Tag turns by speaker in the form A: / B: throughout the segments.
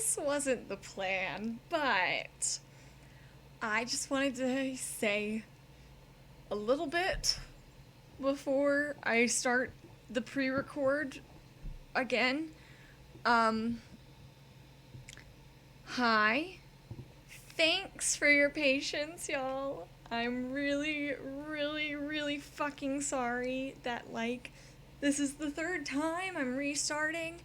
A: this wasn't the plan, but I just wanted to say a little bit before I start the pre-record again. Hi. Thanks for your patience, y'all. I'm really, really, really fucking sorry that, this is the third time I'm restarting.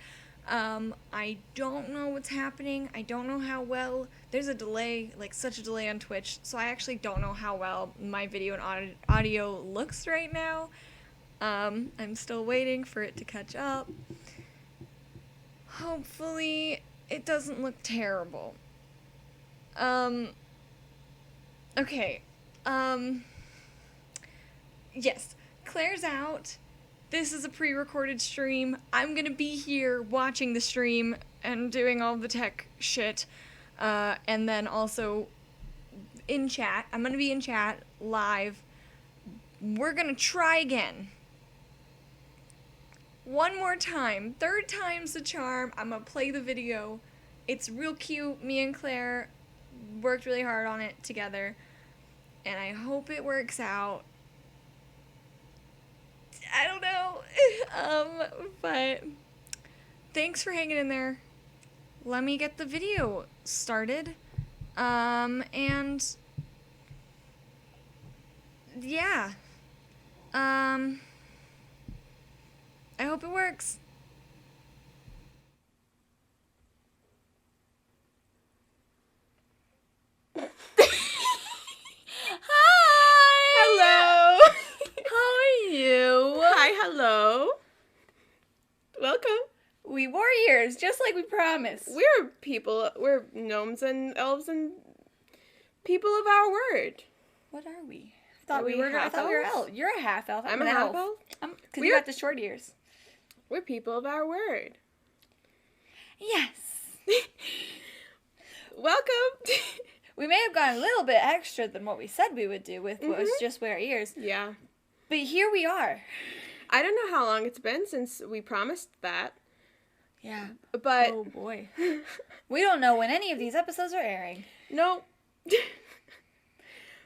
A: I don't know what's happening. I don't know how well. There's a delay, such a delay on Twitch, so I actually don't know how well my video and audio looks right now. I'm still waiting for it to catch up. Hopefully, it doesn't look terrible. Okay. Yes, Claire's out. This is a pre-recorded stream. I'm gonna be here watching the stream and doing all the tech shit. And then also in chat. I'm gonna be in chat live. We're gonna try again. One more time. Third time's the charm. I'm gonna play the video. It's real cute. Me and Claire worked really hard on it together. And I hope it works out. I don't know. But thanks for hanging in there. Let me get the video started. And yeah. I hope it works.
B: Hello. Welcome.
A: We warriors, just like we promised.
B: We're gnomes and elves and people of our word.
A: What are we? I thought we were elf. You're a half elf.
B: I'm a half elf.
A: Because you got the short ears.
B: We're people of our word.
A: Yes.
B: Welcome.
A: We may have gone a little bit extra than what we said we would do with was just wear ears.
B: Yeah.
A: But here we are.
B: I don't know how long it's been since we promised that.
A: Yeah.
B: But
A: oh boy. We don't know when any of these episodes are airing.
B: No.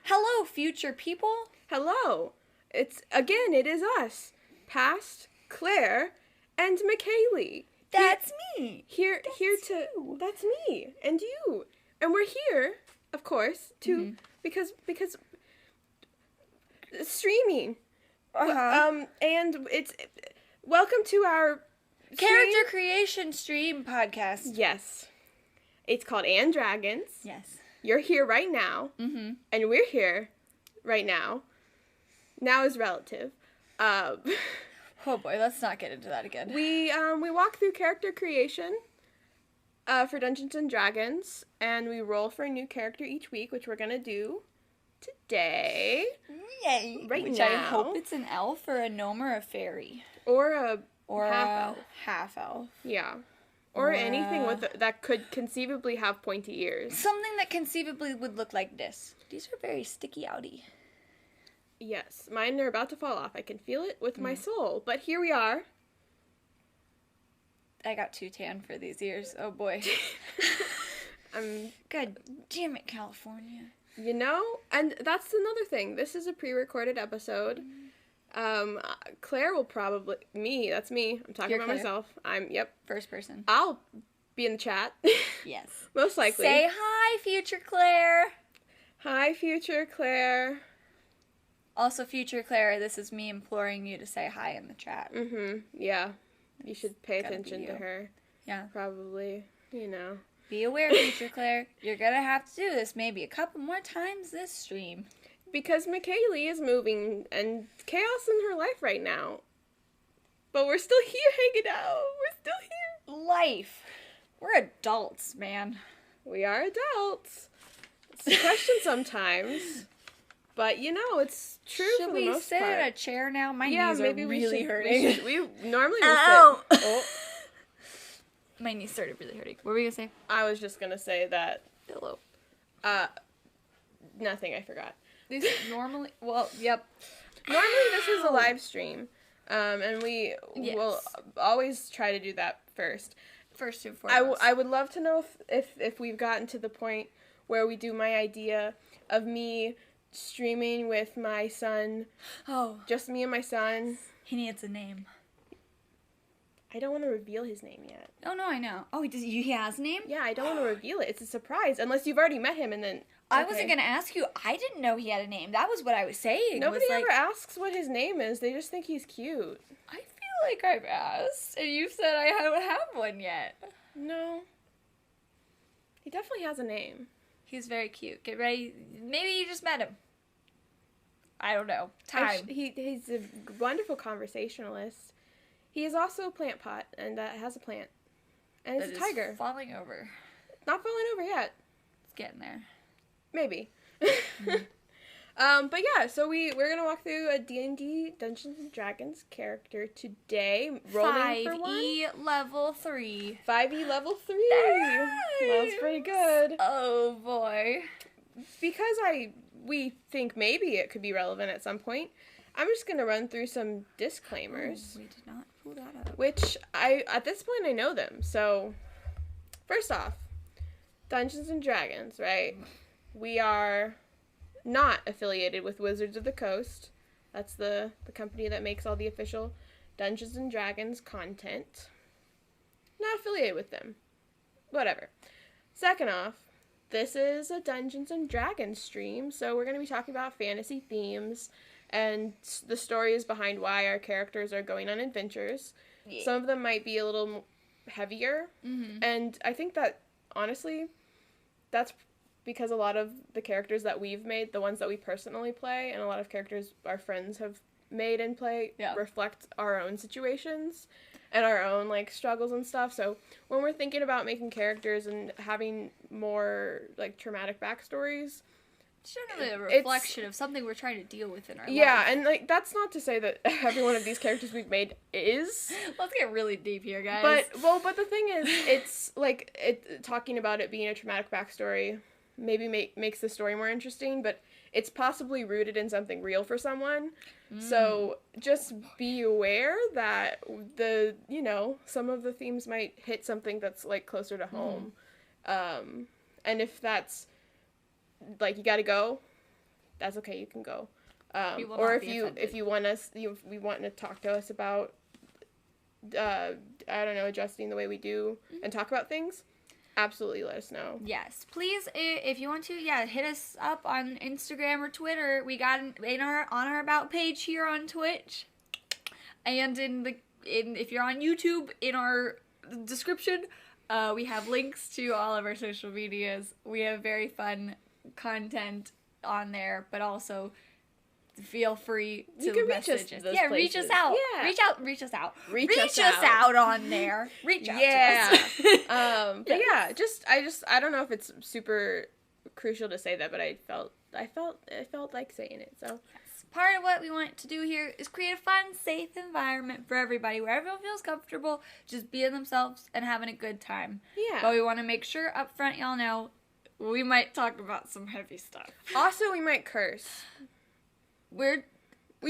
A: Hello, future people.
B: Hello. It is us. Past, Claire, and Michaelie.
A: That's me.
B: That's me and you. And we're here, of course, because streaming. And it's welcome to our
A: character creation stream podcast.
B: Yes. It's called anddragons.
A: Yes.
B: You're here right now. Mm-hmm. And we're here right now. Now is relative.
A: Oh boy, let's not get into that again.
B: We walk through character creation for Dungeons and Dragons, and we roll for a new character each week, which we're gonna do today.
A: Yay!
B: Which
A: I hope it's an elf or a gnome or a fairy.
B: Or a
A: half elf.
B: Yeah. Or anything that could conceivably have pointy ears.
A: Something that conceivably would look like this. These are very sticky outy.
B: Yes. Mine are about to fall off. I can feel it with my soul. But here we are.
A: I got too tan for these ears. Oh boy. God damn it, California.
B: You know, and that's another thing. This is a pre-recorded episode. Claire will probably... That's me. I'm talking about myself.
A: First person.
B: I'll be in the chat.
A: Yes.
B: Most likely.
A: Say hi, future Claire.
B: Hi, future Claire.
A: Also, future Claire, this is me imploring you to say hi in the chat.
B: Mm-hmm. Yeah. You should pay attention to her.
A: Yeah.
B: Probably. You know.
A: Be aware, future Claire. You're gonna have to do this maybe a couple more times this stream.
B: Because Michaelie is moving and chaos in her life right now. But we're still here hanging out. We're still here.
A: Life. We're adults, man.
B: We are adults. It's a question sometimes. But, you know, it's true for the most part.
A: Should we sit in a chair now? My knees are really hurting.
B: We normally would sit. Oh.
A: My knees started really hurting. What were you going to say?
B: I was just going to say that...
A: Pillow.
B: Nothing, I forgot.
A: These normally... Well, yep.
B: Normally this is a live stream. And we will always try to do that first.
A: first and foremost.
B: I would love to know if we've gotten to the point where we do my idea of me streaming with my son.
A: Oh.
B: Just me and my son.
A: He needs a name.
B: I don't want to reveal his name yet.
A: Oh, no, I know. Oh, he has a name?
B: Yeah, I don't want to reveal it. It's a surprise, unless you've already met him and then...
A: I wasn't going to ask you. I didn't know he had a name. That was what I was saying.
B: Nobody ever asks what his name is. They just think he's cute.
A: I feel like I've asked, and you said I don't have one yet.
B: No. He definitely has a name.
A: He's very cute. Get ready. Maybe you just met him. I don't know. Time.
B: He's a wonderful conversationalist. He is also a plant pot, and has a plant. And it's a tiger.
A: Falling over.
B: Not falling over yet.
A: It's getting there.
B: Maybe. But yeah, so we're going to walk through a D&D Dungeons & Dragons character today. Rolling for one.
A: 5e level 3.
B: 5e level 3. That's pretty good.
A: Oh, boy.
B: Because we think maybe it could be relevant at some point, I'm just going to run through some disclaimers.
A: Oh, we did not pull that up.
B: Which, at this point, I know them. So, first off, Dungeons & Dragons, right? We are not affiliated with Wizards of the Coast. That's the company that makes all the official Dungeons & Dragons content. Not affiliated with them. Whatever. Second off, this is a Dungeons & Dragons stream, so we're going to be talking about fantasy themes and the stories behind why our characters are going on adventures. Yeah. Some of them might be a little heavier, and I think that, honestly, that's because a lot of the characters that we've made, the ones that we personally play, and a lot of characters our friends have made and play, reflect our own situations and our own, like, struggles and stuff. So when we're thinking about making characters and having more, like, traumatic backstories,
A: it's generally a reflection of something we're trying to deal with in our life.
B: Yeah, and, like, that's not to say that every one of these characters we've made is.
A: Let's get really deep here, guys.
B: But the thing is, it's, like, talking about it being a traumatic backstory maybe makes the story more interesting, but it's possibly rooted in something real for someone. So just be aware that some of the themes might hit something that's, like, closer to home. And if that's, like, you gotta go, that's okay, you can go. Or if you want to talk to us about, I don't know, adjusting the way we do and talk about things, absolutely let us know.
A: Yes, please, if you want to, hit us up on Instagram or Twitter. We got on our About page here on Twitch, and if you're on YouTube, in our description, we have links to all of our social medias. We have very fun content on there, but also feel free to message us. Yeah, reach us out. Yeah. Reach us out. Reach us out on there. Reach out to us.
B: But yeah, I don't know if it's super crucial to say that, but I felt like saying it. So
A: yes. Part of what we want to do here is create a fun, safe environment for everybody where everyone feels comfortable just being themselves and having a good time. Yeah. But we want to make sure up front y'all know we might talk about some heavy stuff.
B: Also, we might curse. We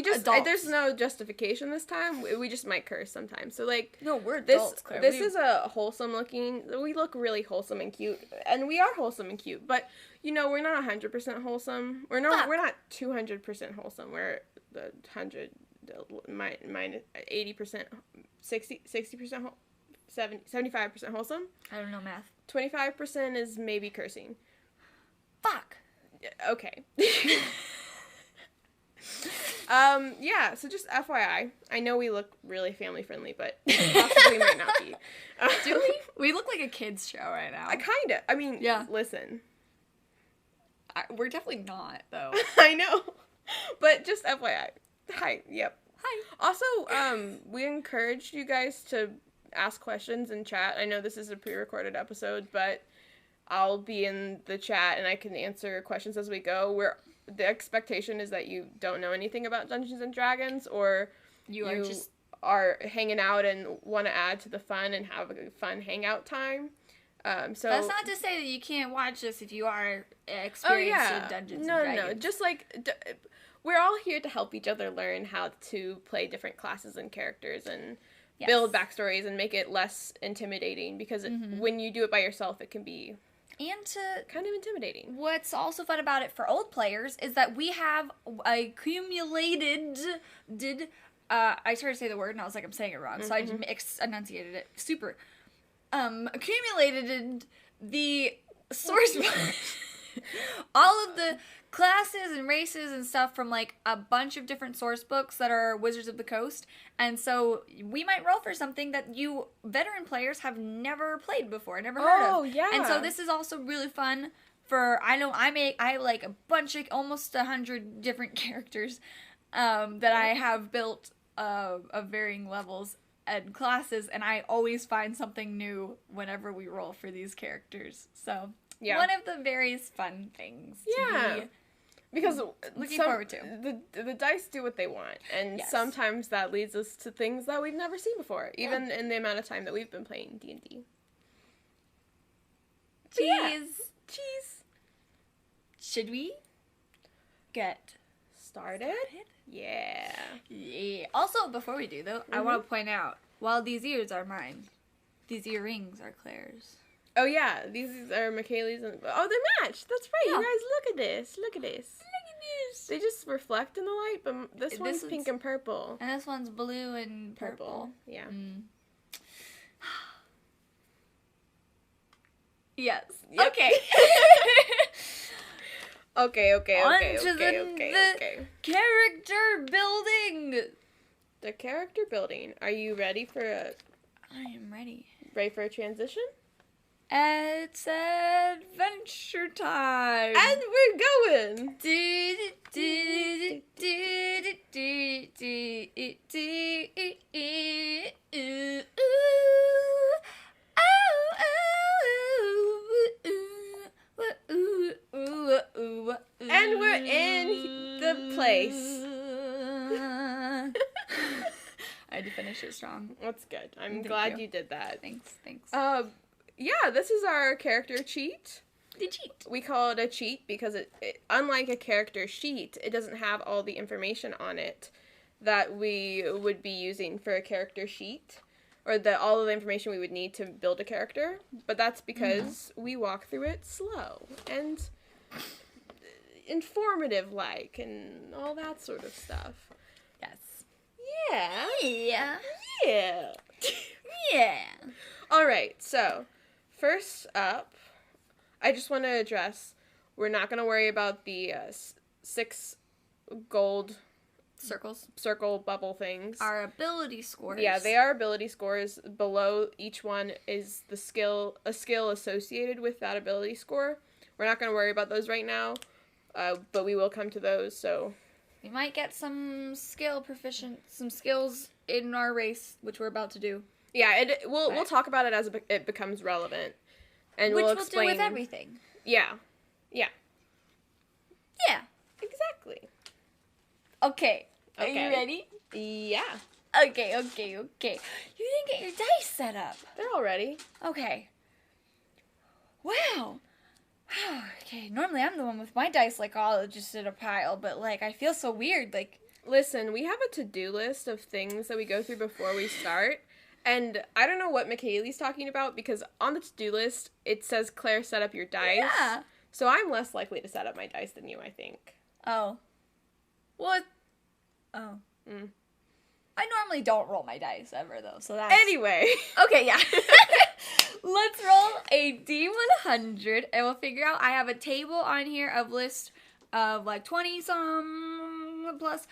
B: just
A: adults.
B: There's no justification this time. We just might curse sometimes. So, like,
A: no, we're adults.
B: This is a wholesome looking. We look really wholesome and cute, and we are wholesome and cute. But we're not 100% wholesome. We're not 200% wholesome. We're the 100 minus 80%, 60%, 75% wholesome.
A: I don't know math.
B: 25% is maybe cursing.
A: Fuck.
B: Okay. So just FYI, I know we look really family friendly, but possibly might not be.
A: Do we? We look like a kid's show right now.
B: Listen.
A: We're definitely not, though.
B: I know. But just FYI. Hi. Yep.
A: Hi.
B: Also, we encourage you guys to ask questions in chat. I know this is a pre-recorded episode, but I'll be in the chat and I can answer questions as we go. The expectation is that you don't know anything about Dungeons and Dragons, or you are hanging out and want to add to the fun and have a fun hangout time. So
A: that's not to say that you can't watch this if you are experienced in Dungeons and Dragons.
B: No, just like we're all here to help each other learn how to play different classes and characters and build backstories and make it less intimidating, because when you do it by yourself, it can be kind of intimidating.
A: What's also fun about it for old players is that we have accumulated... I started to say the word and I was like, I'm saying it wrong, so I just enunciated it. Super. Accumulated the source... all of the classes and races and stuff from, like, a bunch of different source books that are Wizards of the Coast. And so we might roll for something that you veteran players have never played before, never heard of.
B: Oh, yeah.
A: And so this is also really fun for, I have, like, a bunch of, almost 100 different characters that I have built of varying levels and classes, and I always find something new whenever we roll for these characters. So... yeah. One of the various fun things to be
B: because
A: looking forward to.
B: The dice do what they want, and sometimes that leads us to things that we've never seen before, even in the amount of time that we've been playing D&D. Cheese. Should we get started? Yeah.
A: Also, before we do, though, I want to point out, while these ears are mine, these earrings are Claire's.
B: Oh, yeah. These are Michaelie's. And they match. That's right. Yeah. You guys, look at this. Look at this. They just reflect in the light, but this one's pink and purple.
A: And this one's blue and purple.
B: Yeah.
A: Yes.
B: Yep.
A: Okay.
B: Okay.
A: The character building.
B: The character building. Are you ready for
A: I am ready.
B: Ready for a transition?
A: It's adventure time.
B: And we're going. And we're in the place.
A: I had to finish it strong.
B: That's good. I'm glad you did that.
A: Thanks.
B: Yeah, this is our character cheat.
A: The cheat.
B: We call it a cheat because it unlike a character sheet, it doesn't have all the information on it that we would be using for a character sheet, or all of the information we would need to build a character. But that's because we walk through it slow and informative-like and all that sort of stuff.
A: Yes.
B: Yeah. All right, so first up, I just want to address, we're not going to worry about the 6 gold circle bubble things.
A: Our ability scores.
B: Yeah, they are ability scores. Below each one is a skill associated with that ability score. We're not going to worry about those right now, but we will come to those, so...
A: we might get some skills in our race, which we're about to do.
B: Yeah, we'll talk about it as it becomes relevant, and
A: which
B: we'll explain.
A: Which we'll do with everything.
B: Yeah. Exactly.
A: Okay. Are you ready?
B: Yeah.
A: Okay. You didn't get your dice set up.
B: They're all ready.
A: Okay. Wow. Okay, normally I'm the one with my dice, like, all just in a pile, but, like, I feel so weird, like...
B: Listen, we have a to-do list of things that we go through before we start, and I don't know what Michaelie's talking about, because on the to-do list, it says, Claire, set up your dice.
A: Yeah.
B: So I'm less likely to set up my dice than you, I think.
A: Oh. What? Oh. I normally don't roll my dice ever, though, so that's...
B: Anyway.
A: Okay, yeah. Let's roll a D100, and we'll figure out... I have a table on here of list of, like, 20-some plus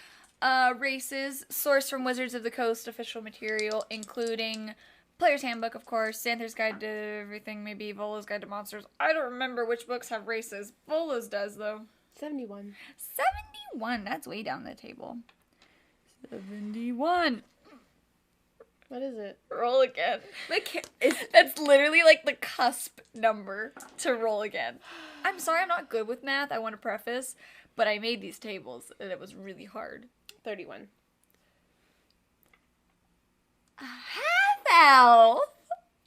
A: races sourced from Wizards of the Coast official material, including Player's Handbook, of course, Xanathar's Guide to Everything, maybe Vola's Guide to Monsters. I don't remember which books have races. Vola's does, though.
B: 71.
A: 71? That's way down the table. 71.
B: What is it?
A: Roll again. That's literally like the cusp number to roll again. I'm sorry, I'm not good with math, I want to preface, but I made these tables and it was really hard.
B: 31.
A: Half elf!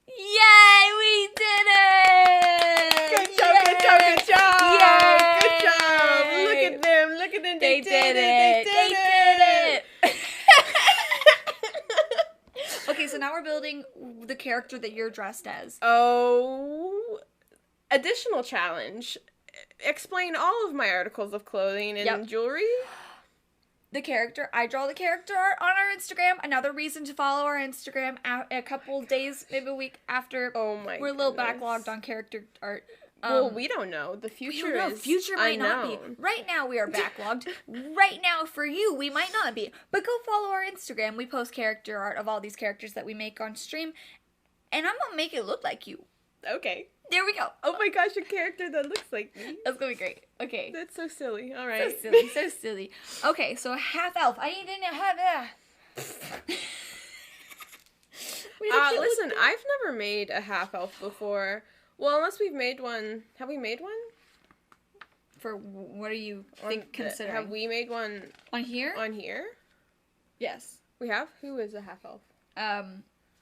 A: Yay, we did it!
B: Good job!
A: Yay!
B: Good job! Look at them, they did it!
A: Okay, so the character that you're dressed as.
B: Oh, additional challenge. Explain all of my articles of clothing and jewelry.
A: I draw the character art on our Instagram. Another reason to follow our Instagram a couple days, maybe a week after.
B: Oh my
A: We're a little backlogged on character art.
B: Well, we don't know. The future is
A: future might
B: unknown.
A: not be. Right now we are backlogged. Right now for you we might not be. But go follow our Instagram. We post character art of all these characters that we make on stream. And I'm gonna make it look like you.
B: Okay.
A: There we go.
B: Oh my gosh, a character that looks like me.
A: That's gonna be great. Okay.
B: That's so silly. All right.
A: So silly, so silly. Okay, so half elf. I need to know how to...
B: Listen, I've never made a half elf before. Well, unless we've made one. Have we made one?
A: For what are you considering?
B: Have we made one
A: on here?
B: On here?
A: Yes.
B: We have? Who is a half elf?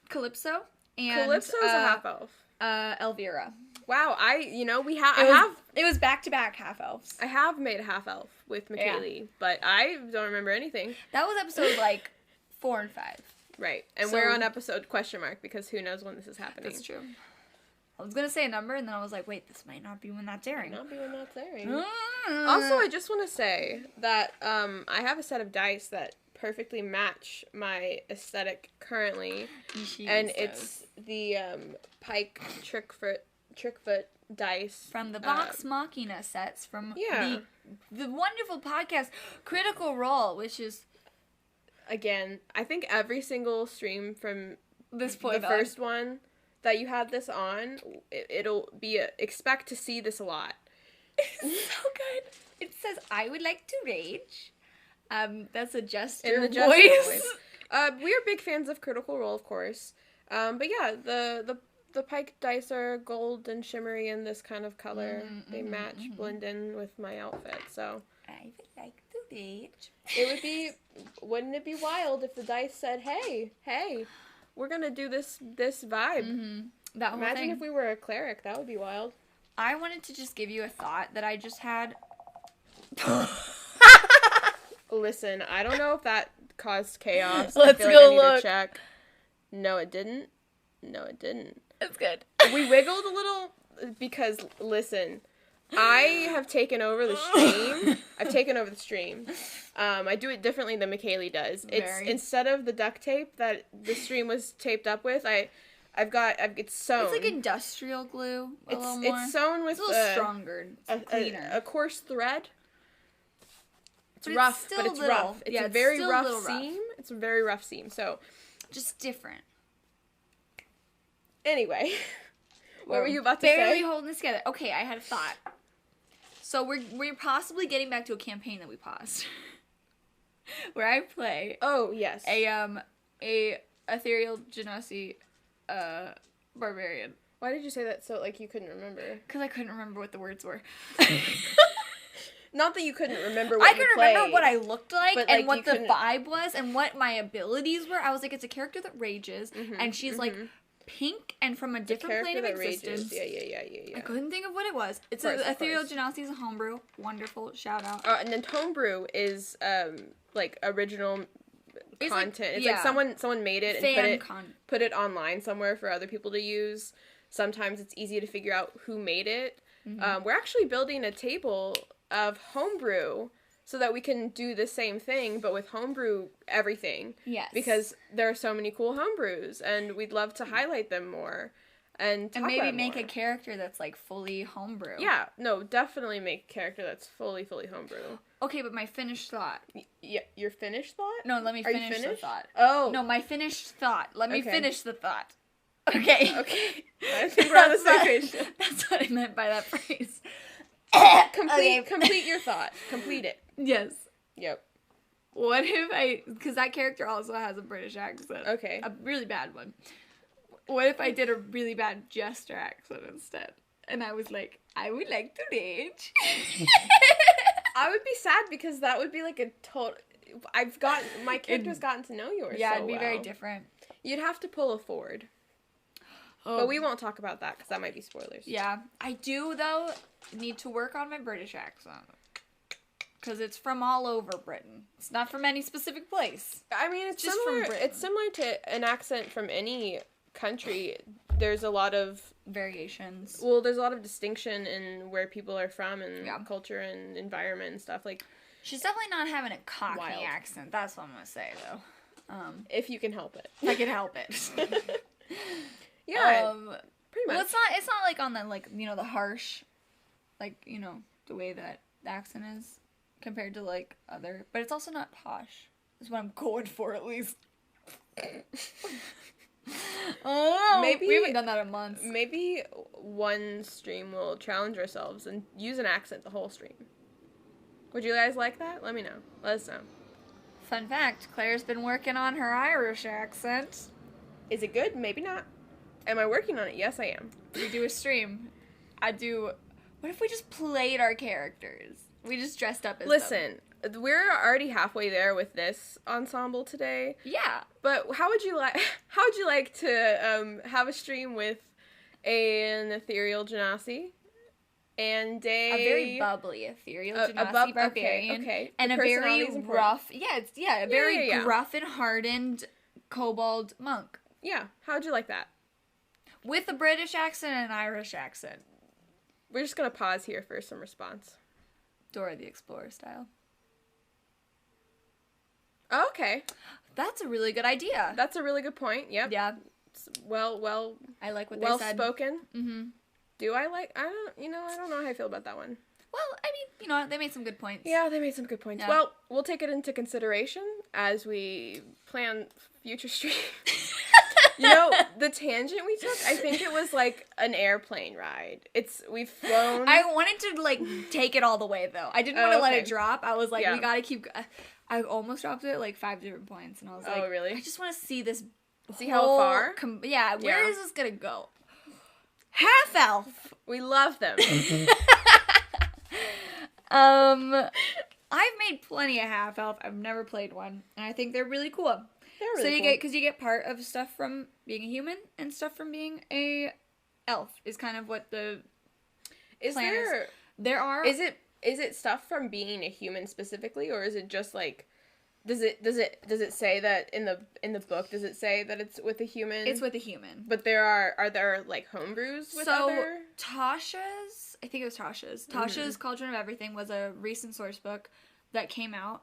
A: Calypso. And
B: Calypso's a half elf.
A: Elvira.
B: Wow,
A: It was back-to-back half elves.
B: I have made a half elf with Michaelie, but I don't remember anything.
A: That was episode 4 and 5.
B: Right, and we're on episode ? Because who knows when this is happening.
A: That's true. I was gonna say a number, and then I was like, wait, this might not be when that's airing. Also, I just want to say that I have a set of dice that perfectly match my aesthetic currently, and it's the Pike Trickfoot dice from the Vox Machina sets from the wonderful podcast Critical Role, which is
B: again, I think every single stream from
A: this point
B: the first one that you had this on, it'll be expect to see this a lot.
A: It's so good. It says, "I would like to rage." That's a jester
B: in the
A: voice.
B: We are big fans of Critical Role, of course. But yeah, the Pike dice are gold and shimmery in this kind of color. They match, blend in with my outfit. So
A: I would like to rage.
B: Wouldn't it be wild if the dice said, "Hey, we're gonna do this vibe."
A: That whole
B: Imagine
A: thing.
B: if we were a cleric. That would be wild.
A: I wanted to just give you a thought that I just had.
B: Listen, I don't know if that caused chaos.
A: Let's
B: I
A: go
B: need
A: look.
B: To check. No, it didn't.
A: That's good.
B: We wiggled a little because, listen, I have taken over the stream. I do it differently than Michaelie does. Instead of the duct tape that the stream was taped up with, it's sewn.
A: It's like industrial glue.
B: It's sewn with
A: a little stronger, cleaner.
B: A coarse thread. It's
A: but
B: rough,
A: it's
B: but it's
A: little.
B: rough. It's a very rough seam. It's a very rough seam. So,
A: just different.
B: Anyway, what were you about to say?
A: Barely holding this together. Okay, I had a thought. So we're possibly getting back to a campaign that we paused, where I play.
B: Oh yes.
A: A ethereal genasi, barbarian.
B: Why did you say that so like you couldn't remember?
A: Because I couldn't remember what the words were.
B: Not that you couldn't remember what
A: I could remember what I looked like and
B: like,
A: what the vibe was and what my abilities were. I was like, it's a character that rages, and she's like pink and from a different plane of existence.
B: Yeah.
A: I couldn't think of what it was. It's an ethereal genasi is a homebrew. Wonderful, shout out.
B: And then homebrew is like original content. It's like someone made it and put it online somewhere for other people to use. Sometimes it's easy to figure out who made it. We're actually building a table of homebrew so that we can do the same thing but with homebrew everything.
A: Yes.
B: Because there are so many cool homebrews and we'd love to highlight them more and
A: maybe make a character that's like fully homebrew.
B: Yeah, no, definitely make a character that's fully homebrew.
A: Okay, but my finished thought.
B: Yeah, your finished thought?
A: No, let me finish the thought.
B: Oh.
A: No, my finished thought. Let me finish the thought. Okay.
B: I think we're on the same page.
A: That's what I meant by that phrase.
B: Complete your thought. Complete it.
A: Yes.
B: Yep.
A: What if because that character also has a British accent.
B: Okay.
A: A really bad one. What if I did a really bad jester accent instead? And I was like, I would like to rage.
B: I would be sad because that would be like a total... my character's gotten to know yours so
A: it'd be very different.
B: You'd have to pull a Ford. Oh. But we won't talk about that because that might be spoilers.
A: Yeah. I do, though, need to work on my British accent. Because it's from all over Britain. It's not from any specific place.
B: I mean, it's
A: just
B: similar,
A: from Britain.
B: It's similar to an accent from any country, there's a lot of
A: variations.
B: Well, there's a lot of distinction in where people are from and
A: Yeah.
B: culture and environment and stuff. Like,
A: She's definitely not having a Cockney
B: Wild.
A: accent. That's what I'm gonna say, though.
B: if you can help it.
A: If I can help it.
B: Yeah, pretty much.
A: Well, it's not like on the, like, you know, the harsh, like, you know, the way that the accent is compared to, like, other, but it's also not posh. Is what I'm going for, at least. Oh,
B: Maybe-
A: we haven't done that in months.
B: Maybe one stream will challenge ourselves and use an accent the whole stream. Would you guys like that? Let me know. Let us know.
A: Fun fact, Claire's been working on her Irish accent.
B: Is it good? Maybe not. Am I working on it? Yes, I am.
A: We do a stream. What if we just played our characters? We just dressed up as them.
B: Listen, we're already halfway there with this ensemble today.
A: Yeah.
B: But how would you like to have a stream with an ethereal genasi and
A: A very bubbly, ethereal genasi barbarian.
B: Okay.
A: And
B: The
A: a very
B: personality is important.
A: rough, a very
B: yeah.
A: gruff and hardened kobold monk.
B: Yeah. How would you like that?
A: With a British accent and an Irish accent.
B: We're just gonna pause here for some response.
A: Dora the Explorer style.
B: Oh, okay.
A: That's a really good idea.
B: That's a really good point. Yep.
A: Yeah.
B: Well
A: I like what they said.
B: spoken.
A: Mm-hmm.
B: I don't know how I feel about that one.
A: Well, I mean, you know, they made some good points.
B: Yeah, they made some good points.
A: Yeah.
B: Well, we'll take it into consideration as we plan future streams. You know, the tangent we took, I think it was like an airplane ride. We've flown.
A: I wanted to, like, take it all the way, though. I didn't want to let
B: okay.
A: it drop. I was like,
B: Yeah.
A: we gotta keep... I almost dropped it at, like, 5 different points, and I was like...
B: Oh, really?
A: I just want to see this
B: See how
A: whole
B: far?
A: where
B: Yeah.
A: is this gonna go? Half elf!
B: We love them.
A: I've made plenty of half elf. I've never played one, and I think they're really cool.
B: They're really
A: So you
B: cool.
A: because you get part of stuff from being a human and stuff from being a elf is kind of what the
B: Is
A: plan
B: there?
A: there are.
B: Is it stuff from being a human specifically, or is it just like? Does it say that in the book? Does it say that it's with a human?
A: It's with a human.
B: But are there like homebrews with
A: So
B: other?
A: Tasha's, I think it was Tasha's. Tasha's Cauldron of Everything was a recent source book that came out.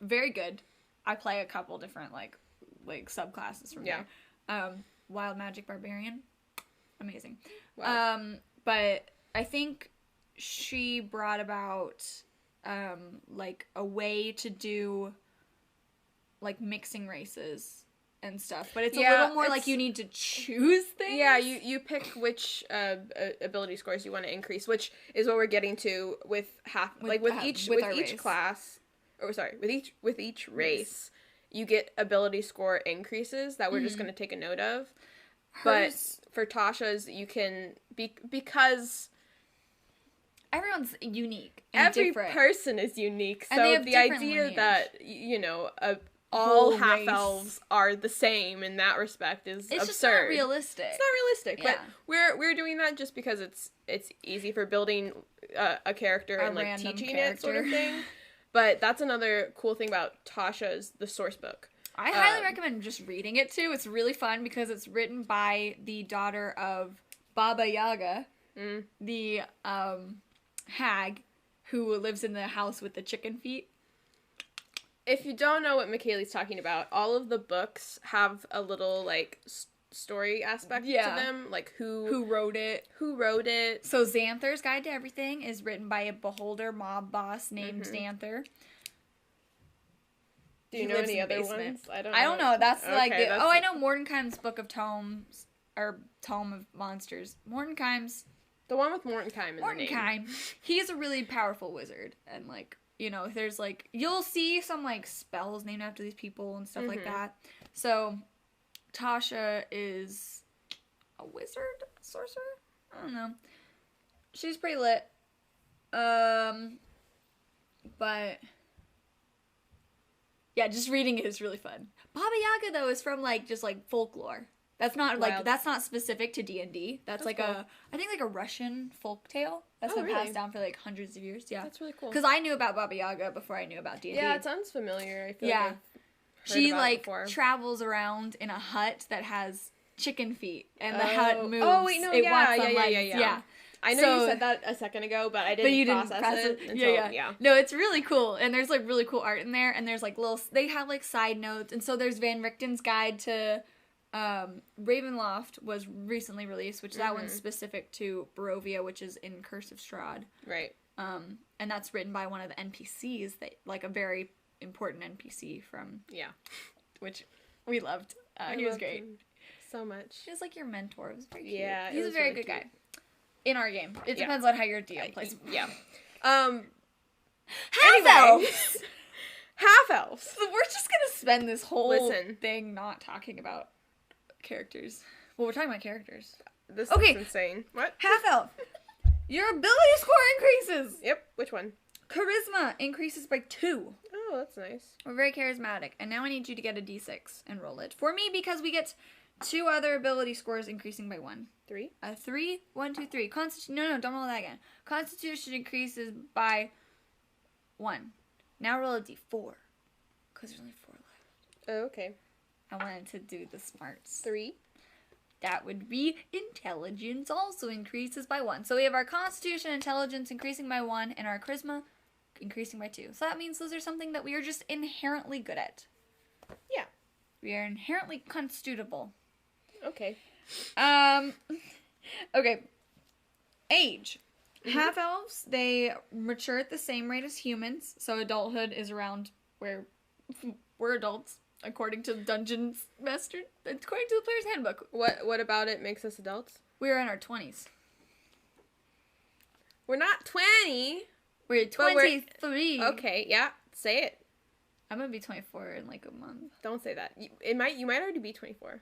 A: Very good. I play a couple different like subclasses from there. Wild Magic Barbarian, amazing.
B: Wow.
A: But I think she brought about like a way to do like mixing races and stuff, but it's a little more like you need to choose things.
B: Yeah, you pick which ability scores you want to increase, which is what we're getting to with each class, or sorry, with each race, you get ability score increases that we're just going to take a note of. But for Tasha's, you can because
A: everyone's unique and
B: every
A: different.
B: person is unique,
A: And they
B: so
A: have
B: the
A: different
B: idea
A: lineage.
B: that all
A: Whole
B: half
A: race.
B: elves are the same in that respect is
A: It's
B: absurd.
A: just not realistic.
B: It's not realistic,
A: Yeah.
B: but we're doing that just because it's easy for building a character
A: A
B: and like
A: random
B: teaching it sort of
A: character.
B: thing. But that's another cool thing about Tasha's the source book.
A: I highly recommend just reading it too. It's really fun because it's written by the daughter of Baba Yaga, the hag who lives in the house with the chicken feet.
B: If you don't know what Michaelie's talking about, all of the books have a little like story aspect to them, like who
A: wrote it. So Xanther's Guide to Everything is written by a beholder mob boss named Xanther.
B: Do you know any other ones? I
A: don't know. That's like
B: Okay,
A: I know Mordenkaim's Book of Tomes or Tome of Monsters. Mordenkaim's
B: the one with Mordenkaim in the name.
A: Mordenkaim. He's a really powerful wizard, and like there's like you'll see some like spells named after these people and stuff like that. So Tasha is a wizard, sorcerer. I don't know. She's pretty lit. But yeah, just reading it is really fun. Baba Yaga though is from like just like folklore. That's not like that's not specific to D&D. That's like
B: cool.
A: I think like a Russian folk tale that's been passed down for like hundreds of years. Yeah,
B: That's really cool.
A: because I knew about Baba Yaga before I knew about D&D.
B: Yeah, it sounds familiar. I feel
A: Yeah.
B: like I've heard
A: She
B: about it
A: like
B: before.
A: travels around in a hut that has chicken feet and how it moves.
B: Oh, wait, no,
A: it
B: yeah,
A: walks on legs.
B: yeah. I know you said that a second ago, but I didn't process it until, yeah.
A: No, it's really cool, and there's, like, really cool art in there, and there's, like, they have, like, side notes, and so there's Van Richten's guide to, Ravenloft was recently released, which that one's specific to Barovia, which is in Curse of Strahd.
B: Right.
A: And that's written by one of the NPCs, that, like, a very important NPC from...
B: Yeah.
A: Which we loved. He was great.
B: So much.
A: He was, like, your mentor. It was very cute.
B: Yeah,
A: he's a very good guy. In our game. It depends on how your DM plays.
B: Yeah.
A: Half-elves!
B: Half-elves.
A: So we're just gonna spend this whole
B: Listen.
A: thing not talking about characters. Well, we're talking about characters.
B: This
A: Okay.
B: is insane. What?
A: Half-elf. Your ability score increases.
B: Yep. Which one?
A: Charisma increases by 2.
B: Oh, that's nice.
A: We're very charismatic. And now I need you to get a d6 and roll it. For me, because we get 2 other ability scores increasing by 1.
B: 3?
A: 3, 1, 2, 3. No, don't roll that again. Constitution increases by 1. Now roll a d4. Because there's only 4 left.
B: Oh, okay.
A: I wanted to do the smarts.
B: 3.
A: That would be intelligence also increases by 1. So we have our constitution, intelligence increasing by 1, and our charisma increasing by 2. So that means those are something that we are just inherently good at.
B: Yeah.
A: We are inherently constitutable.
B: Okay.
A: Okay. Age. Half-elves, they mature at the same rate as humans, so adulthood is around where we're adults, according to Dungeons Master, according to the player's handbook.
B: What about it makes us adults?
A: We're in our 20s.
B: We're not 20.
A: We're 23.
B: Okay, yeah. Say it.
A: I'm gonna be 24 in like a month.
B: Don't say that. You might already be 24.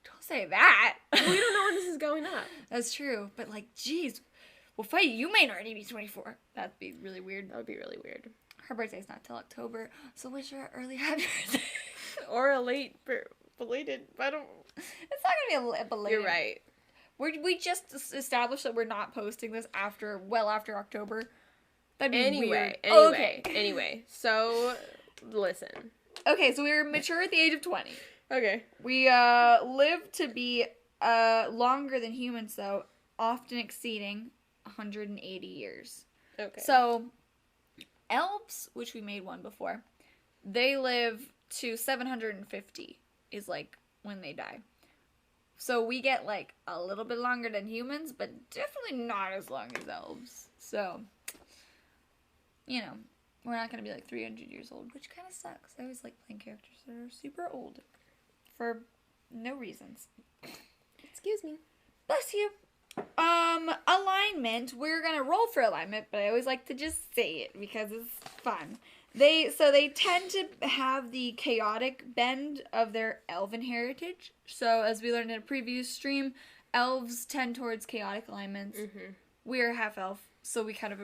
A: Don't say that.
B: We don't know when this is going up.
A: That's true, but like, geez, we'll fight you. You may already be 24. That'd be really weird.
B: That would be really weird.
A: Her birthday's not till October, so wish her early happy birthday.
B: Or a late, belated. I don't.
A: It's not gonna be a belated.
B: You're right.
A: We just established that we're not posting this after October. That'd be weird.
B: Anyway. So, listen.
A: Okay, so we were mature at the age of 20.
B: Okay.
A: We live to be longer than humans, though, often exceeding 180 years.
B: Okay.
A: So, elves, which we made one before, they live to 750 is like when they die. So we get like a little bit longer than humans, but definitely not as long as elves. So, you know, we're not going to be like 300 years old, which kind of sucks. I always like playing characters that are super old for no reasons.
B: Excuse me.
A: Bless you. Alignment. We're going to roll for alignment, but I always like to just say it because it's fun. They tend to have the chaotic bend of their elven heritage. So, as we learned in a previous stream, elves tend towards chaotic alignments. Mm-hmm. We're half-elf, so we kind of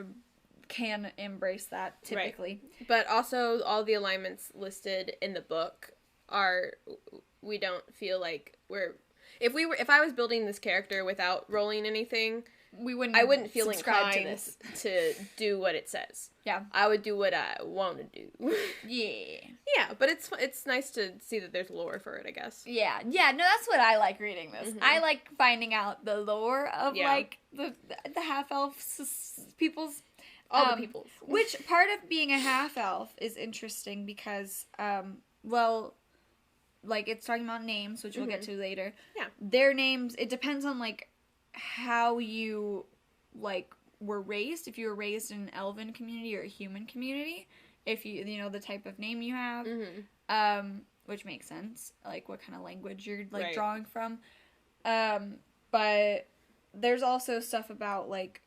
A: can embrace that, typically.
B: Right. But also, all the alignments listed in the book are... We don't feel like we're... If I was building this character without rolling anything... I wouldn't feel inclined to do what it says.
A: Yeah.
B: I would do what I want to do.
A: Yeah.
B: Yeah, but it's nice to see that there's lore for it, I guess.
A: Yeah. Yeah, no, that's what I like reading this. Mm-hmm. I like finding out the lore of, like, the half-elf peoples.
B: All the peoples.
A: Which part of being a half-elf is interesting because, well... Like, it's talking about names, which we'll get to later.
B: Yeah.
A: Their names, it depends on, like, how you, like, were raised. If you were raised in an elven community or a human community. If you know, the type of name you have. Mm-hmm. Which makes sense. Like, what kind of language you're, like, right. drawing from. But there's also stuff about, like,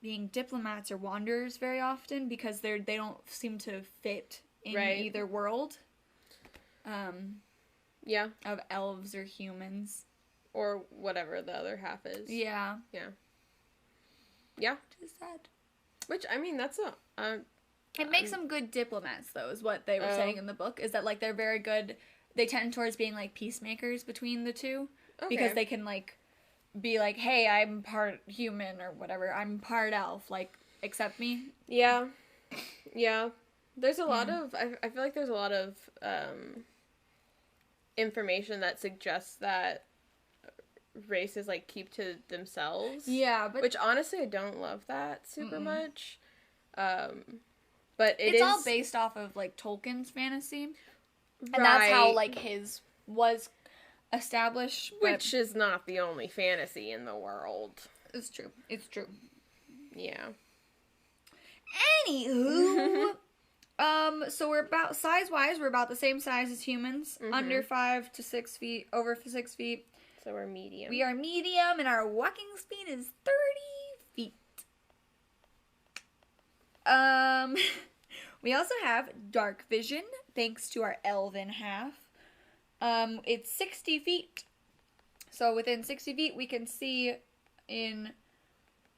A: being diplomats or wanderers very often. Because they don't seem to fit in either world.
B: Yeah.
A: Of elves or humans.
B: Or whatever the other half is.
A: Yeah.
B: Yeah. Yeah.
A: Which is sad.
B: Which, I mean, that's a...
A: it makes them good diplomats, though, is what they were saying in the book. Is that, like, they're very good... They tend towards being, like, peacemakers between the two. Okay. Because they can, like, be like, hey, I'm part human or whatever. I'm part elf. Like, accept me.
B: Yeah. Yeah. There's a lot of... I feel like there's a lot of... information that suggests that races, like, keep to themselves.
A: Yeah, but...
B: Which, honestly, I don't love that super much. But
A: it's all based off of, like, Tolkien's fantasy. And that's how, like, his was established.
B: Which is not the only fantasy in the world.
A: It's true. It's true.
B: Yeah.
A: Anywho... so we're about, size-wise, we're about the same size as humans. Under 5 to 6 feet, over 6 feet.
B: So we're medium.
A: We are medium, and our walking speed is 30 feet. We also have dark vision, thanks to our elven half. It's 60 feet. So within 60 feet, we can see in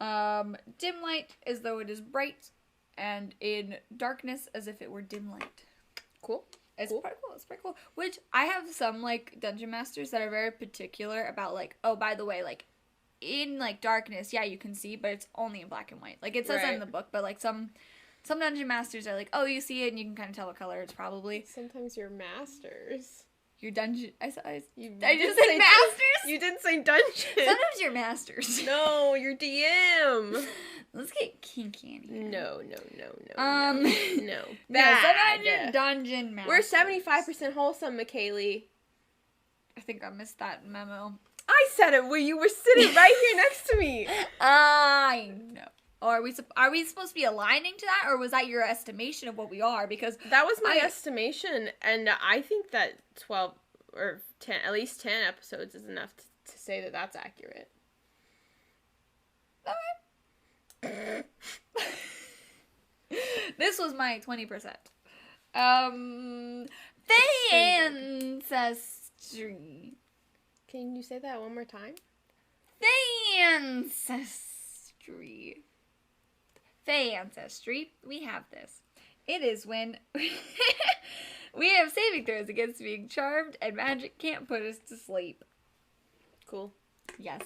A: dim light as though it is bright, and in darkness as if it were dim light.
B: Cool.
A: It's pretty cool. It's pretty cool. Which, I have some, like, dungeon masters that are very particular about, like, oh, by the way, like, in, like, darkness, yeah, you can see, but it's only in black and white. Like, it says that in the book, but, like, some dungeon masters are like, oh, you see it, and you can kind of tell what color it's probably.
B: Sometimes you're masters.
A: Your dungeon... I just said
B: say
A: masters?
B: You didn't say dungeon.
A: Sometimes you're masters.
B: No, you're DM.
A: Let's get kinky in here.
B: No.
A: No,
B: Bad.
A: sometimes you're dungeon masters.
B: We're 75% wholesome, Michaelie.
A: I think I missed that memo.
B: I said it when you were sitting right here next to me.
A: I know. Or are we supposed to be aligning to that, or was that your estimation of what we are? Because
B: that was my estimation, and I think that 12 or 10, at least 10 episodes is enough to say that that's accurate.
A: Okay. This was my 20%. The ancestry.
B: Can you say that one more time?
A: The ancestry. Fae ancestry, we have this. It is when we have saving throws against being charmed, and magic can't put us to sleep.
B: Cool.
A: Yes.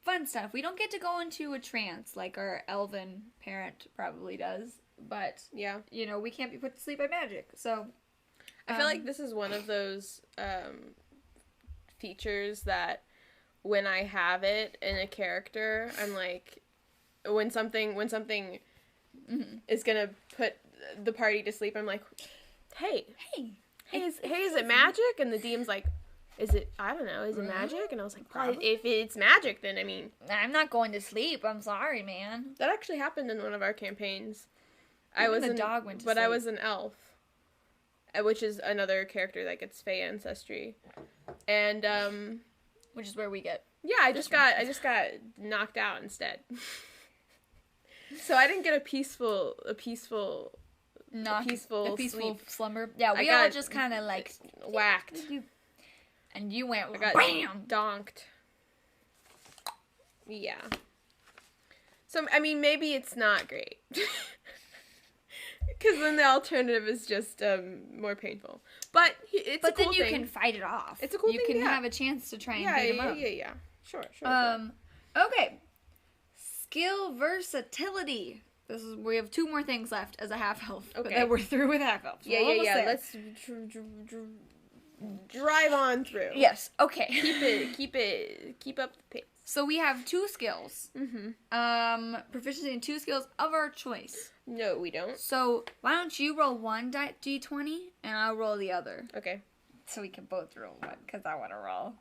A: Fun stuff. We don't get to go into a trance like our elven parent probably does, but
B: yeah,
A: you know, we can't be put to sleep by magic. So
B: I feel like this is one of those features that when I have it in a character, I'm like, when something is gonna put the party to sleep, I'm like, hey, is it magic? And the DM's like, is it magic? And I was like, well, if it's magic, then I mean,
A: I'm not going to sleep. I'm sorry, man.
B: That actually happened in one of our campaigns.
A: The dog went to sleep.
B: I was an elf, which is another character that gets Fae ancestry, and
A: which is where we get.
B: Yeah, I just got knocked out instead. So I didn't get a peaceful
A: slumber. Yeah, we all just kind of like
B: whacked.
A: And you went
B: bam, donked. Yeah. So I mean, maybe it's not great, because then the alternative is just more painful. But it's a cool thing.
A: But then you can fight it off.
B: It's a cool thing.
A: You can have a chance to try and beat them up.
B: Yeah. Sure.
A: Okay. Skill versatility. We have 2 more things left as a half elf. Okay. But then we're through with half elves.
B: Yeah. Let's drive on through.
A: Yes. Okay.
B: Keep up the pace.
A: So we have 2 skills. Mm-hmm. Proficiency in 2 skills of our choice.
B: No, we don't.
A: So why don't you roll one d20 and I'll roll the other.
B: Okay.
A: So we can both roll one, because I want to roll.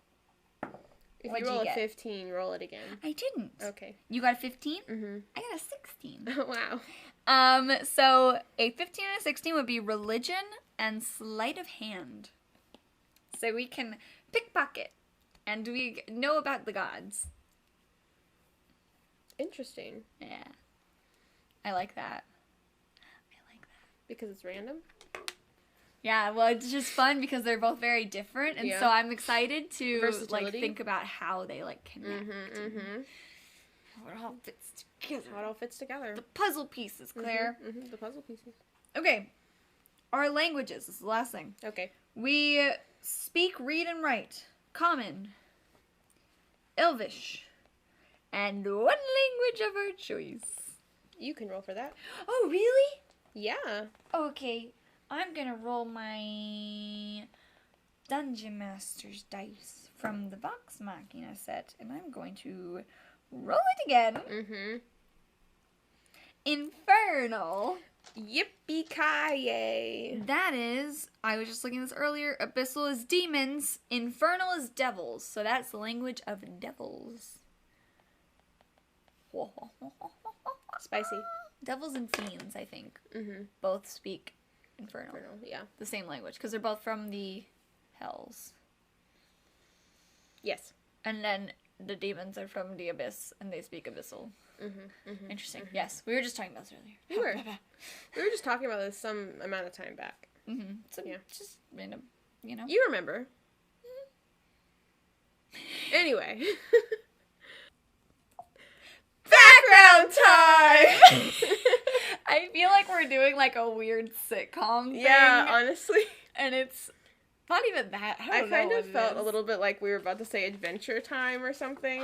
B: If you roll a 15, roll it again.
A: I didn't.
B: Okay.
A: You got a 15?
B: Mm-hmm.
A: I got a 16.
B: Oh, wow.
A: So a 15 and a 16 would be religion and sleight of hand. So we can pickpocket, and we know about the gods.
B: Interesting.
A: Yeah. I like that.
B: Because it's random?
A: Yeah, well, it's just fun because they're both very different, and so I'm excited to like think about how they like connect. How it all fits together. The puzzle pieces, Claire.
B: The puzzle pieces.
A: Okay. Our languages is the last thing.
B: Okay.
A: We speak, read, and write Common, Elvish, and one language of our choice.
B: You can roll for that.
A: Oh, really?
B: Yeah.
A: Okay. I'm gonna roll my Dungeon Master's dice from the Vox Machina set, and I'm going to roll it again.
B: Mm-hmm.
A: Infernal.
B: Yippee-ki-yay.
A: That is, I was just looking at this earlier, abyssal is demons, infernal is devils, so that's the language of devils.
B: Spicy.
A: Devils and fiends, I think,
B: Mm-hmm.
A: both speak infernal.
B: Yeah.
A: The same language, because they're both from the hells.
B: Yes.
A: And then the demons are from the abyss, and they speak abyssal.
B: Mm-hmm. Mm-hmm.
A: Interesting. Mm-hmm. Yes, we were just talking about this earlier.
B: We were. We were just talking about this some amount of time back.
A: Mm-hmm. So
B: Yeah.
A: just random, you know.
B: You remember. Anyway. Background time!
A: I feel like we're doing like a weird sitcom thing.
B: Yeah, honestly.
A: And it's not even that.
B: I kind of felt a little bit like we were about to say Adventure Time or something.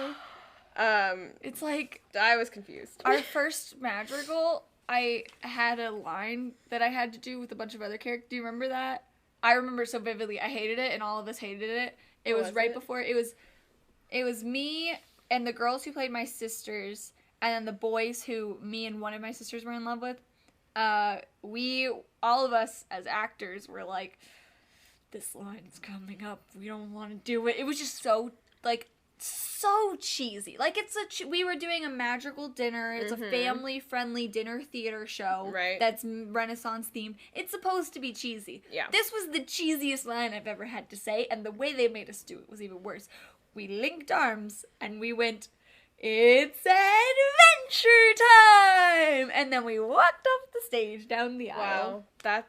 A: It's like
B: I was confused.
A: our first madrigal, I had a line that I had to do with a bunch of other characters. Do you remember that? I remember so vividly. I hated it, and all of us hated it. It was right before. It was me and the girls who played my sisters, and then the boys who me and one of my sisters were in love with. All of us as actors were like, this line's coming up. We don't want to do it. It was just so cheesy. Like, we were doing a magical dinner. It's a family-friendly dinner theater show.
B: Right.
A: That's Renaissance themed. It's supposed to be cheesy. Yeah. This was the cheesiest line I've ever had to say, and the way they made us do it was even worse. We linked arms, and we went, it's adventure time! And then we walked off the stage down the aisle.
B: Wow.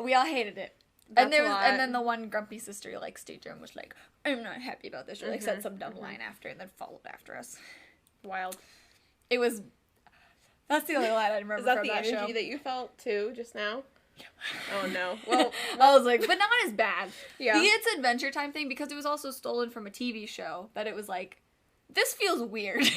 A: We all hated it. And then the one grumpy sister like stayed there and was like, I'm not happy about this. Or like said some dumb line after and then followed after us.
B: Wild.
A: That's the only line I remember from that show.
B: Is that the energy that you felt too just now? Oh no. Well,
A: I was like, but not as bad.
B: Yeah.
A: The It's Adventure Time thing, because it was also stolen from a TV show, that it was like, this feels weird.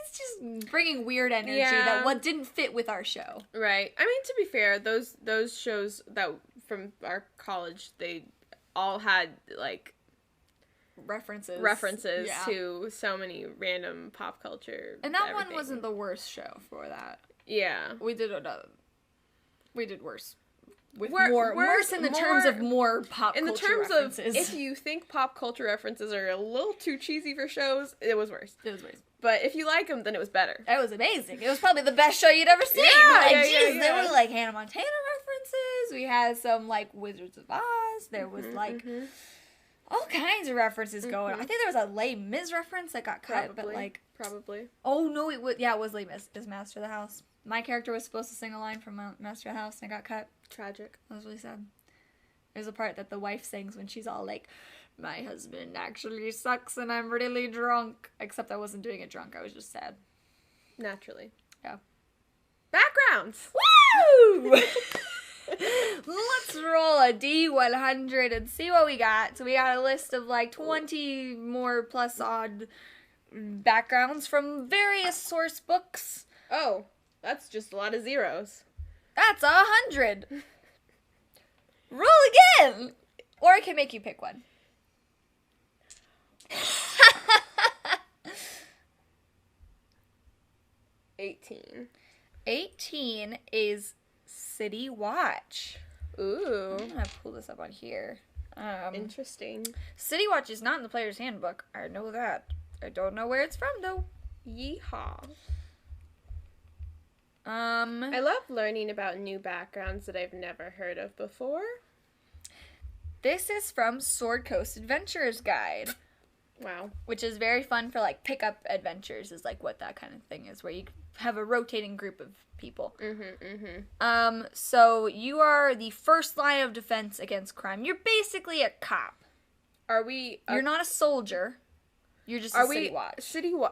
A: It's just bringing weird energy that what didn't fit with our show.
B: Right. I mean, to be fair, those shows that from our college, they all had like references to so many random pop culture.
A: And that one wasn't the worst show for that.
B: Yeah.
A: We did worse. With worse in the terms of more pop culture references.
B: In the terms of, if you think pop culture references are a little too cheesy for shows, it was worse. But if you like them, then it was better.
A: It was amazing. It was probably the best show you'd ever seen. There were like Hannah Montana references. We had some like Wizards of Oz. There was like all kinds of references going on. I think there was a Les Mis reference that got cut,
B: Probably.
A: Oh no, it was Les Mis. Is Master of the House. My character was supposed to sing a line from Master of the House and it got cut.
B: Tragic.
A: That was really sad. There's a part that the wife sings when she's all like, my husband actually sucks and I'm really drunk. Except I wasn't doing it drunk. I was just sad.
B: Naturally.
A: Yeah.
B: Backgrounds!
A: Woo! Let's roll a D100 and see what we got. So we got a list of like 20 more plus odd backgrounds from various source books.
B: Oh, that's just a lot of zeros.
A: That's 100. Roll again! Or I can make you pick one.
B: 18.
A: 18 is City Watch.
B: Ooh.
A: I'm gonna pull this up on here.
B: Interesting.
A: City Watch is not in the player's handbook. I know that. I don't know where it's from though.
B: Yeehaw.
A: I
B: I love learning about new backgrounds that I've never heard of before.
A: This is from Sword Coast Adventurer's Guide.
B: Wow.
A: Which is very fun for, like, pickup adventures is, like, what that kind of thing is, where you have a rotating group of people. So you are the first line of defense against crime. You're basically a cop.
B: Are we...
A: You're not a soldier. You're just a City Watch.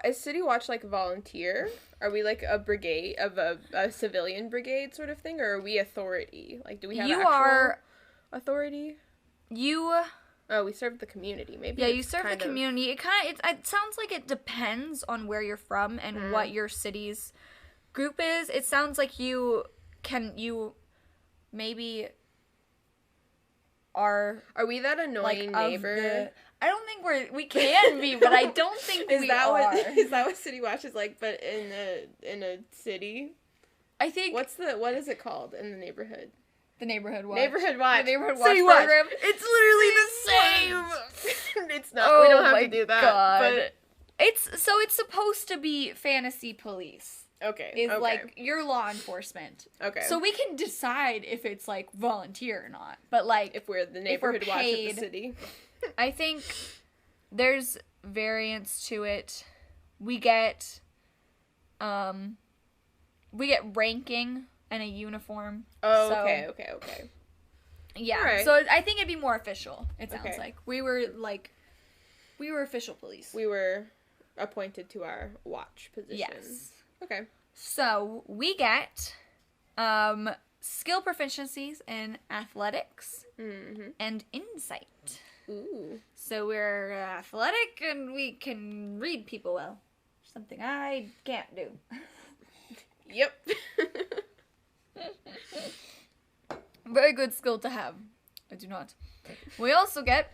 B: Is City Watch, like, volunteer? Are we, like, a brigade, of a civilian brigade sort of thing? Or are we authority? Like, do we have actual authority? Oh, we serve the community. Maybe.
A: Yeah, you serve the community. It sounds like it depends on where you're from and what your city's group is. It sounds like you maybe are
B: we that annoying neighbor?
A: I don't think we can be, but I don't think we are.
B: Is that what City Watch is like, but in a city?
A: I think...
B: What is it called in the neighborhood?
A: The Neighborhood Watch.
B: Neighborhood Watch.
A: The Neighborhood Watch
B: City
A: program.
B: Watch. It's literally the same. It's not. We don't have to do that.
A: God.
B: But
A: it's supposed to be fantasy police.
B: Okay.
A: Is like your law enforcement.
B: Okay.
A: So we can decide if it's like volunteer or not. But like
B: if we're the neighborhood watch of the city.
A: I think there's variance to it. We get ranking and a uniform.
B: Oh,
A: so,
B: okay.
A: Yeah.
B: Right.
A: So I think it'd be more official, it sounds like. We were official police.
B: We were appointed to our watch position.
A: Yes.
B: Okay.
A: So we get skill proficiencies in athletics and insight.
B: Ooh.
A: So we're athletic and we can read people well. Something I can't do.
B: Yep.
A: Very good skill to have. I do not. We also get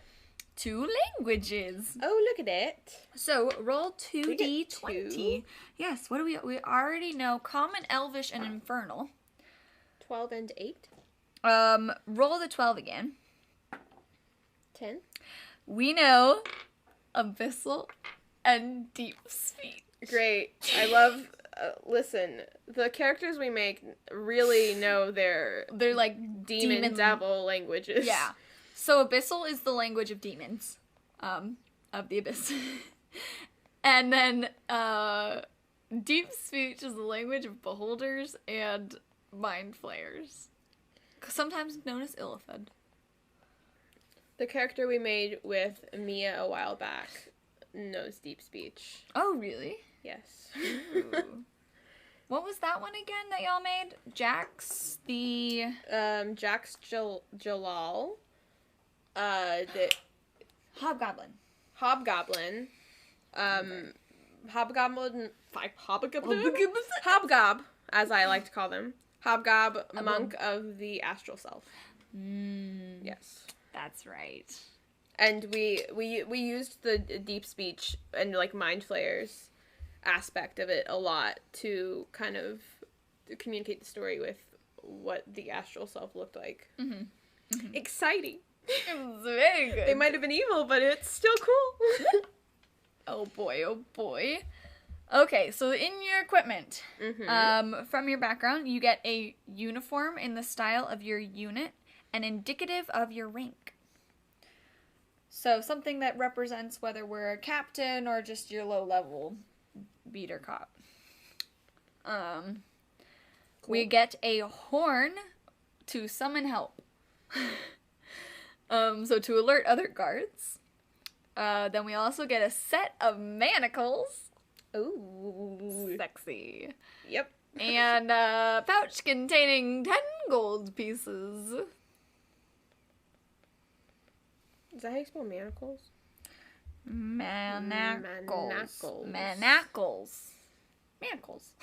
A: 2 languages.
B: Oh, look at it.
A: So roll 2d20.
B: 2?
A: Yes, what do we already know Common, Elvish, and Infernal.
B: 12 and 8.
A: Roll the 12 again.
B: 10.
A: We know Abyssal and Deep Speech.
B: Great. I love listen, the characters we make really know they're
A: like
B: demon devil languages.
A: Yeah. So Abyssal is the language of demons, of the abyss. And then Deep Speech is the language of beholders and mind flayers, sometimes known as Illithid.
B: The character we made with Mia a while back knows Deep Speech.
A: Oh, really?
B: Yes.
A: What was that one again that y'all made? Jax the...
B: Jax Jalal. The...
A: Hobgoblin.
B: Hobgoblin. Hobgob, as I like to call them. Hobgob, monk of the astral self. Yes.
A: That's right.
B: And we used the Deep Speech and like mind flayers aspect of it a lot to kind of communicate the story with what the astral self looked like. Exciting.
A: It was very good.
B: They might have been evil, but it's still cool.
A: Oh boy. Okay, so in your equipment, from your background, you get a uniform in the style of your unit and indicative of your rank. So something that represents whether we're a captain or just your low-level beater cop. Cool. We get a horn to summon help. So to alert other guards. Then we also get a set of manacles.
B: Ooh.
A: Sexy.
B: Yep.
A: And a pouch containing 10 gold pieces.
B: Is that how you spell manacles?
A: Manacles.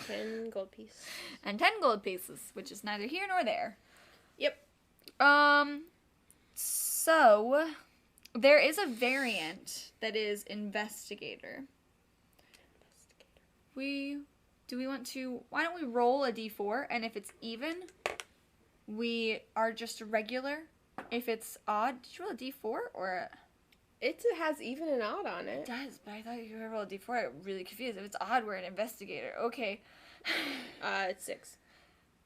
B: 10 gold pieces.
A: And 10 gold pieces, which is neither here nor there.
B: Yep.
A: So, there is a variant that is investigator. Why don't we roll a d4, and if it's even, we are just a regular. If it's odd, did you roll a d4 or a...
B: It has even and odd on it.
A: It does, but I thought you were roll a d4. I'm really confused. If it's odd, we're an investigator. Okay.
B: It's 6.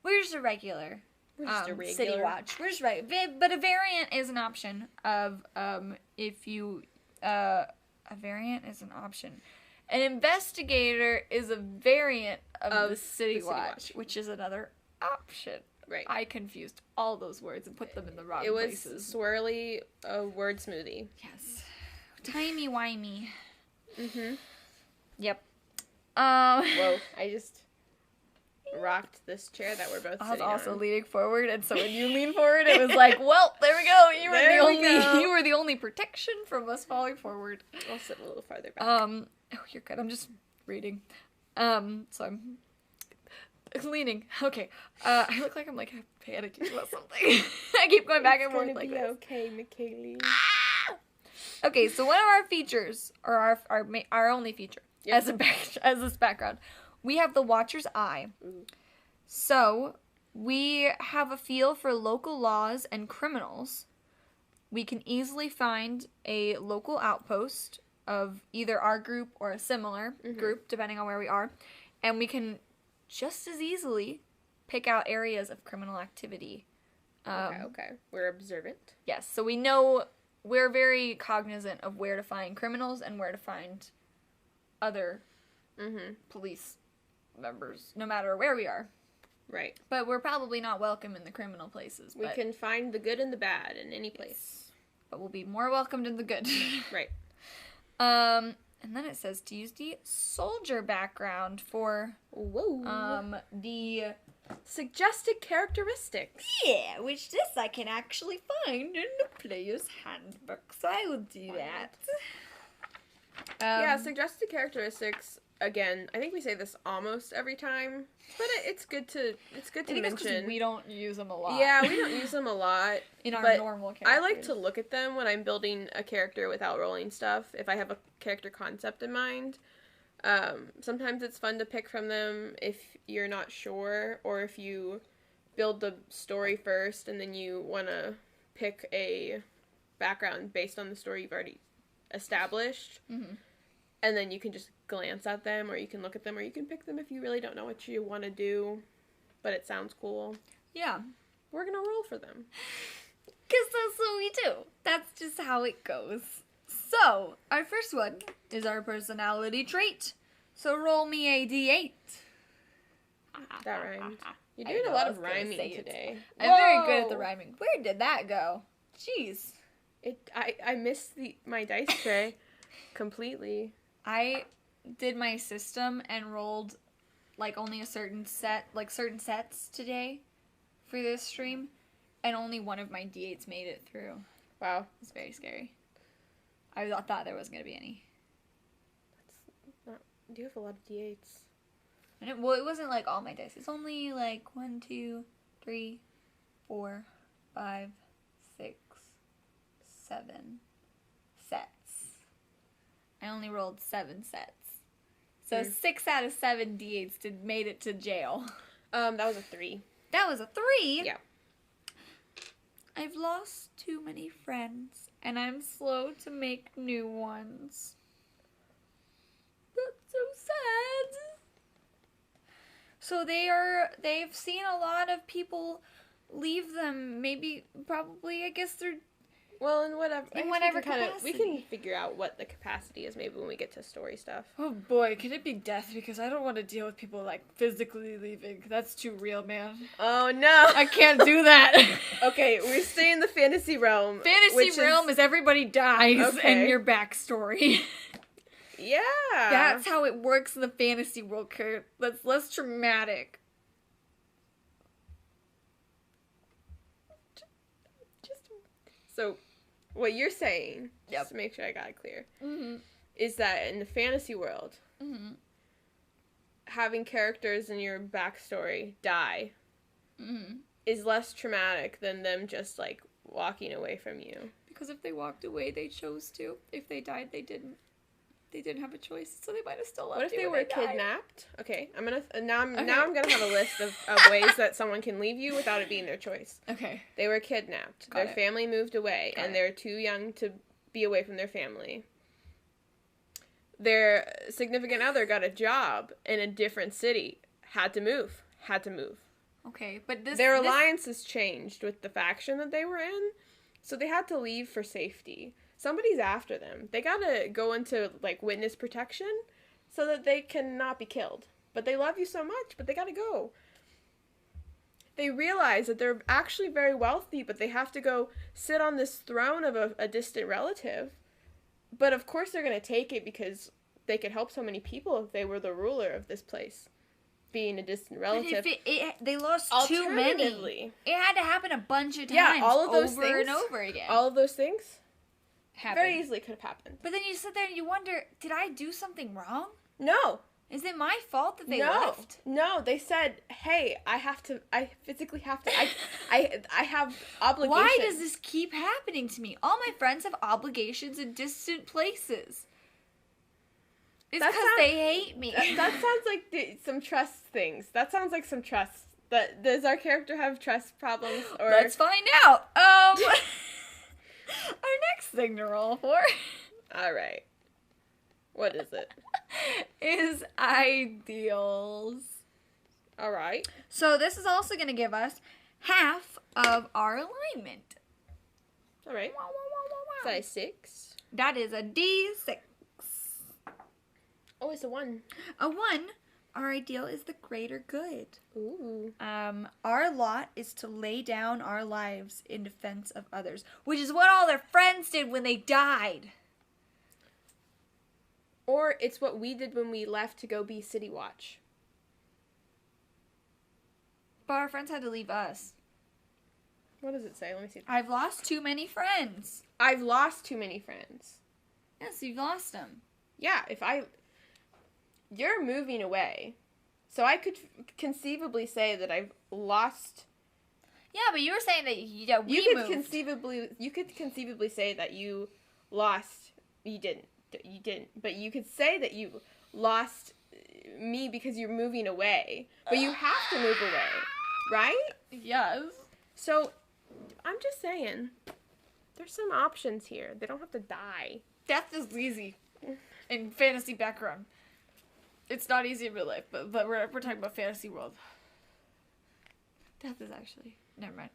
A: We're just a regular.
B: We're just a regular.
A: City Watch. We're just right. But a variant is an option of, if you, a variant is an option. An investigator is a variant of the City Watch, which is another option.
B: Right.
A: I confused all those words and put them in the wrong places.
B: It was swirly word smoothie.
A: Yes. Timey-wimey.
B: Mm-hmm.
A: Yep.
B: Whoa, I just rocked this chair that we're both sitting on.
A: I was also leaning forward, and so when you lean forward, it was like, well, there we go. You were the only protection from us falling forward.
B: I'll sit a little farther back.
A: Oh, you're good. I'm just reading. So I'm... Leaning. Okay. I look like I'm like panicking about something. I keep going back and forth like this.
B: Okay, Michaelie.
A: Okay, so one of our features, or our only feature,
B: Yep.
A: as this background, we have the Watcher's Eye.
B: Ooh.
A: So we have a feel for local laws and criminals. We can easily find a local outpost of either our group or a similar group, depending on where we are, and we can just as easily pick out areas of criminal activity.
B: Okay. We're observant.
A: Yes, so we know we're very cognizant of where to find criminals and where to find other police members, no matter where we are.
B: Right.
A: But we're probably not welcome in the criminal places.
B: We can find the good and the bad in any place.
A: But we'll be more welcomed in the good.
B: Right.
A: And then it says to use the soldier background for the
B: suggested characteristics.
A: Yeah, which this I can actually find in the player's handbook, so I will do that.
B: Yeah, suggested characteristics. Again, I think we say this almost every time, but it's good to mention.
A: We don't use them a lot.
B: Yeah, we don't use them a lot
A: in our
B: but
A: normal characters.
B: I like to look at them when I'm building a character without rolling stuff. If I have a character concept in mind, sometimes it's fun to pick from them if you're not sure, or if you build the story first and then you want to pick a background based on the story you've already established. And then you can just glance at them, or you can look at them, or you can pick them if you really don't know what you want to do, but it sounds cool.
A: Yeah.
B: We're going to roll for them.
A: Because that's what we do. That's just how it goes. So, our first one is our personality trait. So roll me a d8.
B: That rhymed. You're doing a lot of rhyming today.
A: I'm very good at the rhyming. Where did that go? Jeez.
B: I missed my dice tray completely.
A: I did my system and rolled like only a certain sets today for this stream, and only one of my d8s made it through.
B: Wow.
A: It's very scary. I thought there wasn't going to be any.
B: Do you have a lot of d8s?
A: Well, it wasn't like all my dice. It's only like 1, 2, 3, 4, 5, 6, 7 sets. I only rolled 7 sets. So 6 out of 7 d8s made it to jail.
B: That was a 3.
A: That was a 3?
B: Yeah.
A: I've lost too many friends, and I'm slow to make new ones. That's so sad. So they've seen a lot of people leave them. Probably, I guess they're...
B: Well, in whatever
A: capacity.
B: We can figure out what the capacity is maybe when we get to story stuff.
A: Oh boy, could it be death? Because I don't want to deal with people like physically leaving. That's too real, man.
B: Oh no,
A: I can't do that.
B: Okay, we stay in the fantasy realm.
A: Fantasy realm is everybody dies and your backstory.
B: Yeah.
A: That's how it works in the fantasy world, Kurt. That's less traumatic.
B: So, what you're saying, just to make sure I got it clear, is that in the fantasy world, having characters in your backstory die is less traumatic than them just, like, walking away from you.
A: Because if they walked away, they chose to. If they died, they didn't. They didn't have a choice, so they might have still left.
B: What if they were kidnapped? Okay, I'm gonna have a list of ways that someone can leave you without it being their choice.
A: Okay.
B: They were kidnapped. Their family moved away, and they're too young to be away from their family. Their significant other got a job in a different city. Had to move.
A: Okay, but
B: their alliance has changed with the faction that they were in, so they had to leave for safety. Somebody's after them. They gotta go into, like, witness protection so that they cannot be killed. But they love you so much, but they gotta go. They realize that they're actually very wealthy, but they have to go sit on this throne of a distant relative. But of course they're gonna take it because they could help so many people if they were the ruler of this place. Being a distant relative.
A: But if they lost too many. It had to happen a bunch of times.
B: Yeah, all of those
A: over
B: things.
A: and over again.
B: All of those things.
A: Happened.
B: Very easily could have happened.
A: But then you sit there and you wonder, did I do something wrong?
B: No.
A: Is it my fault that they
B: No.
A: left?
B: No, they said, hey, I physically have to, I have obligations.
A: Why does this keep happening to me? All my friends have obligations in distant places. It's because they hate me.
B: That sounds like some trust things. That sounds like some trust. Does our character have trust problems? Or
A: Let's find out. Our next thing to roll for.
B: All right. What is it?
A: Is ideals.
B: All right.
A: So this is also going to give us half of our alignment.
B: All right. Size 6.
A: That is a D6.
B: Oh, it's a 1.
A: A 1. Our ideal is the greater good.
B: Ooh.
A: Our lot is to lay down our lives in defense of others, which is what all their friends did when they died.
B: Or it's what we did when we left to go be City Watch.
A: But our friends had to leave us.
B: What does it say? Let me see.
A: I've lost too many friends.
B: I've lost too many friends.
A: Yes, you've lost them.
B: Yeah, you're moving away. So I could conceivably say that I've lost.
A: Yeah, but you were saying that we moved.
B: You could conceivably say that you lost. You didn't. But you could say that you lost me because you're moving away. But you have to move away, right?
A: Yes.
B: So I'm just saying, there's some options here. They don't have to die.
A: Death is easy in fantasy background. It's not easy in real life, but we're talking about fantasy world. Death is actually... Never mind.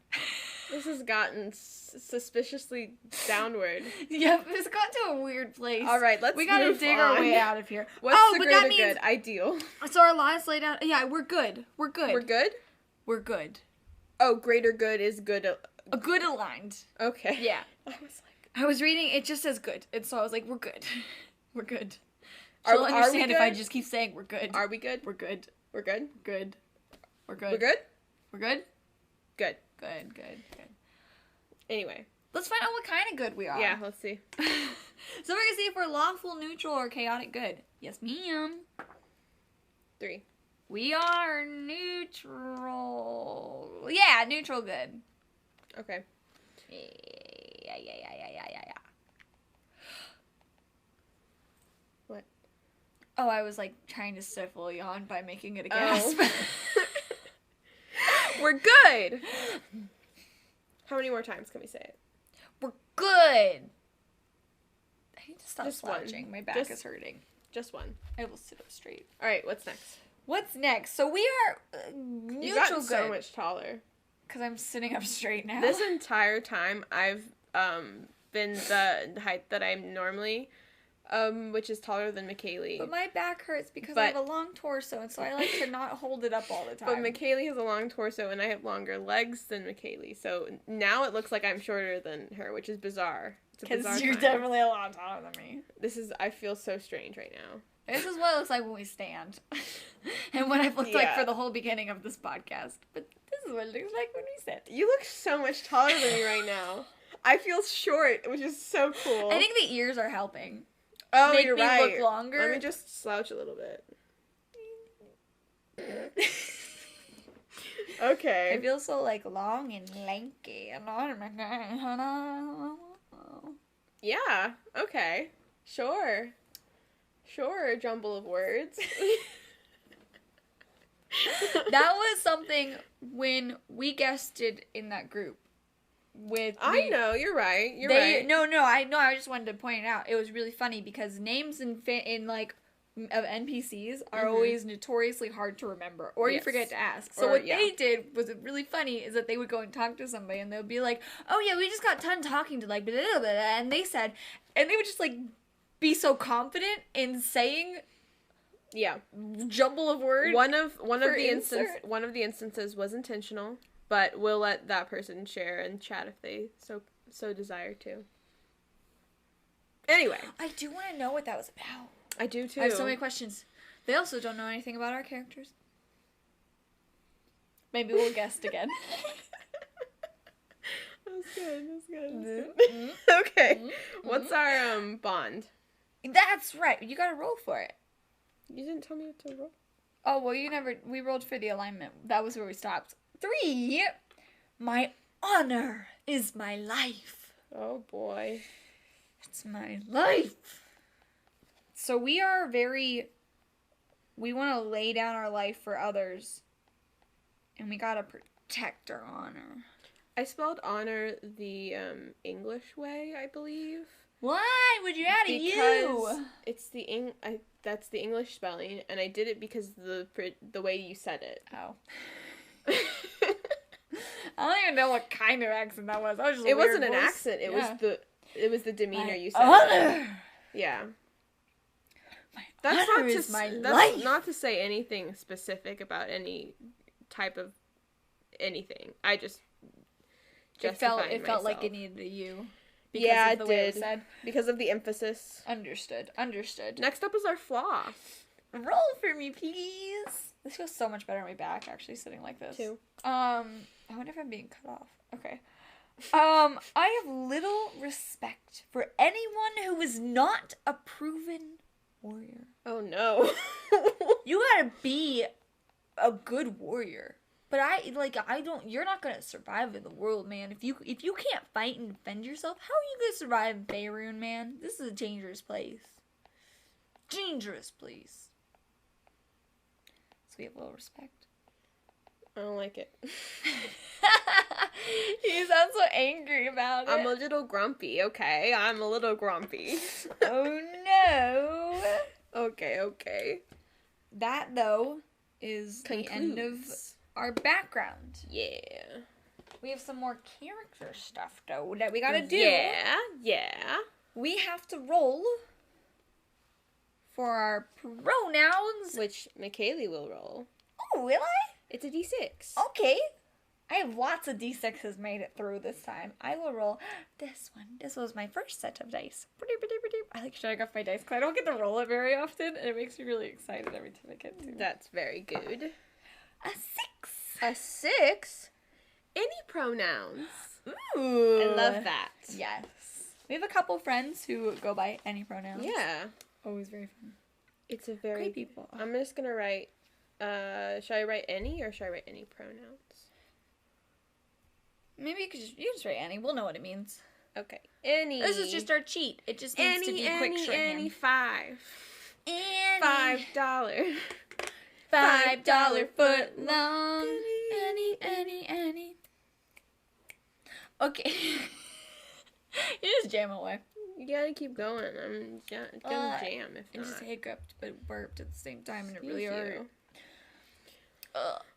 B: This has gotten suspiciously downward.
A: Yep, it's got to a weird place.
B: All right, let's
A: We gotta dig our way out of here.
B: What's the greater good? Ideal.
A: So our lives laid out... Yeah, we're good. We're good.
B: We're good?
A: We're good.
B: Oh, greater good is good.
A: A good aligned.
B: Okay.
A: Yeah.
B: I
A: I was reading, it just says good. And so I was like, we're good. We're good.
B: Are
A: She'll
B: we
A: understand if I
B: good?
A: just keep saying we're good.
B: Are we good?
A: We're good.
B: We're good?
A: Good. We're good.
B: We're good?
A: We're good?
B: Good.
A: Good, good, good.
B: Anyway.
A: Let's find out what kind of good we are.
B: Yeah, let's see.
A: So we're gonna see if we're lawful, neutral, or chaotic good. Yes, ma'am.
B: 3.
A: We are neutral. Yeah, neutral good.
B: Okay.
A: Yeah.
B: What?
A: Oh, I was like trying to stifle a yawn by making it a gasp.
B: Oh. We're good! How many more times can we say it?
A: We're good! I need to stop
B: Just
A: slouching.
B: one.
A: My back is hurting.
B: Just 1.
A: I will sit up straight.
B: Alright, what's next?
A: What's next? So we are neutral
B: You've gotten
A: good.
B: so much taller.
A: Because I'm sitting up straight now.
B: This entire time, I've been the height that I'm normally, which is taller than Michaelie.
A: But my back hurts because I have a long torso, and so I like to not hold it up all the time.
B: But Michaelie has a long torso, and I have longer legs than Michaelie. So now it looks like I'm shorter than her, which is bizarre.
A: Because you're definitely a lot taller than me.
B: I feel so strange right now.
A: This is what it looks like when we stand. And what I've looked like for the whole beginning of this podcast. But this is what it looks like when we sit.
B: You look so much taller than me right now. I feel short, which is so cool.
A: I think the ears are helping.
B: Oh,
A: Make
B: you're
A: me
B: right.
A: look longer.
B: Let me just slouch a little bit. Okay.
A: I feel so like long and lanky.
B: Yeah. Okay. Sure. Sure, jumble of words.
A: That was something when we guested in that group.
B: I know, you're right. You're right.
A: No, I just wanted to point it out. It was really funny because names in like of NPCs are always notoriously hard to remember, or you forget to ask. So what they did was really funny is that they would go and talk to somebody and they'll be like, "Oh yeah, we just got done talking to like blah, blah, blah," and they said, and they would just like be so confident in saying jumble of words.
B: One of the instances was intentional, but we'll let that person share and chat if they so desire to. Anyway,
A: I do want to know what that was about.
B: I do too.
A: I have so many questions. They also don't know anything about our characters. Maybe we'll guest again.
B: That's good. Okay. What's our bond?
A: That's right. You gotta roll for it.
B: You didn't tell me what to roll.
A: Oh, well, we rolled for the alignment. That was where we stopped. 3. My honor is my life.
B: Oh, boy.
A: It's my life. So we want to lay down our life for others. And we gotta protect our honor.
B: I spelled honor the English way, I believe.
A: Why would you add a U?
B: It's that's the English spelling, and I did it because the way you said it.
A: Oh. I don't even know what kind of accent that was. That was just
B: it wasn't an accent. It was the demeanor you said.
A: Honor.
B: Yeah.
A: That's
B: not to say anything specific about any type of anything. I just
A: it felt like it needed a U.
B: Because of the way it was said. Because of the emphasis.
A: Understood.
B: Next up is our flaw.
A: Roll for me, please. This feels so much better on my back, actually, sitting like this.
B: 2.
A: I wonder if I'm being cut off. Okay. I have little respect for anyone who is not a proven warrior.
B: Oh, no.
A: You gotta be a good warrior. But you're not gonna survive in the world, man. If you can't fight and defend yourself, how are you gonna survive in Faerun, man? This is a dangerous place. Dangerous place. So we have little respect.
B: I don't like it.
A: You sound so angry about it.
B: I'm a little grumpy, okay? I'm a little grumpy.
A: Oh, no.
B: Okay.
A: That, though, is the end of our background.
B: Yeah.
A: We have some more character stuff, though, that we gotta do.
B: Yeah.
A: We have to roll for our pronouns.
B: Which Michaelie will roll.
A: Oh, will I?
B: It's a d6.
A: Okay. I have lots of d6s made it through this time. I will roll this one. This was my first set of dice. I like showing off my dice because I don't get to roll it very often, and it makes me really excited every time I get to.
B: That's very good.
A: A 6.
B: A 6? Any pronouns.
A: Ooh.
B: I love that.
A: Yes. We have a couple friends who go by any pronouns.
B: Yeah.
A: Always very fun.
B: It's a very...
A: Great people.
B: I'm just going to write... should I write any or should I write any pronouns?
A: Maybe you just write any. We'll know what it means.
B: Okay. Any.
A: This is just our cheat. It just needs to be quick shorthand.
B: Any 5.
A: Any.
B: $5.
A: $5 foot long. Any. Okay. You just jam away.
B: You gotta keep going. I'm gonna jam if not.
A: I just hiccuped but burped at the same time and it really hurt.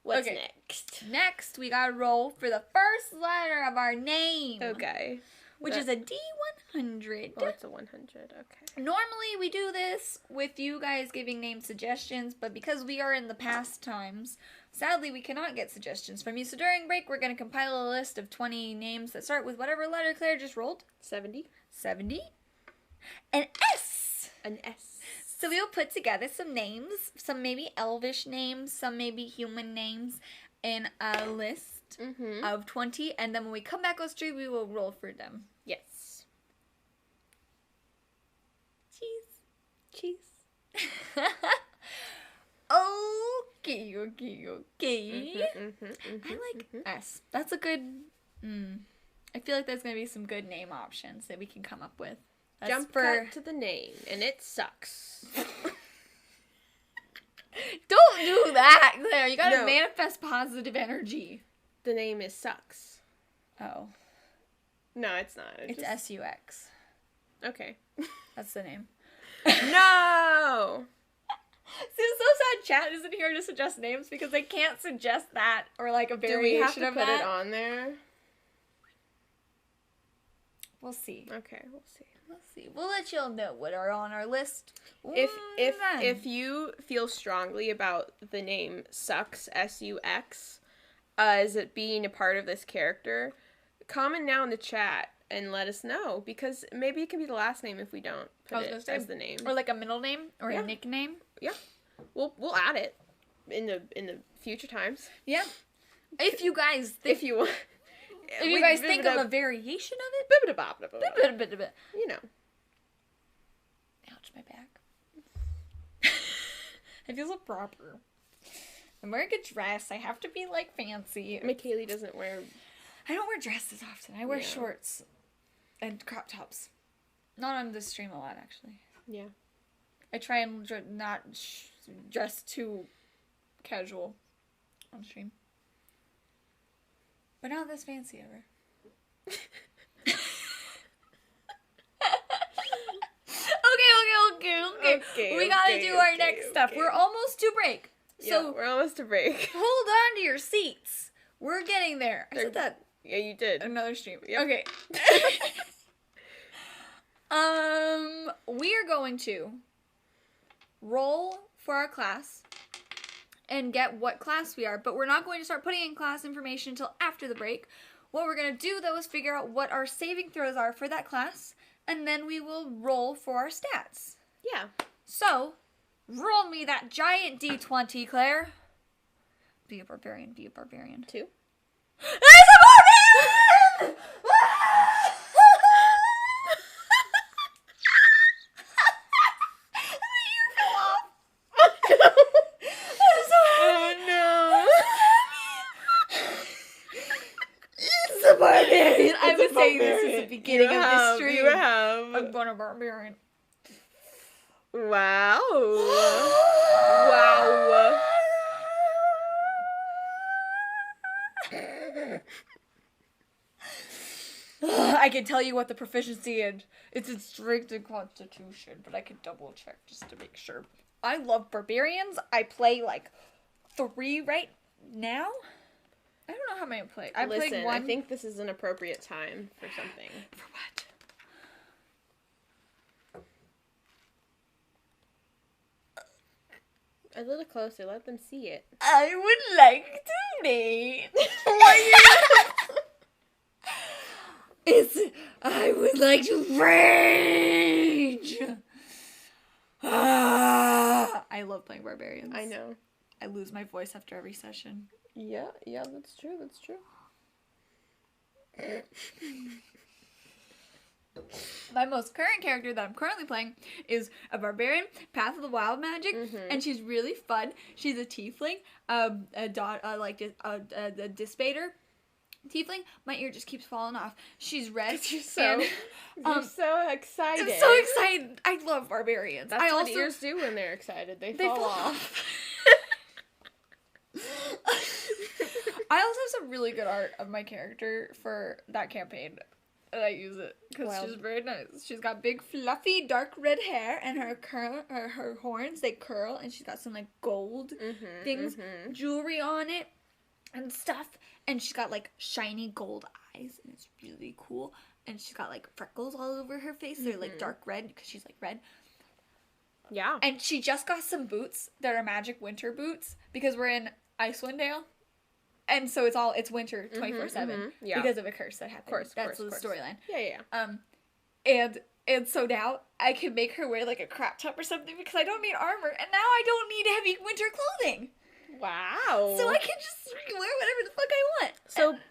B: What's next?
A: Next, we gotta roll for the first letter of our name.
B: Okay.
A: Which is a D100.
B: Oh, it's a 100. Okay.
A: Normally, we do this with you guys giving name suggestions, but because we are in the past times, sadly, we cannot get suggestions from you. So during break, we're going to compile a list of 20 names that start with whatever letter Claire just rolled.
B: 70.
A: An S.
B: An S.
A: So we'll put together some names, some maybe elvish names, some maybe human names, in a list of 20, and then when we come back on stream, we will roll for them.
B: Yes.
A: Cheese. Okay. I like S. That's a good... I feel like there's going to be some good name options that we can come up with.
B: Jump cut to the name, and it sucks.
A: Don't do that, Claire. You gotta manifest positive energy.
B: The name is Sucks.
A: Oh.
B: No, it's not.
A: It's S-U-X.
B: Okay.
A: That's the name.
B: No!
A: See, it's so sad chat isn't here to suggest names because they can't suggest that or like a variation of that.
B: Do we have to put it on there?
A: We'll see.
B: Okay, we'll see.
A: We'll let y'all know what are on our list.
B: If you feel strongly about the name Sucks, S-U-X, as it being a part of this character, comment now in the chat and let us know, because maybe it can be the last name if we don't put it as the name.
A: Or like a middle name or a nickname.
B: Yeah. We'll add it in the future times.
A: Yeah. If you guys think If you guys think of a variation of it, you know. Ouch, my back. I feel so proper. I'm wearing a dress. I have to be, like, fancy.
B: Michaelie doesn't wear...
A: I don't wear dresses often. I wear
B: Yeah.
A: shorts and crop tops. Not on this stream a lot, actually.
B: Yeah.
A: I try and not dress too casual on stream. But not this fancy ever. Okay. We gotta do our next stuff. We're almost to break.
B: So we're almost to break.
A: Hold on to your seats. We're getting there. I said that.
B: Yeah, you did.
A: Another stream.
B: Yep.
A: Okay. We are going to roll for our class and get what class we are, but we're not going to start putting in class information until after the break. What we're going to do, though, is figure out what our saving throws are for that class, and then we will roll for our stats.
B: Yeah.
A: So, roll me that giant D20, Claire. Be a barbarian.
B: 2.
A: There's a barbarian!
B: Oh no!
A: It's a barbarian. I've been saying this since the beginning of this stream.
B: You have.
A: I'm going to barbarian.
B: Wow. Wow.
A: I can tell you what the proficiency is. It's in strength and constitution, but I can double check just to make sure. I love barbarians. I play like 3 right now. I don't know how many I play. I played 1.
B: I think this is an appropriate time for something.
A: For what?
B: A little closer. Let them see it.
A: I would like to read. I would like to rage. I love playing barbarians.
B: I know.
A: I lose my voice after every session.
B: Yeah, that's true.
A: My most current character that I'm currently playing is a barbarian, Path of the Wild Magic, and she's really fun. She's a tiefling, a dispater tiefling. My ear just keeps falling off. She's red.
B: You're so excited.
A: I'm so excited. I love barbarians.
B: That's what ears do when they're excited. They fall off.
A: I also have some really good art of my character for that campaign. And I use it because she's very nice. She's got big, fluffy, dark red hair, and her horns, they curl, and she's got some, like, gold things, jewelry on it, and stuff. And she's got, like, shiny gold eyes, and it's really cool. And she's got, like, freckles all over her face. They're, like, dark red, because she's, like, red.
B: Yeah.
A: And she just got some boots that are magic winter boots, because we're in Icewind Dale. And so it's winter 24/7 because of a curse that happened.
B: Of course,
A: that's the storyline.
B: Yeah.
A: And so now I can make her wear like a crop top or something because I don't need armor, and now I don't need heavy winter clothing.
B: Wow.
A: So I can just wear whatever the fuck I want.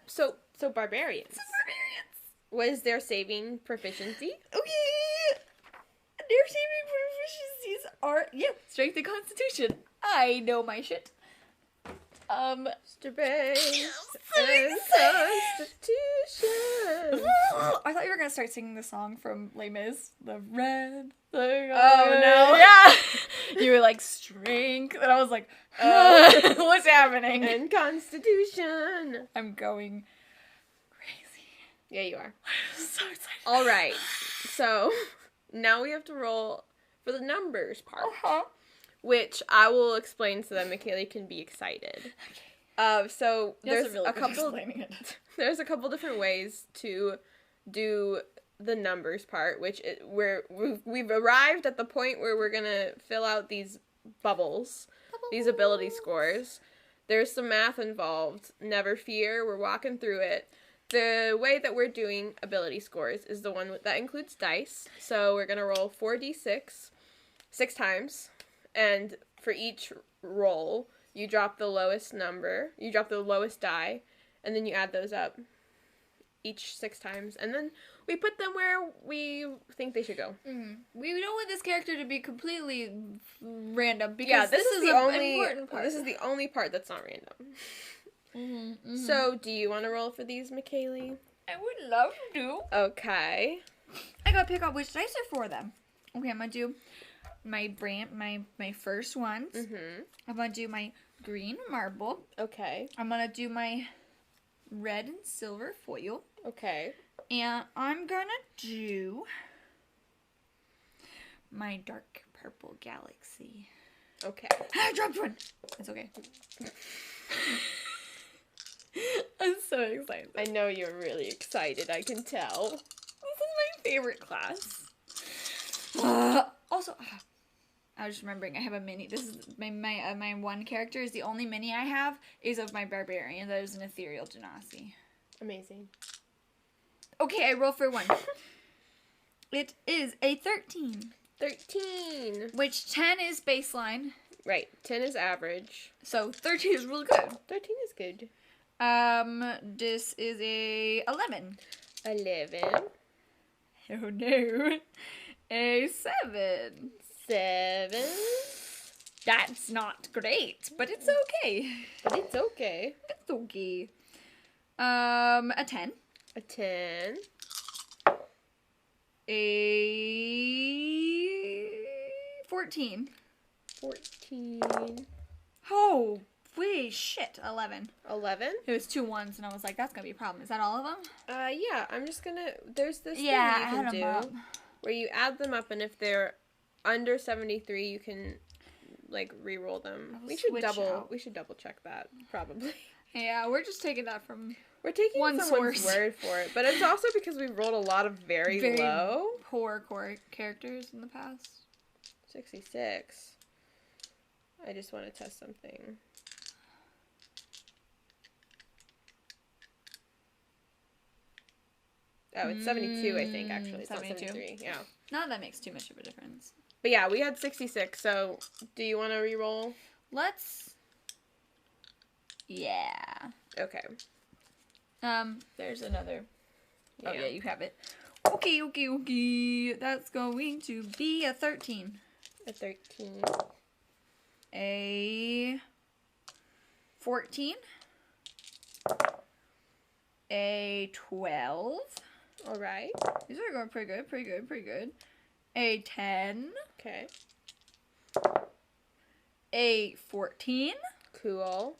B: So barbarians.
A: Barbarians.
B: What is their saving proficiency?
A: Okay. Their saving proficiencies are strength and constitution. I know my shit.
B: Strength and constitution.
A: I thought you were gonna start singing the song from Les Mis, the red thing.
B: Oh no!
A: Yeah, you were like strength, and I was like, what's happening?
B: And constitution.
A: I'm going crazy.
B: Yeah, you are.
A: I'm so excited.
B: All right, so now we have to roll for the numbers part. Which I will explain so that Michaelie can be excited. So there's there's a couple different ways to do the numbers part, which we've arrived at the point where we're gonna fill out these bubbles, these ability scores. There's some math involved. Never fear, we're walking through it. The way that we're doing ability scores is the one that includes dice. So we're gonna roll 4d6 6 times. And for each roll, you drop the lowest number, you drop the lowest die, and then you add those up. each 6 times, and then we put them where we think they should go.
A: Mm-hmm. We don't want this character to be completely random because
B: Yeah,
A: this is the only important part.
B: This is the only part that's not random.
A: Mm-hmm, mm-hmm.
B: So, do you want to roll for these, Michaelie?
A: I would love to.
B: Okay.
A: I gotta pick out which dice are for them. Okay, I'm gonna do my first ones.
B: Mm-hmm.
A: I'm gonna do my green marble.
B: Okay.
A: I'm gonna do my red and silver foil.
B: Okay.
A: And I'm gonna do my dark purple galaxy.
B: Okay.
A: I dropped one! It's okay. I'm so excited.
B: I know you're really excited, I can tell.
A: This is my favorite class. Also, I was just remembering I have a mini. This is my one character is the only mini I have is of my barbarian. That is an ethereal genasi.
B: Amazing.
A: Okay, I roll for one. It is a 13.
B: 13.
A: Which 10 is baseline.
B: Right. 10 is average.
A: So 13 is really good.
B: 13 is good.
A: This is a 11.
B: 11.
A: Oh no. A 7.
B: 7.
A: That's not great, but it's okay.
B: But it's okay.
A: It's okay. A 10.
B: A 10.
A: A 14.
B: 14.
A: Oh, wait, shit. 11.
B: 11?
A: It was 2 ones, and I was like, that's gonna be a problem. Is that all of them?
B: Yeah, I'm just gonna, there's this thing
A: Yeah,
B: you
A: add
B: can
A: 'em up.
B: do where you add them up, and if they're under 73, you can, like, re-roll them.
A: I'll
B: We should
A: switch out.
B: double check that, probably.
A: Yeah, we're just taking that from
B: We're taking
A: one
B: someone's
A: source.
B: word for it, but it's also because we've rolled a lot of very low.
A: poor characters in the past.
B: 66. I just want to test something. Oh, it's 72, I think, actually. It's
A: 72.
B: not 73. Yeah.
A: Not that makes too much of a difference.
B: But yeah, we had 66, so do you want to re-roll?
A: Let's... Yeah.
B: Okay.
A: There's another... Oh,
B: Yeah.
A: yeah, you have it. Okay. That's going to be a 13.
B: A 13.
A: A 14. A 12.
B: All right.
A: These are going pretty good. A 10.
B: Okay.
A: A 14.
B: Cool.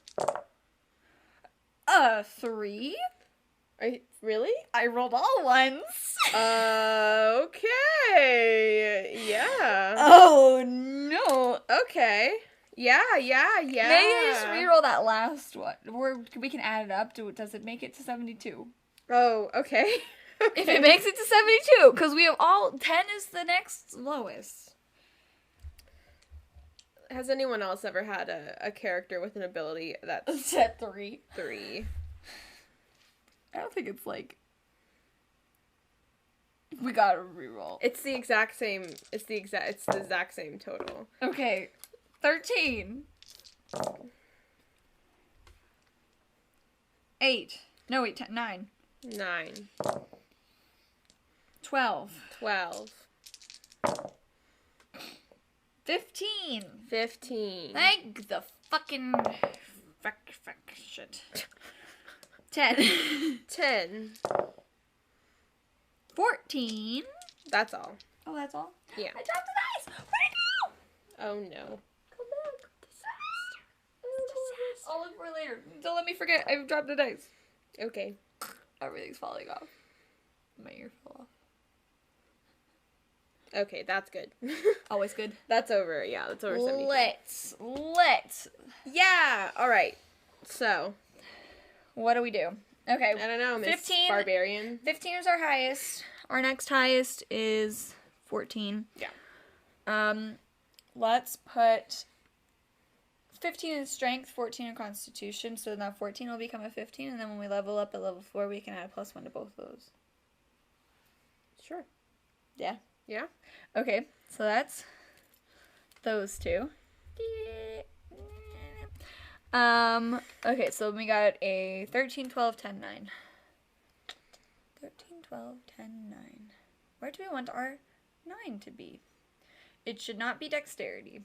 A: A 3.
B: Are you, really?
A: I rolled all ones.
B: Okay. Yeah.
A: Oh, no.
B: Okay. Yeah.
A: Maybe I just reroll that last one. Or we can add it up. Does it make it to 72?
B: Oh, okay.
A: If it makes it to 72, because we have all... 10 is the next lowest.
B: Has anyone else ever had a character with an ability that's
A: It's at 3.
B: 3?
A: I don't think it's like... We gotta reroll.
B: It's the exact same. It's the exact same total.
A: Okay. 13. 8. No, wait, 10, 9.
B: 9.
A: 12.
B: 12.
A: 15.
B: 15.
A: Thank the fucking... Fuck shit. 10.
B: 10.
A: 14.
B: That's all.
A: Oh, that's all?
B: Yeah.
A: I dropped the dice! Where'd it go?
B: Oh no.
A: Come back. I'll look for it later. Don't let me forget. I've dropped the dice.
B: Okay.
A: Everything's falling off. My ear fell off.
B: Okay, that's good.
A: Always good.
B: That's over. Yeah, that's over 72.
A: Let's.
B: Yeah. All right. So,
A: What do we do? Okay.
B: I don't know, Miss
A: 15.
B: Barbarian.
A: 15 is our highest. Our next highest is 14.
B: Yeah.
A: Let's put 15 in strength, 14 in constitution. So now 14 will become a 15, and then when we level up at level 4, we can add a +1 to both those.
B: Sure.
A: Yeah.
B: Yeah.
A: Okay, so that's those two. Okay, so we got a 13, 12, 10, 9. 12, 10, 9. Where do we want our 9 to be? It should not be dexterity.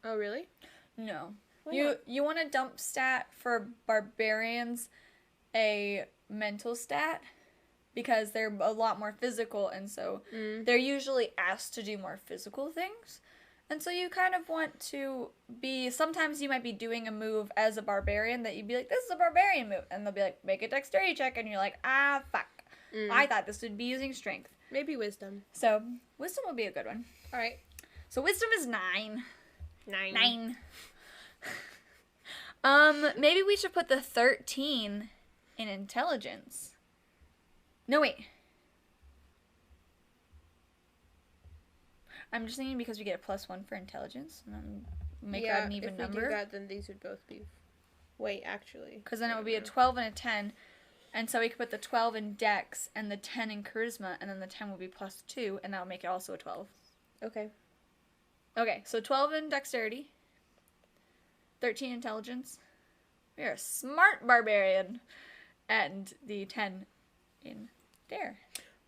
B: Oh, really?
A: No.
B: Why
A: You want a dump stat for barbarians, a mental stat, because they're a lot more physical, and so they're usually asked to do more physical things. And so you kind of want to be, sometimes you might be doing a move as a barbarian that you'd be like, this is a barbarian move. And they'll be like, make a dexterity check. And you're like, fuck. I thought this would be using strength.
B: Maybe wisdom.
A: So wisdom would be a good one.
B: All right.
A: So wisdom is 9.
B: 9.
A: Maybe we should put the 13 in intelligence. No, wait. I'm just thinking because we get a +1 for intelligence, and then make that an even number.
B: If we do that, then these would both be... Wait, actually.
A: Because then it would be a 12 and a 10, and so we could put the 12 in dex and the 10 in charisma, and then the 10 would be +2, and that would make it also a 12.
B: Okay.
A: Okay, so 12 in dexterity, 13 intelligence. We're a smart barbarian, and the 10 in dare.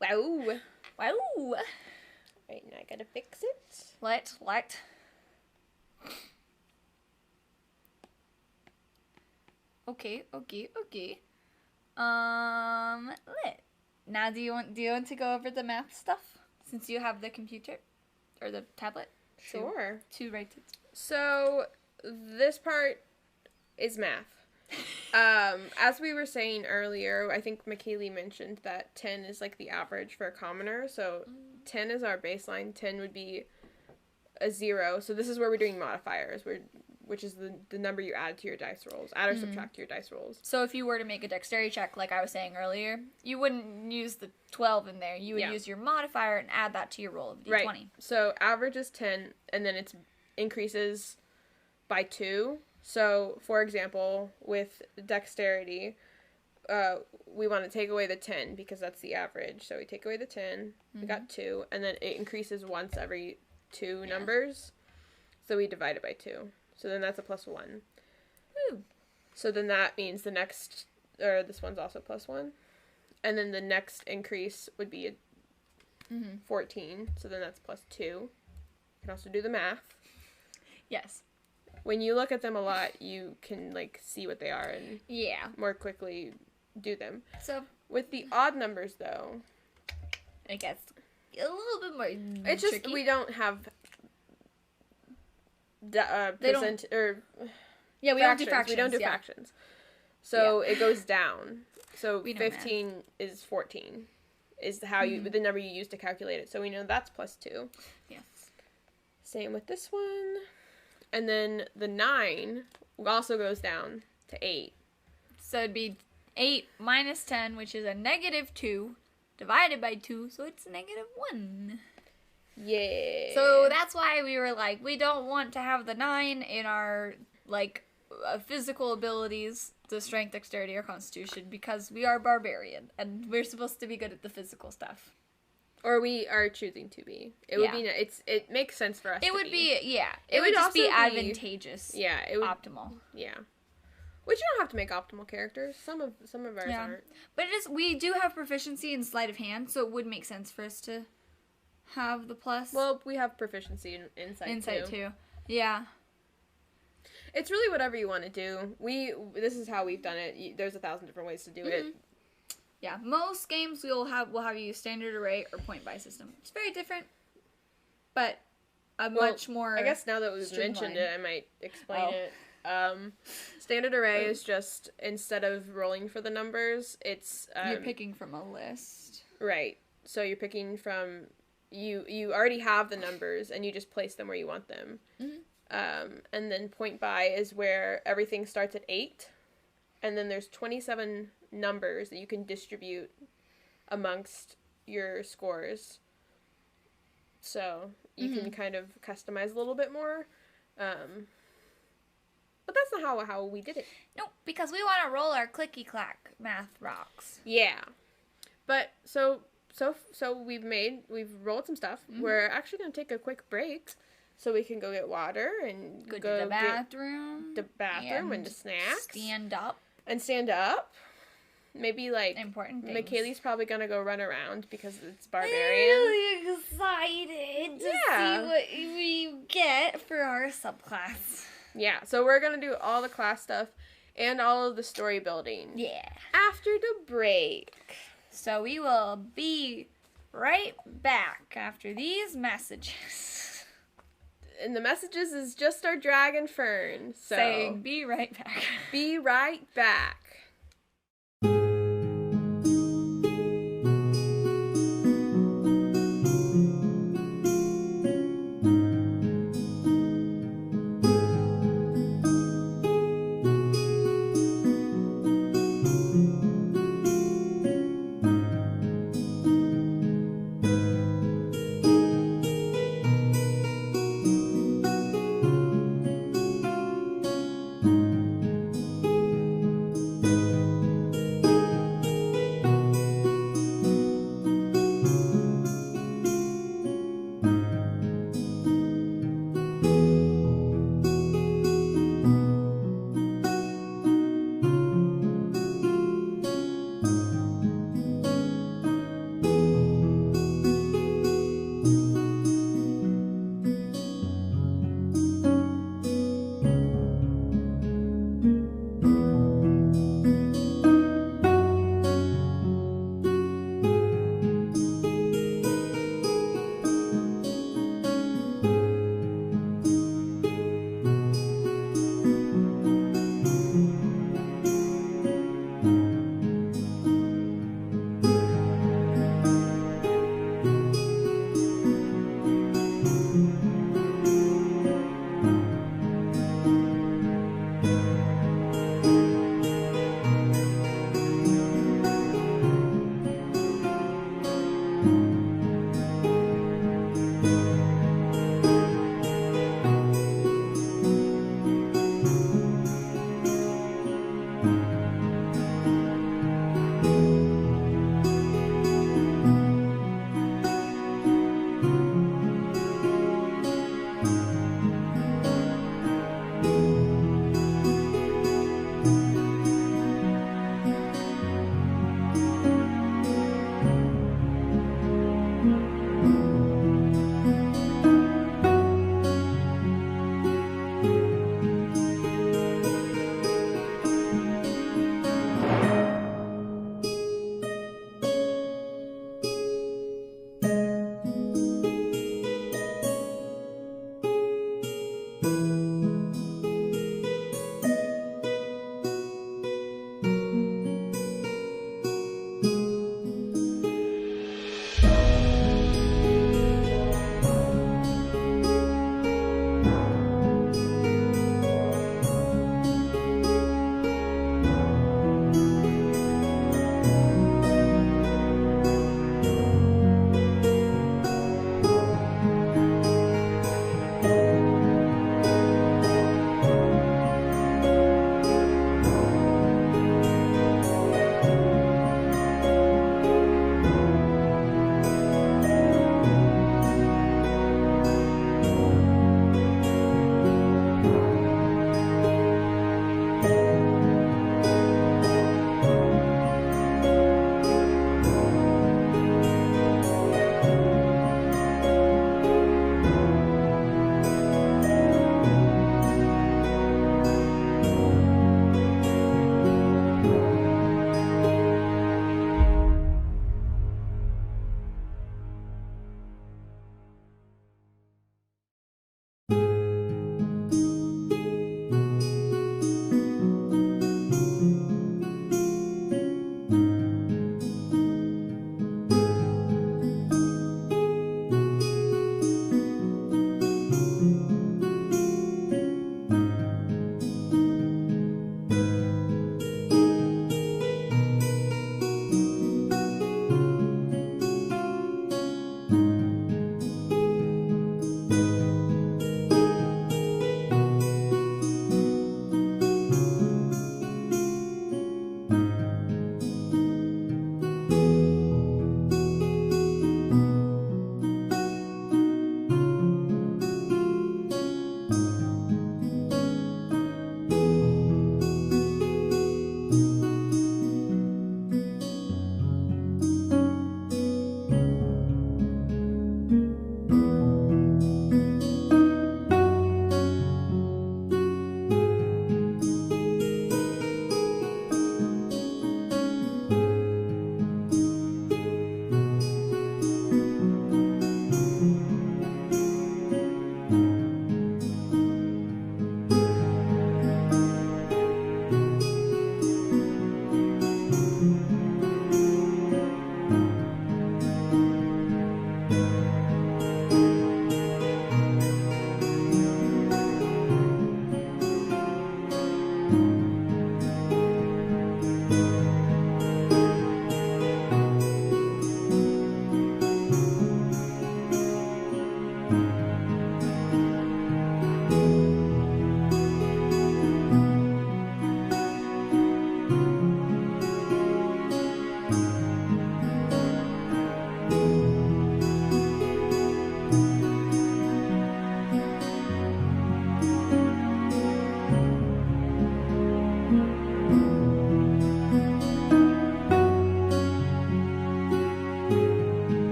B: Wow.
A: Wow.
B: Right, now I gotta fix it.
A: Let. Okay. Lit. Now, do you want to go over the math stuff since you have the computer or the tablet?
B: Sure.
A: To write it.
B: So this part is math. As we were saying earlier, I think Michaelie mentioned that 10 is like the average for a commoner. So 10 is our baseline. 10 would be a 0. So this is where we're doing modifiers, which is the number you add to your dice rolls. Add or subtract to your dice rolls.
A: So if you were to make a dexterity check, like I was saying earlier, you wouldn't use the 12 in there. You would use your modifier and add that to your roll of d20.
B: Right. So average is 10, and then it increases by 2. So, for example, with dexterity, we want to take away the 10 because that's the average. So we take away the 10, we got 2, and then it increases once every 2 numbers. So we divide it by 2. So then that's a +1.
A: Woo. So
B: then that means the next, or this one's also +1. And then the next increase would be a 14. So then that's +2. You can also do the math.
A: Yes.
B: When you look at them a lot, you can, like, see what they are and more quickly do them.
A: So
B: with the odd numbers, though,
A: it gets a little bit more
B: it's just
A: tricky.
B: we don't have
A: we don't do fractions.
B: We don't do fractions. So it goes down. So 15 is 14 is how the number you use to calculate it. So we know that's +2.
A: Yes.
B: Same with this one. And then the 9 also goes down to 8.
A: So it'd be 8 minus 10, which is a -2, divided by 2, so it's -1.
B: Yeah.
A: So that's why we were like, we don't want to have the 9 in our, like, physical abilities, the strength, dexterity, or constitution, because we are barbarian, and we're supposed to be good at the physical stuff.
B: Or we are choosing to be. It would be. It makes sense for us.
A: It
B: to
A: would
B: be.
A: It would just be advantageous.
B: Yeah. It would,
A: optimal.
B: Yeah. Which you don't have to make optimal characters. Some of ours aren't.
A: But we do have proficiency in sleight of hand, so it would make sense for us to have the plus.
B: Well, we have proficiency in insight too.
A: Yeah.
B: It's really whatever you want to do. This is how we've done it. There's 1,000 different ways to do it.
A: Yeah, most games will have you use standard array or point buy system. It's very different, but much more.
B: I guess now that we've mentioned it, I might explain it. Standard array is just, instead of rolling for the numbers, it's
A: you're picking from a list.
B: Right. So you're picking from you already have the numbers and you just place them where you want them. And then point buy is where everything starts at 8, and then there's 27 numbers that you can distribute amongst your scores. So you can kind of customize a little bit more. But that's not how we did it.
A: Nope, because we want to roll our clicky-clack math rocks.
B: Yeah. But so we've rolled some stuff. We're actually going to take a quick break so we can go get water and
A: go to the bathroom.
B: And a snack.
A: Stand up.
B: Maybe, like,
A: important things.
B: Michaelie's probably gonna go run around because it's barbarian.
A: I'm really excited to see what we get for our subclass.
B: Yeah, so we're gonna do all the class stuff and all of the story building.
A: Yeah.
B: After the break.
A: So we will be right back after these messages.
B: And the messages is just our dragon fern. So
A: Saying be right back.
B: Be right back.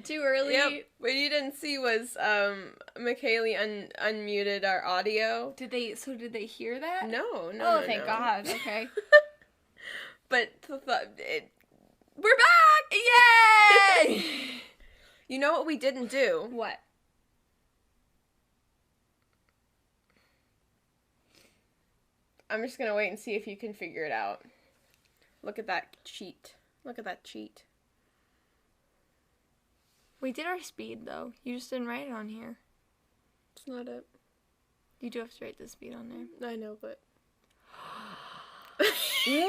A: it too early.
B: Yep. What you didn't see was Michaelie unmuted our audio.
A: Did they hear that?
B: No.
A: Oh, thank God. Okay.
B: But we're back!
A: Yay!
B: You know what we didn't do?
A: What?
B: I'm just gonna wait and see if you can figure it out. Look at that cheat.
A: We did our speed, though. You just didn't write it on here.
B: It's not it.
A: You do have to write the speed on there.
B: I know, but...
A: No! What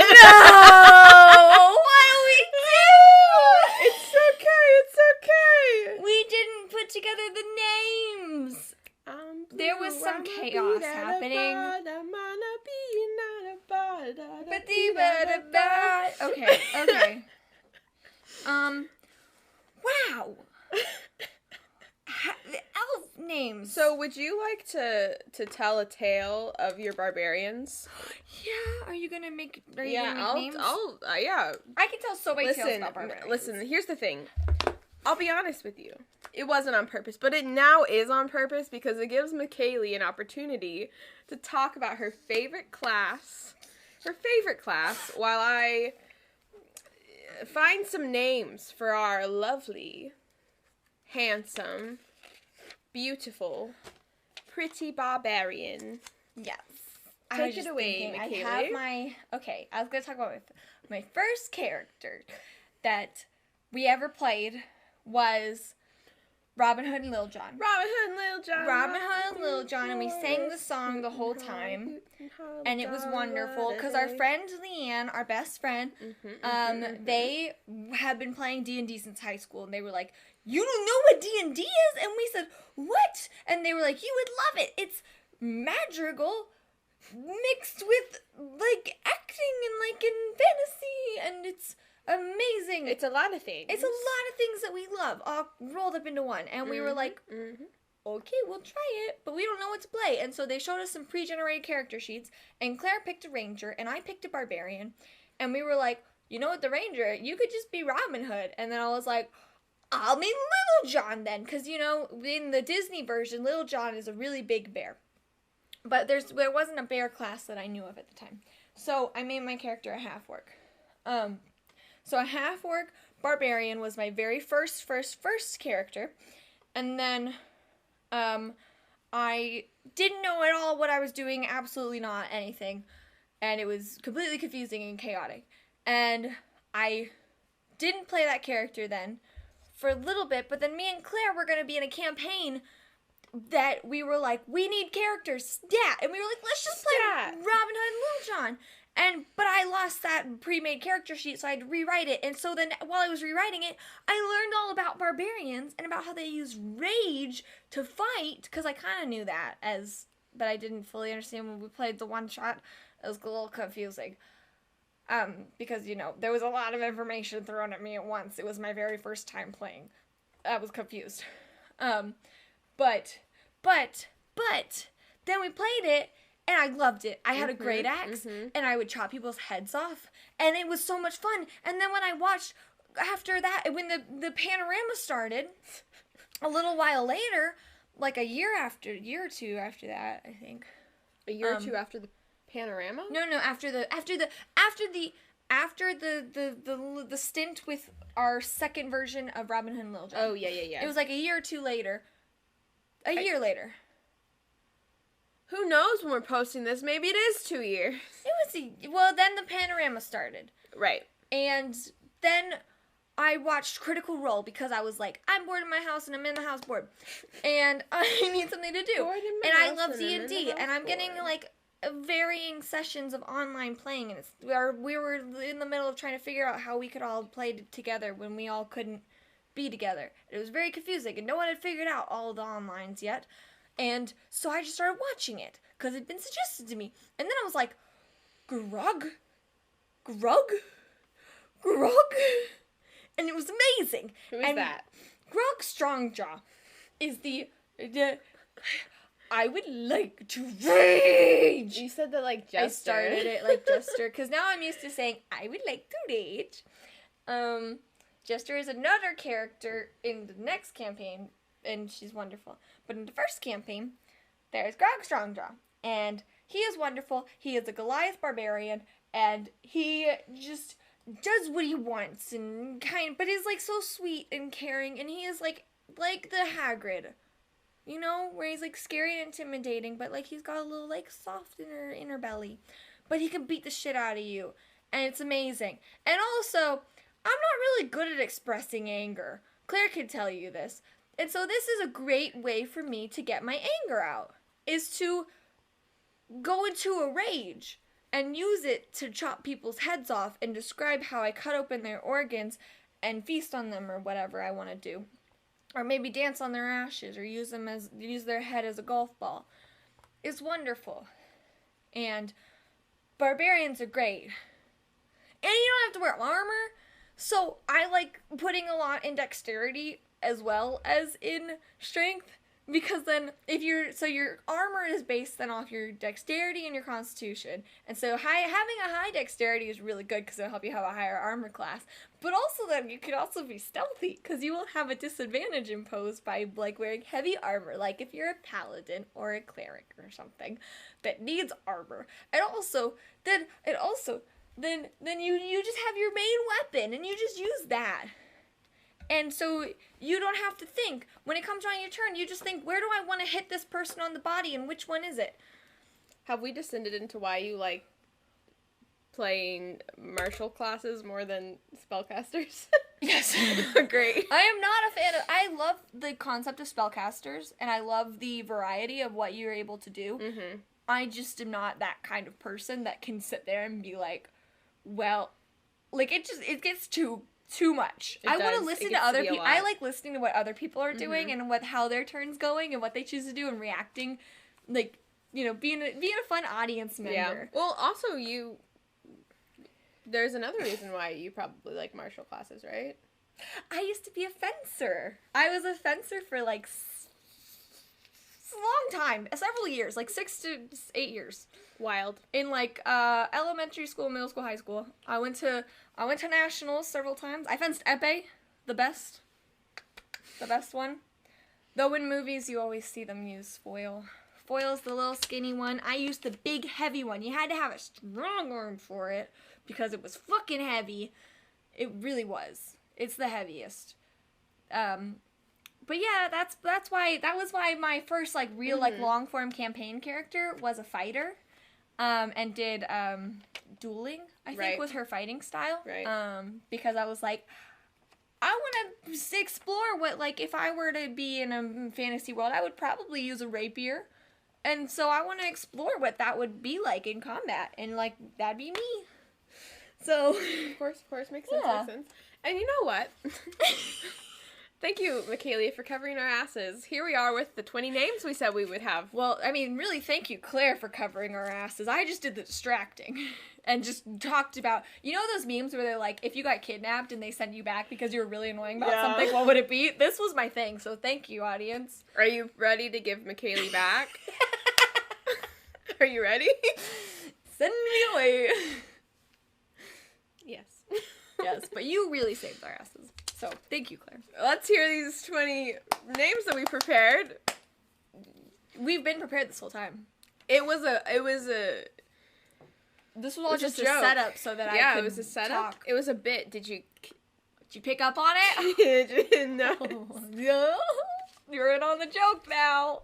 A: do we do?
B: It's okay.
A: We didn't put together the names. There was some chaos happening. Okay. Wow. Elf names.
B: So, would you like to tell a tale of your barbarians?
A: Yeah. Are you gonna make? Names?
B: Yeah.
A: I can tell so many tales about barbarians.
B: Listen. Here's the thing. I'll be honest with you. It wasn't on purpose, but it now is on purpose because it gives Michaelie an opportunity to talk about her favorite class, while I find some names for our lovely, handsome, beautiful, pretty barbarian.
A: Yes.
B: Take it away, Michaelie.
A: I was going to talk about my first character that we ever played was Robin Hood and Little John. And we sang the song the whole time, and it was wonderful, because our friend Leanne, our best friend, they had been playing D&D since high school, and they were like, you don't know what D&D is? And we said, what? And they were like, you would love it. It's madrigal mixed with, like, acting and, like, in fantasy, and it's amazing.
B: It's a lot of things.
A: It's a lot of things that we love, all rolled up into one. And we were like, okay, we'll try it, but we don't know what to play. And so they showed us some pre-generated character sheets, and Claire picked a ranger, and I picked a barbarian. And we were like, you know what, the ranger, you could just be Robin Hood. And then I was like, I'll be Little John then, because, you know, in the Disney version, Little John is a really big bear. But there wasn't a bear class that I knew of at the time. So I made my character a half-orc. So a half-orc barbarian was my very first character. And then I didn't know at all what I was doing, absolutely not anything. And it was completely confusing and chaotic. And I didn't play that character then for a little bit, but then me and Claire were going to be in a campaign that we were like, we need characters, stat. And we were like, let's just play Robin Hood and Little John. But I lost that pre-made character sheet, so I had to rewrite it. And so then while I was rewriting it, I learned all about barbarians and about how they use rage to fight, because I kind of knew that, but I didn't fully understand when we played the one-shot. It was a little confusing. Because, you know, there was a lot of information thrown at me at once. It was my very first time playing. I was confused. But then we played it, and I loved it. I had a great axe, and I would chop people's heads off, and it was so much fun. And then when I watched, after that, when the panorama started, a little while later, like a year or two after that, I think.
B: A year or two after the panorama?
A: No, after the stint with our second version of Robin Hood and Little John.
B: Oh, yeah.
A: It was like a year or two later. A year later.
B: Who knows when we're posting this? Maybe it is 2 years.
A: Then the panorama started.
B: Right.
A: And then I watched Critical Role because I was like, I'm bored in my house and I'm in the house bored. And I need something to do. And I love D&D. And I'm getting like varying sessions of online playing. And we were in the middle of trying to figure out how we could all play together when we all couldn't be together. It was very confusing, and no one had figured out all of the onlines yet. And so I just started watching it because it'd been suggested to me. And then I was like, Grug? And it was amazing.
B: Who is that?
A: Grug Strongjaw is the I would like to rage.
B: You said that like Jester.
A: I started it like Jester because now I'm used to saying I would like to rage. Jester is another character in the next campaign, and she's wonderful. But in the first campaign, there's Grog Strongjaw, and he is wonderful. He is a Goliath barbarian, and he just does what he wants, and but he's like so sweet and caring, and he is like the Hagrid, you know, where he's like scary and intimidating, but like he's got a little like soft inner belly, but he can beat the shit out of you, and it's amazing. And also, I'm not really good at expressing anger. Claire can tell you this. And so this is a great way for me to get my anger out, is to go into a rage and use it to chop people's heads off and describe how I cut open their organs and feast on them or whatever I want to do. Or maybe dance on their ashes or use their head as a golf ball. It's wonderful. And barbarians are great. And you don't have to wear armor. So I like putting a lot in dexterity as well as in strength, because then your armor is based then off your dexterity and your constitution, and so having a high dexterity is really good because it'll help you have a higher armor class. But also then you could also be stealthy because you will have a disadvantage imposed by like wearing heavy armor, like if you're a paladin or a cleric or something that needs armor. And also then you just have your main weapon and you just use that. And so you don't have to think. When it comes on your turn, you just think, where do I want to hit this person on the body and which one is it?
B: Have we descended into why you like playing martial classes more than spellcasters?
A: Yes.
B: Great.
A: I am not a fan of... I love the concept of spellcasters, and I love the variety of what you're able to do. Mm-hmm. I just am not that kind of person that can sit there and be like, well, like it gets too much. I want to listen to other people. I like listening to what other people are doing and how their turn's going and what they choose to do and reacting, like, you know, being a fun audience member.
B: Yeah. Well, also there's another reason why you probably like martial classes, right?
A: I used to be a fencer. I was a fencer for like a long time, several years, like 6 to 8 years.
B: Wild. In
A: like elementary school, middle school, high school. I went to nationals several times. I fenced epee, the best one. Though in movies you always see them use foil. Foil's the little skinny one. I used the big heavy one. You had to have a strong arm for it because it was fucking heavy. It really was. It's the heaviest. But yeah, that was why my first like real like long form campaign character was a fighter. And did dueling, I think was her fighting style. Right. Because I was like, I want to explore what, like, if I were to be in a fantasy world, I would probably use a rapier. And so I want to explore what that would be like in combat. And, like, that'd be me. So.
B: Of course. Makes sense, makes sense. And you know what? Thank you, Michaelie, for covering our asses. Here we are with the 20 names we said we would have.
A: Well, I mean, really, thank you, Claire, for covering our asses. I just did the distracting and just talked about, you know those memes where they're like, if you got kidnapped and they send you back because you were really annoying about something, what would it be? This was my thing, so thank you, audience.
B: Are you ready to give Michaelie back? Are you ready?
A: Send me away.
B: Yes.
A: Yes, but you really saved our asses. So, thank you, Claire.
B: Let's hear these 20 names that we prepared.
A: We've been prepared this whole time.
B: This was
A: all just a setup so that I could
B: it was a setup.
A: Talk.
B: It was a bit. Did you
A: pick up on it?
B: No.
A: No. You're in on the joke now.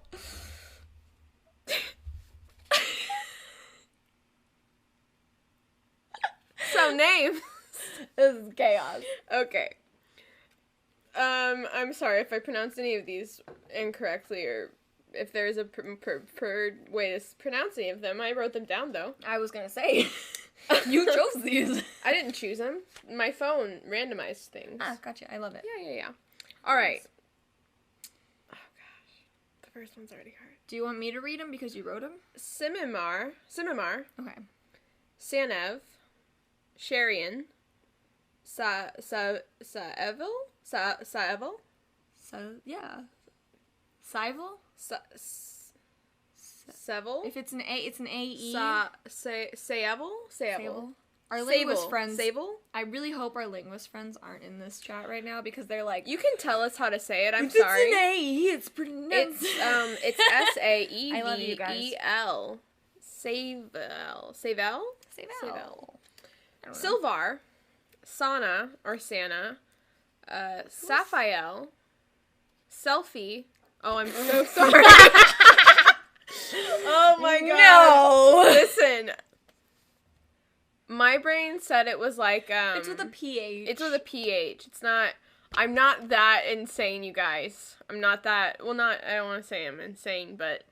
B: So, names.
A: This is chaos.
B: Okay. I'm sorry if I pronounced any of these incorrectly, or if there's a preferred way to pronounce any of them. I wrote them down, though.
A: I was gonna say, you chose these.
B: I didn't choose them. My phone randomized things.
A: Ah, gotcha. I love it.
B: Yeah. All right. Oh, gosh. The first one's already hard.
A: Do you want me to read them because you wrote them?
B: Simimar.
A: Okay.
B: Sanev. Sharian. Saevel?
A: So, yeah. Sivel?
B: Sevel?
A: If it's an A, it's an A-E.
B: Saevel?
A: Our linguist friends.
B: Sable?
A: I really hope our linguist friends aren't in this chat right now because they're like,
B: You can tell us how to say it. I'm
A: if
B: sorry.
A: It's an A. It's pronounced.
B: It's
A: I love you guys.
B: S-A-E-V-E-L. Savel. Savel?
A: Savel.
B: Silvar. Sana or Santa. Sapphire. Selfie. Oh, I'm so sorry. Oh my god.
A: No.
B: Listen. My brain said it was like
A: It's with a PH.
B: It's with a PH. It's not. I'm not that insane, you guys. I'm not that. Well, not. I don't want to say I'm insane, but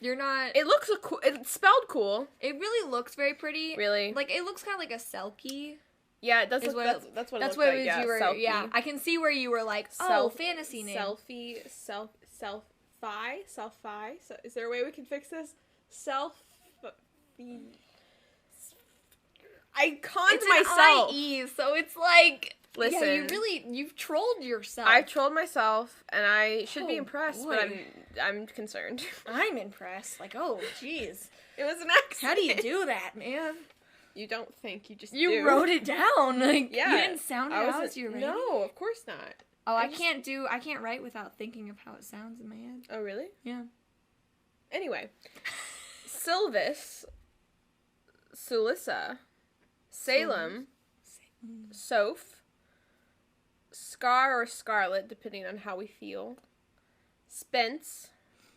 A: You're not.
B: it looks cool. It's spelled cool.
A: It really looks very pretty.
B: Really.
A: Like it looks kind of like a selkie.
B: Yeah, it does.
A: Is
B: Look,
A: what
B: that's what.
A: That's
B: it
A: what
B: looks
A: it was.
B: like. Yeah,
A: You were.
B: selfie.
A: Yeah, I can see where you were like, fantasy name.
B: Selfie. Selfie. So, is there a way we can fix this? I conned
A: It's
B: myself.
A: an IE, so it's like.
B: Listen.
A: Yeah, you've trolled yourself.
B: I trolled myself, and I should be
A: Oh,
B: impressed,
A: boy.
B: but I'm concerned.
A: I'm impressed. Like, oh, jeez.
B: It was an accident.
A: How do you do that, man?
B: You don't think, you just
A: You
B: do.
A: wrote it down. Like,
B: Yeah.
A: you didn't sound it out as you were writing.
B: No, of course not.
A: Oh, I can't write without thinking of how it sounds in my head.
B: Oh, really?
A: Yeah.
B: Anyway. Silvis. Sulissa. Salem. Soph. Scar or Scarlet, depending on how we feel. Spence.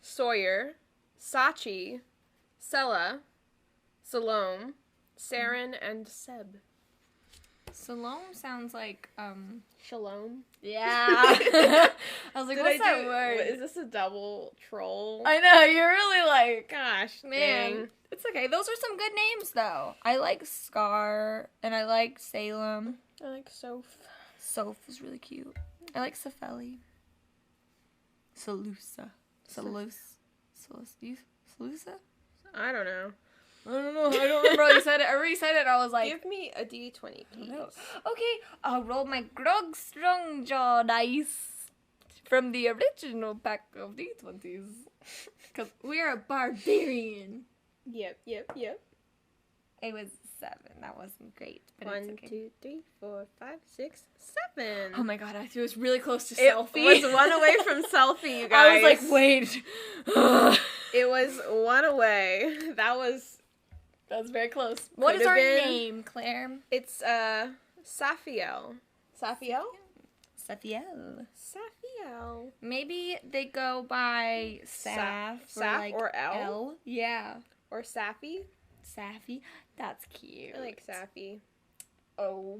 B: Sawyer. Sachi. Sella. Salome. Saren, and Seb.
A: Salome sounds like,
B: Shalom.
A: Yeah. I was like, what's that word?
B: Is this a double troll?
A: I know, you're really like,
B: Gosh,
A: man.
B: dang.
A: It's okay. Those are some good names, though. I like Scar, and I like Salem.
B: I like Soph.
A: Soph is really cute. I like Safeli. Salusa. Salusa?
B: I don't know.
A: I don't know. I don't remember how you said it. I already said it, and I was like...
B: Give me a D20, please.
A: No. Okay, I'll roll my Grog Strong Jaw dice from the original pack of D20s. Because we're a barbarian.
B: Yep.
A: It was 7. That wasn't great. But
B: 1,
A: it's okay.
B: 2, 3, 4, 5, 6, 7.
A: Oh my god, I was really close to
B: It
A: selfie.
B: was one away from selfie, you guys.
A: I was like, wait.
B: It was one away.
A: That's very close. What is
B: Could've
A: our
B: been-
A: name, Claire?
B: It's, Safiel. Safiel?
A: Safiel. Maybe they go by Saf.
B: Saf or L?
A: L. Yeah.
B: Or Safi?
A: Safi. That's cute.
B: I like Safi.
A: Oh,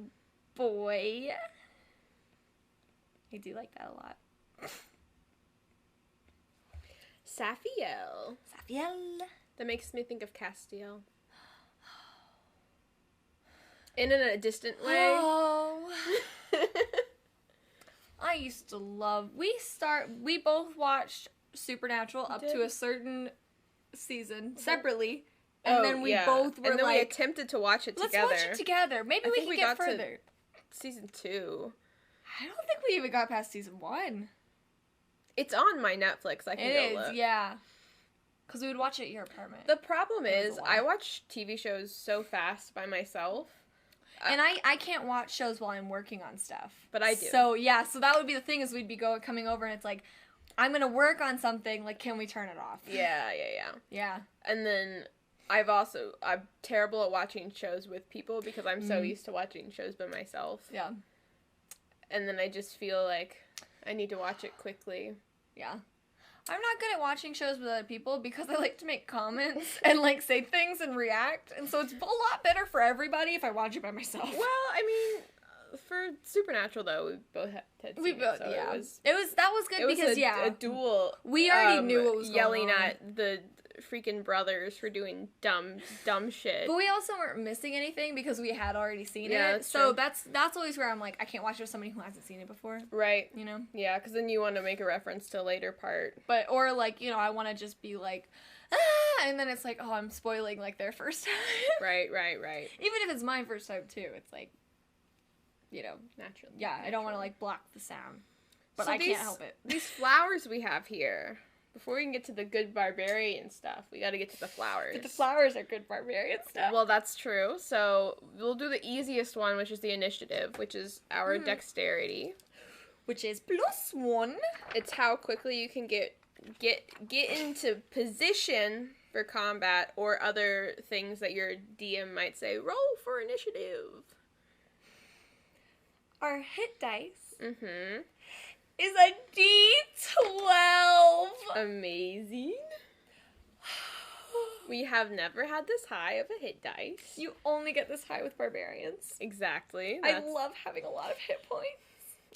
A: boy. I do like that a lot.
B: Safiel.
A: Safiel.
B: That makes me think of Castiel. In a distant way.
A: Oh. I used to love... We both watched Supernatural up to a certain season separately. And then we both were
B: and then
A: like...
B: we attempted to watch it together.
A: Let's watch it together. Maybe we can get further.
B: Season 2.
A: I don't think we even got past season 1.
B: It's on my Netflix. I can go look.
A: Yeah. Because we would watch it at your apartment.
B: The problem is, I watch TV shows so fast by myself.
A: And I can't watch shows while I'm working on stuff.
B: But I do.
A: So, yeah. So that would be the thing is we'd be coming over and it's like, I'm going to work on something. Like, can we turn it off?
B: Yeah.
A: Yeah.
B: And then I'm terrible at watching shows with people because I'm so used to watching shows by myself.
A: Yeah.
B: And then I just feel like I need to watch it quickly.
A: Yeah. I'm not good at watching shows with other people because I like to make comments and like say things and react. And so it's a lot better for everybody if I watch it by myself.
B: Well, I mean, for Supernatural though, we both had seen it, so
A: yeah.
B: It was
A: That was good because
B: a duel.
A: We already knew what was
B: yelling
A: going on.
B: at the freaking brothers for doing dumb shit.
A: But we also weren't missing anything because we had already seen it.
B: That's
A: so
B: true.
A: that's always where I'm like, I can't watch it with somebody who hasn't seen it before.
B: Right.
A: You know?
B: Yeah, because then you want to make a reference to a later part.
A: But, or like, you know, I want to just be like, and then it's like, oh, I'm spoiling like their first time.
B: Right.
A: Even if it's my first time too, it's like, you know.
B: Naturally.
A: Yeah, I don't want to like block the sound. But
B: So
A: I can't help it.
B: These flowers we have here, before we can get to the good barbarian stuff, we gotta get to the flowers.
A: But the flowers are good barbarian stuff.
B: Well, that's true. So we'll do the easiest one, which is the initiative, which is our dexterity.
A: Which is +1.
B: It's how quickly you can get into position for combat or other things that your DM might say, roll for initiative.
A: Our hit dice
B: Mm-hmm.
A: is a D12.
B: Amazing. We have never had this high of a hit dice.
A: You only get this high with barbarians.
B: Exactly.
A: I love having a lot of hit points.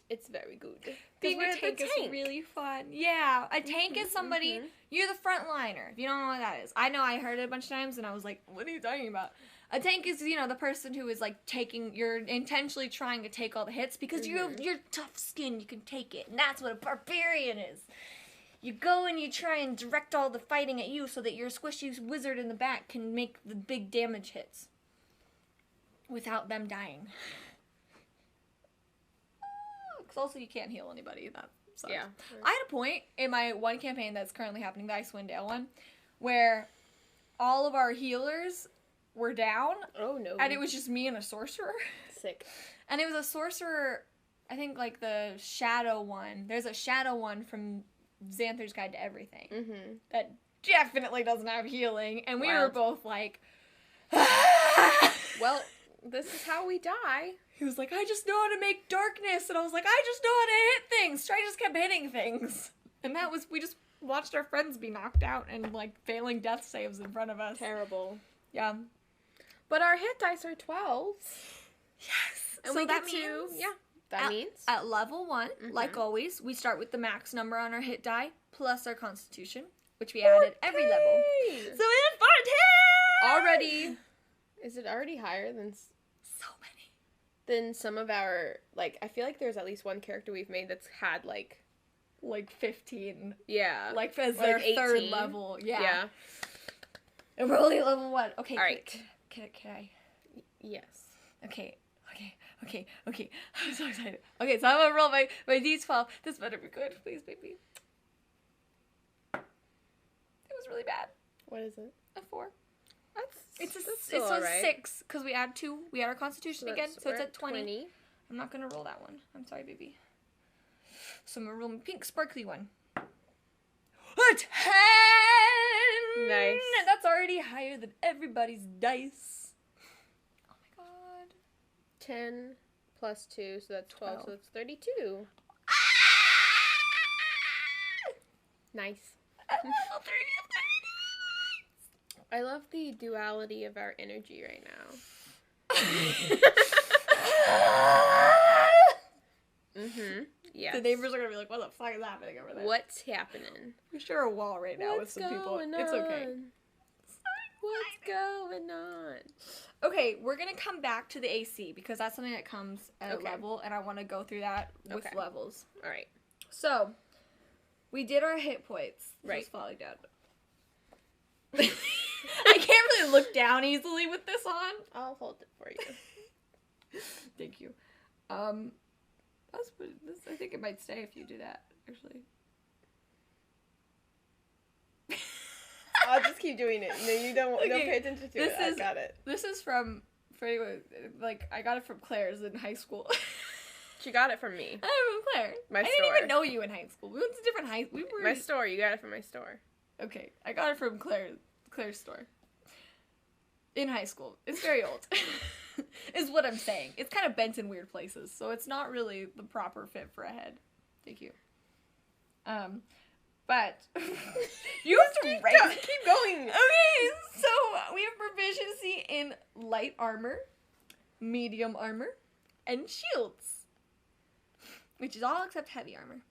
B: It's very good.
A: Being a tank is really fun. Yeah, a tank is somebody, you're the frontliner. If you don't know what that is. I know I heard it a bunch of times and I was like, what are you talking about? A tank is, the person who is like you're intentionally trying to take all the hits because you're tough skin, you can take it. And that's what a barbarian is. You go and you try and direct all the fighting at you so that your squishy wizard in the back can make the big damage hits without them dying. Because also you can't heal anybody. That sucks.
B: Yeah.
A: I had a point in my one campaign that's currently happening, the Icewind Dale one, where all of our healers were down.
B: Oh, no.
A: And it was just me and a sorcerer.
B: Sick.
A: And it was a sorcerer, I think like the shadow one. There's a shadow one from Xanther's Guide to Everything.
B: Mm-hmm.
A: That definitely doesn't have healing. And we were
B: Wild.
A: both like,
B: Well, this is how we die.
A: He was like, I just know how to make darkness. And I was like, I just know how to hit things. Trey just kept hitting things. And that was, we just watched our friends be knocked out and like failing death saves in front of us.
B: Terrible.
A: Yeah.
B: But our hit dice are 12s.
A: Yes.
B: And
A: so
B: we
A: that
B: get
A: means,
B: to, that means.
A: At level 1, like always, we start with the max number on our hit die plus our constitution, which we added every level. So we had 14!
B: Already. Is it already higher than
A: So many.
B: than some of our, like, I feel like there's at least one character we've made that's had, like
A: 15.
B: yeah.
A: Like as
B: Like
A: their
B: 18.
A: third level. Yeah.
B: Yeah.
A: And we're only level 1. Okay.
B: All right.
A: Can I?
B: Yes.
A: Okay. I'm so excited. Okay, so I'm gonna roll my D12. This better be good. Please, baby. It was really bad.
B: What is it?
A: A 4.
B: That's
A: It's
B: still
A: a
B: alright.
A: 6 because we add 2. We add our constitution again, so
B: we're
A: it's at 20. I'm not gonna roll that one. I'm sorry, baby. So I'm gonna roll my pink sparkly one. A 10!
B: Nice.
A: That's already higher than everybody's dice. Oh my god.
B: 10 plus 2, so that's 12, so that's 32. Nice.
A: Level 3 of
B: I love the duality of our energy right now.
A: 30.
B: Mm-hmm. Yes.
A: The neighbors are gonna be like, what the fuck is happening over there?
B: What's happening?
A: We share a wall right now with some people. It's okay.
B: What's going on?
A: Okay, we're gonna come back to the AC because that's something that comes at a level, and I want to go through that with levels.
B: All right.
A: So, we did our hit points.
B: Right.
A: Just falling down. I can't really look down easily with this on.
B: I'll hold it for you.
A: Thank you. That's pretty, this. I think it might stay if you do that. Actually.
B: I'll just keep doing it. No, you don't
A: Okay,
B: pay attention to it. I got it.
A: This is from, for anyone, like, I got it from Claire's in high school.
B: She got it from me.
A: I got it from Claire.
B: My
A: I didn't
B: store.
A: even know you in high school. We went to different high. We were
B: My store. You got it from my store.
A: Okay, I got it from Claire's store. In high school. It's very old. Is what I'm saying. It's kind of bent in weird places, so it's not really the proper fit for a head. Thank you. But you have to write.
B: Keep going.
A: Okay, so we have proficiency in light armor, medium armor, and shields. Which is all except heavy armor.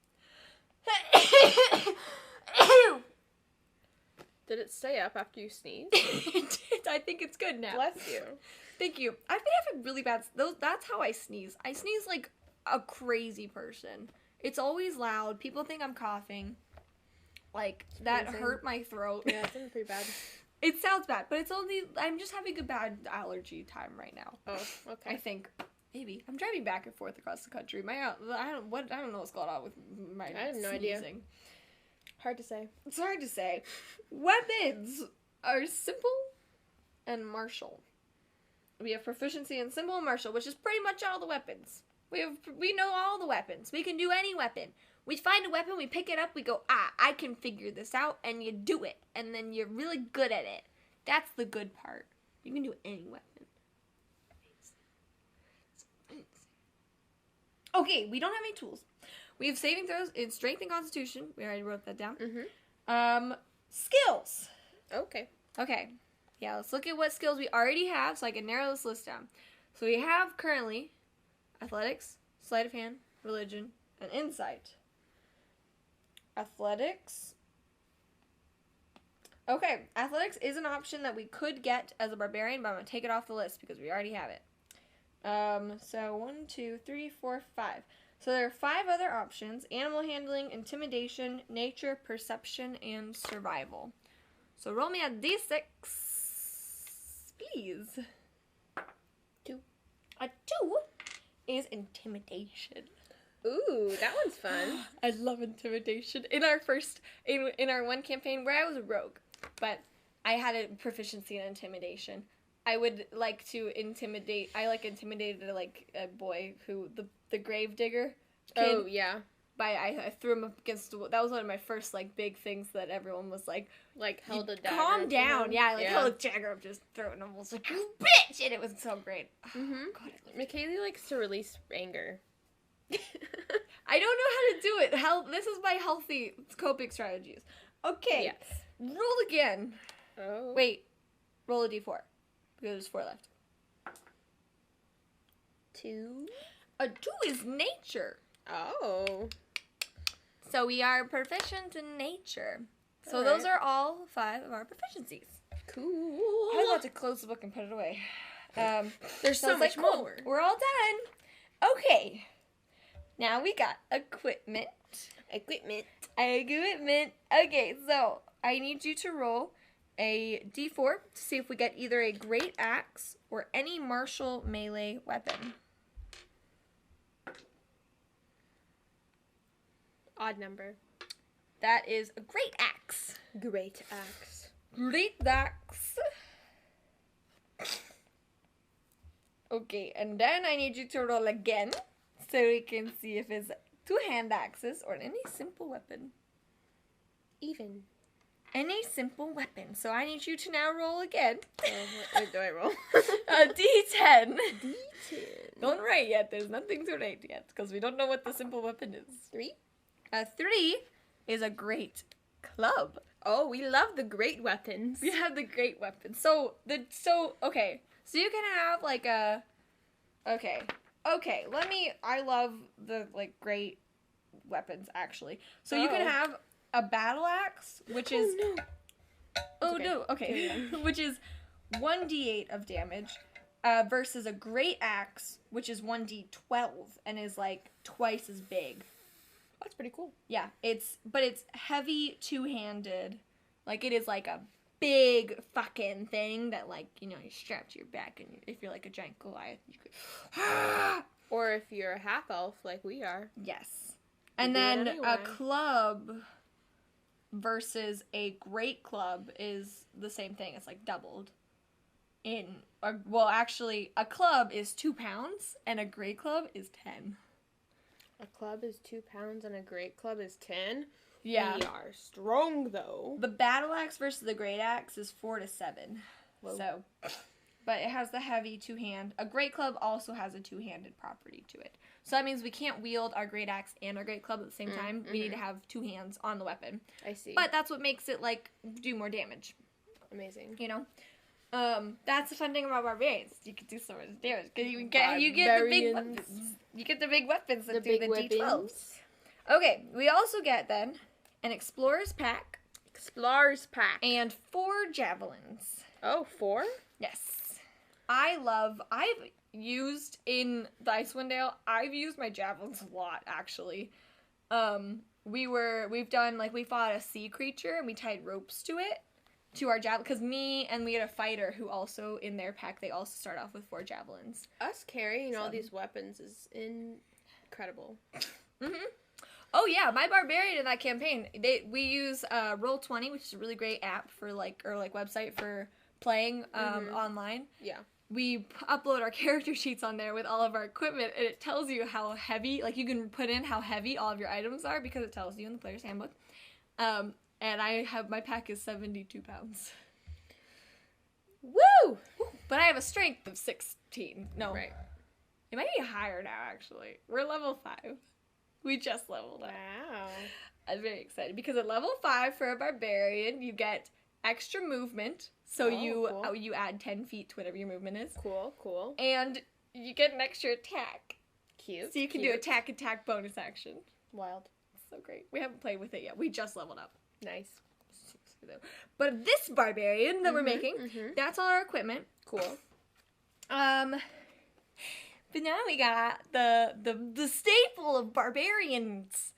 B: Did it stay up after you sneezed?
A: It did. I think it's good now.
B: Bless you.
A: Thank you. I've been having really bad... That's how I sneeze. I sneeze like a crazy person. It's always loud. People think I'm coughing. Like, that hurt my throat.
B: Yeah, it's pretty bad.
A: It sounds bad, but it's only... I'm just having a bad allergy time right now.
B: Oh, okay.
A: I think. Maybe. I'm driving back and forth across the country. I don't know what's going on with my
B: I have no idea. Hard to say.
A: It's hard to say. Weapons are simple and martial. We have proficiency in simple and martial, which is pretty much all the weapons. We know all the weapons. We can do any weapon. We find a weapon, we pick it up, we go, I can figure this out, and you do it. And then you're really good at it. That's the good part. You can do any weapon. Okay, we don't have any tools. We have saving throws in strength and constitution. We already wrote that down.
B: Mm-hmm.
A: Skills.
B: Okay.
A: Okay. Yeah, let's look at what skills we already have so I can narrow this list down. So we have currently athletics, sleight of hand, religion, and insight. Athletics. Okay, athletics is an option that we could get as a barbarian, but I'm going to take it off the list because we already have it. So 1, 2, 3, 4, 5. So there are 5 other options: animal handling, intimidation, nature, perception, and survival. So roll me a d6, please.
B: 2.
A: A 2 is intimidation.
B: Ooh, that one's fun.
A: I love intimidation. In our one campaign where I was a rogue, but I had a proficiency in intimidation. I would like to intimidate. I intimidated a boy who the grave digger kid.
B: Oh yeah.
A: I threw him up against the wall. That was one of my first big things that everyone was like
B: held a dagger.
A: Calm down, yeah, held a dagger up, just throwing him. Was like, you bitch, and it was so great.
B: Mhm.
A: God,
B: Michaelie likes to release anger.
A: I don't know how to do it. This is my healthy coping strategies. Okay.
B: Yes.
A: Roll again.
B: Oh.
A: Wait. Roll a d4. Because there's 4 left.
B: 2.
A: A 2 is nature.
B: Oh.
A: So we are proficient in nature. So
B: Alright.
A: those are all 5 of our proficiencies.
B: Cool.
A: I was about to close the book and put it away.
B: There's so much
A: cool,
B: more.
A: we're all done. Okay. Now we got equipment.
B: Equipment.
A: Okay, so I need you to roll a d4 to see if we get either a great axe or any martial melee weapon.
B: Odd number.
A: That is a great axe.
B: Great axe.
A: Great axe. Okay, and then I need you to roll again so we can see if it's 2 hand axes or any simple weapon.
B: Even.
A: Any simple weapon. So I need you to now roll again.
B: What do I roll?
A: A d10.
B: D10.
A: Don't write yet. There's nothing to write yet because we don't know what the simple weapon is.
B: 3.
A: A 3 is a great club.
B: Oh, we love the great weapons.
A: We have the great weapon. Okay. So you can have I love the great weapons actually. So you can have a battle axe, which is which is 1d8 of damage, versus a great axe, which is 1d12 and is twice as big.
B: That's pretty cool.
A: Yeah, it's heavy, 2-handed. It is a big fucking thing that you strap to your back, and if you're a giant Goliath, you could.
B: Or if you're a half elf like we are.
A: Yes. And then a club versus a great club is the same thing. It's doubled. Actually, a club is 2 pounds, and a great club is 10.
B: A club is 2 pounds and a great club is 10.
A: Yeah.
B: We are strong, though.
A: The battle axe versus the great axe is 4 to 7.
B: Whoa.
A: So, but it has the heavy 2-hand. A great club also has a 2-handed property to it. So that means we can't wield our great axe and our great club at the same time. We need to have 2 hands on the weapon.
B: I see.
A: But that's what makes it do more damage.
B: Amazing.
A: That's the fun thing about barbarians. You can do so much damage because you get the big weapons. You get the big weapons that do the d12s. Okay, we also get then an explorer's pack.
B: Explorer's pack.
A: And 4 javelins.
B: Oh, 4?
A: Yes. I've used in the Icewind Dale, I've used my javelins a lot, actually. We fought a sea creature and we tied ropes to it, to our javelin, because we had a fighter who also, in their pack, they also start off with 4 javelins.
B: Us carrying all these weapons is incredible.
A: Mm-hmm. Oh yeah, my barbarian in that campaign, we use Roll20, which is a really great app for website for playing online.
B: Yeah.
A: We upload our character sheets on there with all of our equipment, and it tells you how heavy, like you can put in how heavy all of your items are because it tells you in the player's handbook. And my pack is 72 pounds.
B: Woo!
A: But I have a strength of 16. No.
B: Right.
A: It might be higher now, actually. We're level 5. We just leveled up.
B: Wow.
A: I'm very excited because at level 5 for a barbarian, you get extra movement. So
B: cool.
A: you add 10 feet to whatever your movement is.
B: Cool.
A: And you get an extra attack.
B: Cute.
A: So you can do attack bonus action.
B: Wild.
A: So great. We haven't played with it yet. We just leveled up.
B: Nice.
A: But this barbarian that we're making, that's all our equipment.
B: Cool.
A: But now we got the staple of barbarians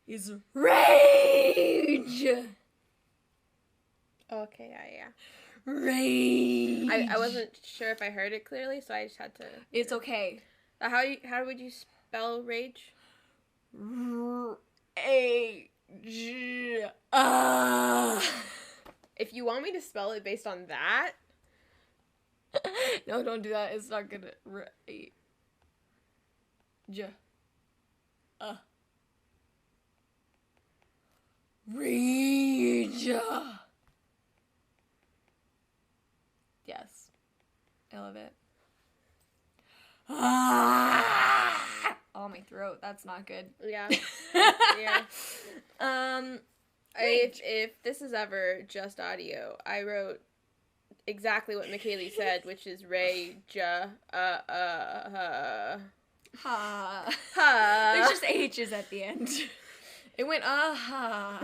A: is rage.
B: Okay, yeah.
A: Rage.
B: I wasn't sure if I heard it clearly, so I just had to.
A: It's okay.
B: How would you spell rage?
A: Rage.
B: If you want me to spell it based on that.
A: No, don't do that. It's not gonna. Rage. Rage. Yes. I love it. Oh, my throat. That's not good.
B: Yeah. Yeah. If this is ever just audio, I wrote exactly what Michaelie said, which is rage.
A: Ha.
B: Ha.
A: There's just H's at the end. It went ha.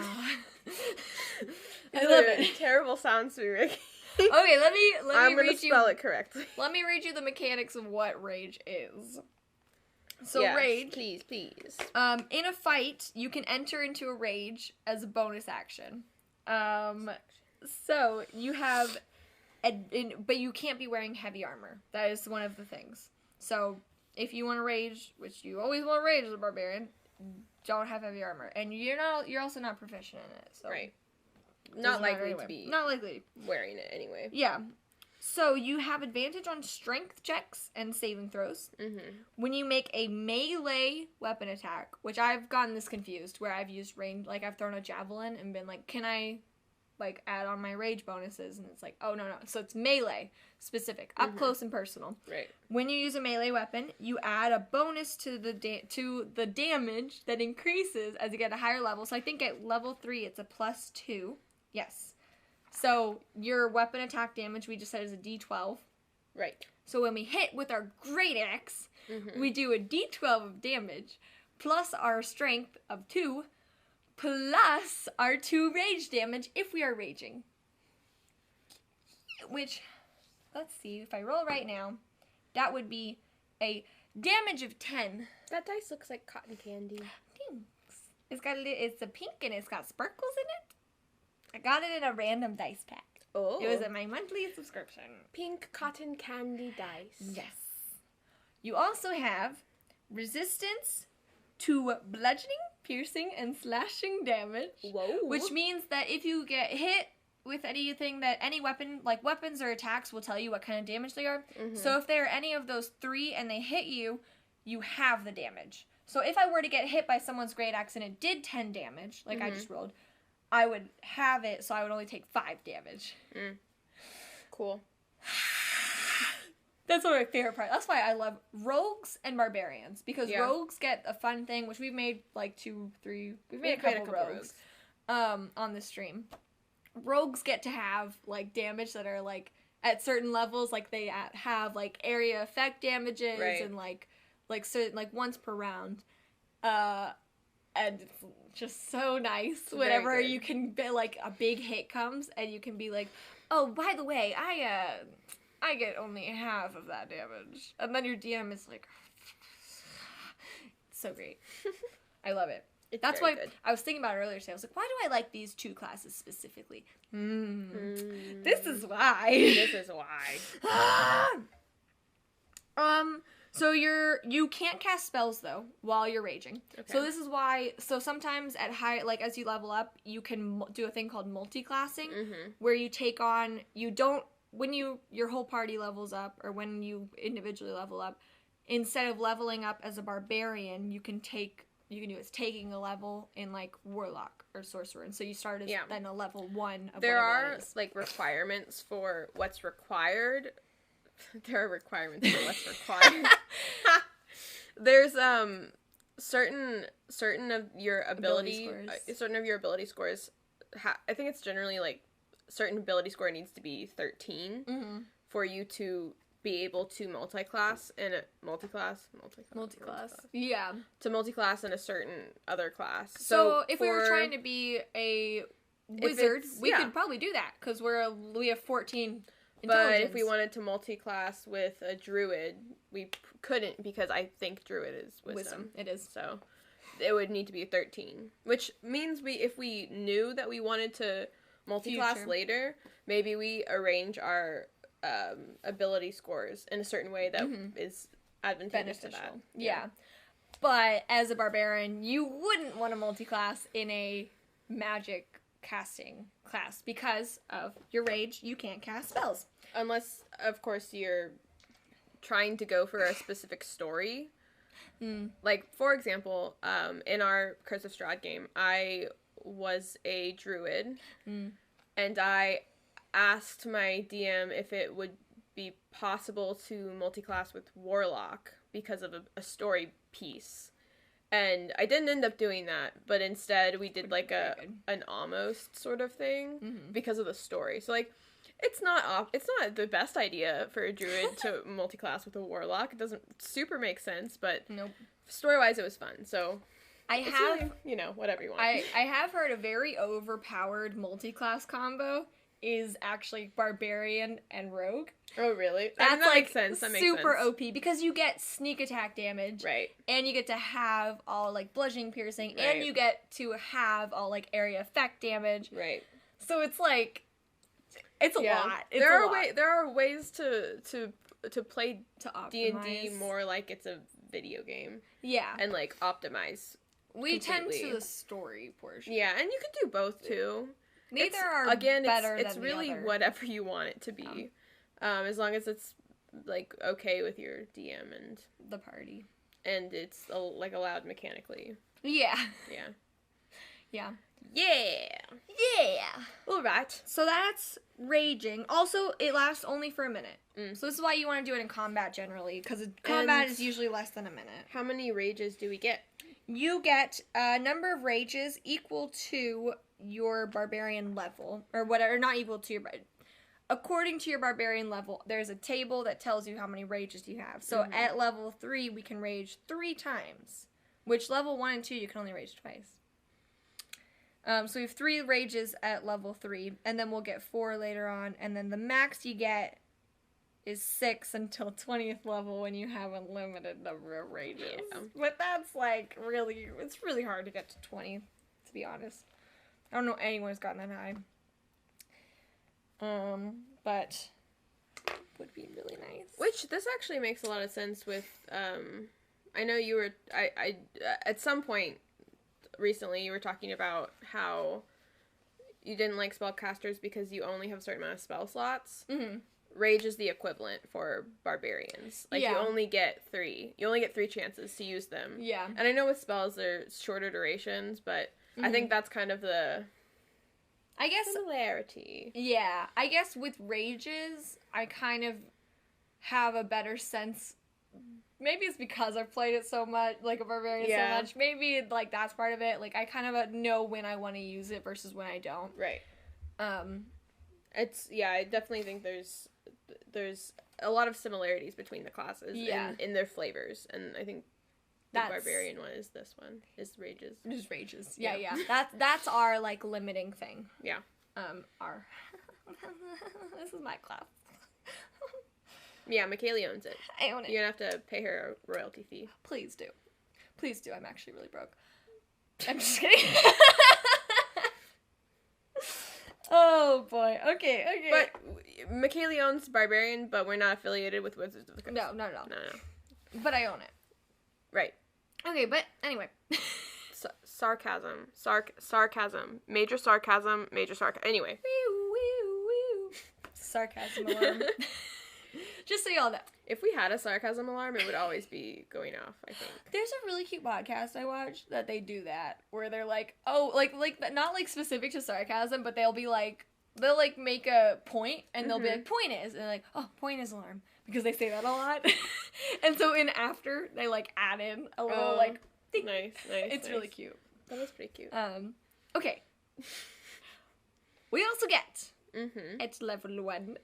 A: I love it.
B: Terrible sounds to be Ricky.
A: Okay, let me
B: I'm gonna
A: read
B: spell it correctly.
A: Let me read you the mechanics of what rage is. So
B: yes,
A: rage.
B: Please.
A: In a fight, you can enter into a rage as a bonus action. So you have, but you can't be wearing heavy armor. That is one of the things. So if you want to rage, which you always want to rage as a barbarian, don't have heavy armor, and you're also not proficient in it. So
B: right. Not likely to be.
A: Not likely
B: wearing it anyway.
A: Yeah. So you have advantage on strength checks and saving throws. When you make a melee weapon attack, which I've gotten this confused, where I've used range, like I've thrown a javelin and been like, can I, like, add on my rage bonuses? And it's like, oh, no. So it's melee specific, up close and personal.
B: Right.
A: When you use a melee weapon, you add a bonus to the damage that increases as you get a higher level. So I think at level 3, it's a +2. Yes. So your weapon attack damage, we just said, is a D12.
B: Right.
A: So when we hit with our great axe, we do a D12 of damage, plus our strength of 2, plus our 2 rage damage if we are raging. Which, let's see, if I roll right now, that would be a damage of 10.
B: That dice looks like cotton candy.
A: Thanks. It's a pink and it's got sparkles in it. I got it in a random dice pack.
B: Oh.
A: It was in my monthly subscription.
B: Pink cotton candy dice.
A: Yes. You also have resistance to bludgeoning, piercing, and slashing damage.
B: Whoa.
A: Which means that if you get hit with anything that any weapon, like weapons or attacks, will tell you what kind of damage they are. So if there are any of those 3 and they hit you, you have the damage. So if I were to get hit by someone's great axe and it did 10 damage, like I just rolled, I would have it, so I would only take 5 damage.
B: Cool.
A: That's one of my favorite parts. That's why I love rogues and barbarians, because rogues get a fun thing, which we've made like 2, 3. We've made a couple rogues on the stream. Rogues get to have like damage that are like at certain levels, like they have like area effect damages and like certain, like once per round. And it's just so nice whenever you can be like a big hit comes and you can be like, oh, by the way, I get only half of that damage, and then your DM is like, it's so great. I love it. That's why good. I was thinking about it earlier today. I was like, why do I like these 2 classes specifically? This is why.
B: This is why.
A: So you can't cast spells though while you're raging.
B: Okay.
A: So this is why. So sometimes at high, like as you level up, you can do a thing called multi-classing, where you take on. You don't when your whole party levels up, or when you individually level up. Instead of leveling up as a barbarian, you can do is taking a level in like warlock or sorcerer, and so you start as then a level 1 of
B: there
A: whatever
B: are
A: that is.
B: like requirements for what's required. There are requirements for what's required. There's certain of your ability scores. I think it's generally like certain ability score needs to be 13 for you to be able to multi-class in a multi-class.
A: Yeah.
B: To multi-class in a certain other class.
A: So if we were trying to be a wizard, we could probably do that because we have 14 intelligence.
B: But if we wanted to multi-class with a druid, we couldn't because I think druid is wisdom.
A: It is.
B: So it would need to be 13, which means if we knew that we wanted to multi-class later, maybe we arrange our ability scores in a certain way that is advantageous to that.
A: Yeah. But as a barbarian, you wouldn't want to multi-class in a magic casting class because of your rage. You can't cast spells.
B: Unless, of course, you're trying to go for a specific story. Like, for example, in our Curse of Strahd game, I was a druid, and I asked my DM if it would be possible to multi-class with warlock because of a story piece. And I didn't end up doing that, but instead we did like an almost sort of thing because of the story. So like, it's not the best idea for a druid to multi-class with a warlock. It doesn't super make sense, but story-wise it was fun. So really, whatever you want.
A: I have heard a very overpowered multi-class combo is actually barbarian and rogue.
B: Oh, really?
A: That
B: makes sense. That makes
A: super
B: sense.
A: OP because you get sneak attack damage.
B: Right.
A: And you get to have all, like, bludgeoning, piercing,
B: right.
A: and you get to have all, like, area effect damage.
B: Right.
A: So it's, like, it's a lot. It's
B: there are ways to play D&D more like it's a video game.
A: Yeah.
B: And, like, optimize
A: We
B: completely.
A: tend to the story portion.
B: Yeah, and you could do both, too.
A: Neither are better
B: it's
A: than
B: really
A: the other.
B: whatever you want it to be. As long as it's, like, okay with your DM and
A: the party.
B: And it's, like, allowed mechanically.
A: Yeah.
B: Yeah.
A: Yeah.
B: Yeah.
A: Yeah.
B: All right.
A: So that's raging. Also, it lasts only for a minute. So this is why you want to do it in combat generally, because combat is usually less than a minute.
B: How many rages do we get?
A: You get a number of rages equal to your barbarian level, or whatever, not equal to your... According to your barbarian level, there's a table that tells you how many rages you have. So at level 3, we can rage 3 times. Which level 1 and 2, you can only rage twice. So we have 3 rages at level 3, and then we'll get 4 later on. And then the max you get is 6 until 20th level when you have a limited number of rages. Yeah. But that's like it's really hard to get to 20, to be honest. I don't know anyone who's gotten that high. But would be really nice.
B: Which this actually makes a lot of sense with I know you were I at some point recently you were talking about how you didn't like spellcasters because you only have a certain amount of spell slots. Rage is the equivalent for barbarians. Like you only get 3. You only get 3 chances to use them.
A: Yeah.
B: And I know with spells they're shorter durations, but I think that's kind of the similarity.
A: Yeah. I guess with rages, I kind of have a better sense. Maybe it's because I've played it so much, like a barbarian so much. Maybe, like, that's part of it. Like, I kind of know when I want to use it versus when I don't.
B: Right. I definitely think there's a lot of similarities between the classes in their flavors, and I think the barbarian one is this one, is rages.
A: Just rages. Yeah. That's our, like, limiting thing.
B: Yeah.
A: Our... This is my class.
B: Yeah, Michaelie owns it.
A: I own it.
B: You're gonna have to pay her a royalty fee.
A: Please do. Please do. I'm actually really broke. I'm just kidding. Oh boy. Okay.
B: But Michaelie owns Barbarian, but we're not affiliated with Wizards of the Coast.
A: No.
B: No.
A: But I own it.
B: Right.
A: Okay, but anyway.
B: Sarcasm. Sarcasm. Major sarcasm. Anyway.
A: Sarcasm alarm. Just so y'all know.
B: If we had a sarcasm alarm, it would always be going off, I think.
A: There's a really cute podcast I watch that they do that, where they're like, oh, like not like specific to sarcasm, but they'll make a point, and they'll be like, point is, and like, oh, point is alarm, because they say that a lot. And so in after, they like add in a little like, ding.
B: Nice.
A: It's really cute.
B: That is pretty cute.
A: Okay. We also get,
B: Mm-hmm.
A: at level 1,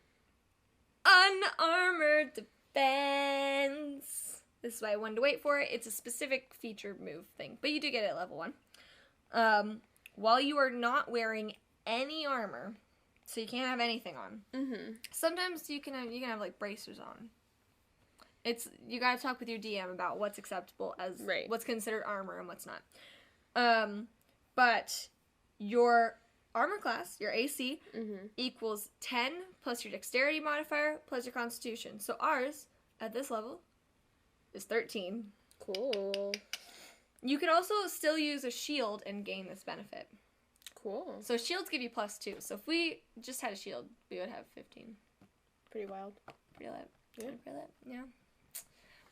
A: Unarmored Defense. This is why I wanted to wait for it. It's a specific feature move thing, but you do get it at level 1. While you are not wearing any armor, so you can't have anything on.
B: Mm-hmm.
A: Sometimes you can have like bracers on. You gotta talk with your DM about what's acceptable as what's considered armor and what's not. But your armor class, your AC, equals 10 plus your dexterity modifier plus your constitution. So ours, at this level, is 13.
B: Cool.
A: You can also still use a shield and gain this benefit.
B: Cool.
A: So shields give you +2. So if we just had a shield, we would have 15.
B: Pretty wild.
A: Pretty lit.
B: Yeah.
A: Yeah.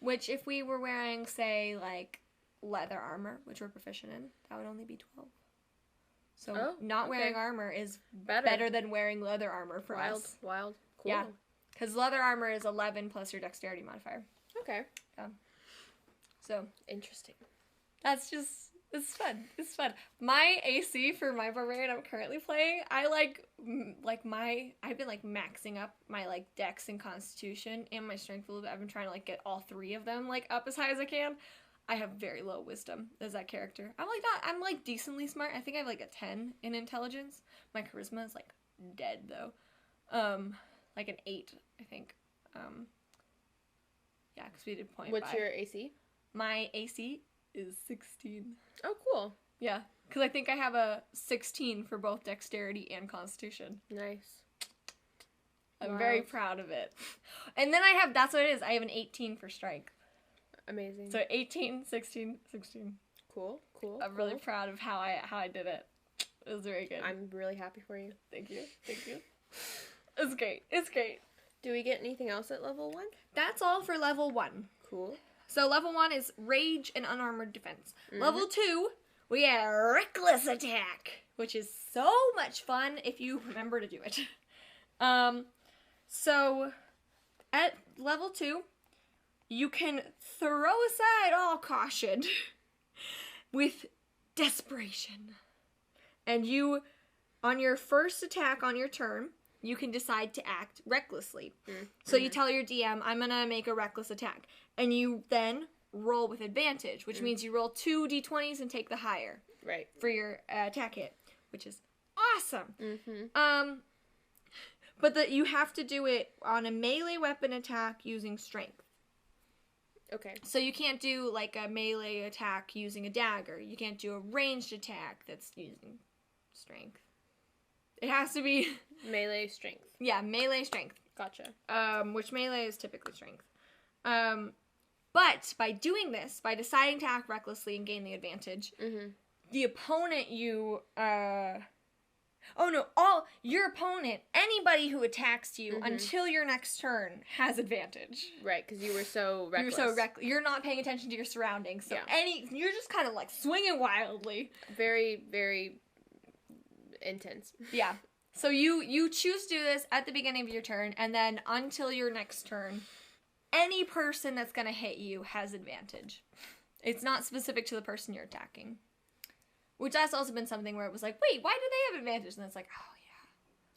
A: Which, if we were wearing, say, like, leather armor, which we're proficient in, that would only be 12. So not wearing armor is better than wearing leather armor for us.
B: Wild. Cool.
A: Yeah. Because leather armor is 11 plus your dexterity modifier.
B: Okay.
A: Yeah. So.
B: Interesting.
A: That's just, it's fun. It's fun. My AC for my barbarian I'm currently playing, I've been, like, maxing up my, like, dex and constitution and my strength a little bit. I've been trying to, like, get all 3 of them, like, up as high as I can. I have very low wisdom as that character. I'm decently smart. I think I have like a 10 in intelligence. My charisma is like dead though. Like an 8, I think. Yeah, because we did point.
B: What's your AC?
A: My AC is 16.
B: Oh, cool.
A: Yeah, because I think I have a 16 for both dexterity and constitution.
B: Nice.
A: I'm very proud of it. And then that's what it is. I have an 18 for strength.
B: Amazing.
A: So 18, 16, 16.
B: Cool.
A: I'm really proud of how I did it. It was very good.
B: I'm really happy for you.
A: Thank you. It's great.
B: Do we get anything else at level 1?
A: That's all for level 1.
B: Cool.
A: So level 1 is Rage and Unarmored Defense. Level 2, we get Reckless Attack, which is so much fun if you remember to do it. So at level 2, you can throw aside all caution with desperation. And you, on your first attack on your turn, you can decide to act recklessly. So you tell your DM, I'm going to make a reckless attack. And you then roll with advantage, which means you roll 2 d20s and take the higher.
B: Right.
A: For your attack hit, which is awesome. But you have to do it on a melee weapon attack using strength.
B: Okay.
A: So you can't do, like, a melee attack using a dagger. You can't do a ranged attack that's using strength. It has to be...
B: Melee strength.
A: Yeah, melee strength.
B: Gotcha.
A: Which melee is typically strength. But by doing this, by deciding to act recklessly and gain the advantage, the opponent your opponent, anybody who attacks you until your next turn has advantage.
B: Right, because you were so reckless.
A: You're not paying attention to your surroundings. So you're just kind of like swinging wildly.
B: Very, very intense.
A: Yeah. So you choose to do this at the beginning of your turn, and then until your next turn, any person that's going to hit you has advantage. It's not specific to the person you're attacking. Which that's also been something where it was like, wait, why do they have advantage? And it's like, oh yeah.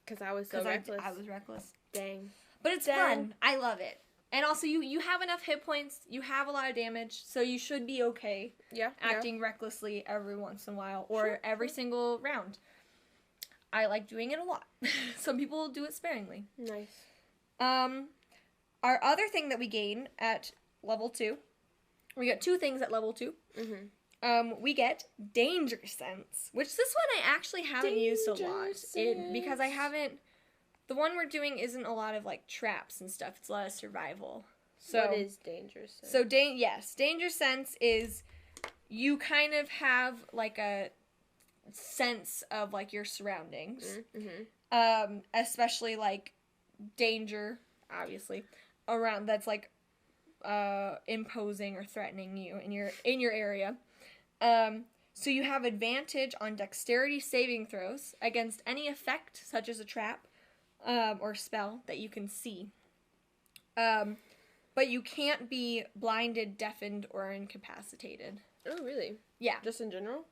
B: Because I was so reckless.
A: I was reckless.
B: Dang.
A: But it's fun. I love it. And also, you have enough hit points. You have a lot of damage, so you should be okay.
B: Yeah.
A: Acting recklessly every once in a while, or every single round. I like doing it a lot. Some people do it sparingly.
B: Nice.
A: Our other thing that we gain at level 2, we got 2 things at level 2. we get danger sense, which this one I actually haven't used a lot. Because I haven't, the one we're doing isn't a lot of, like, traps and stuff. It's a lot of survival. So,
B: what is danger sense?
A: So, yes, danger sense is you kind of have, like, a sense of, like, your surroundings. Mm-hmm. Especially, like, danger, obviously, around that's, like, imposing or threatening you in your area. So you have advantage on dexterity saving throws against any effect, such as a trap, or spell that you can see. But you can't be blinded, deafened, or incapacitated.
B: Oh, really?
A: Yeah.
B: Just in general?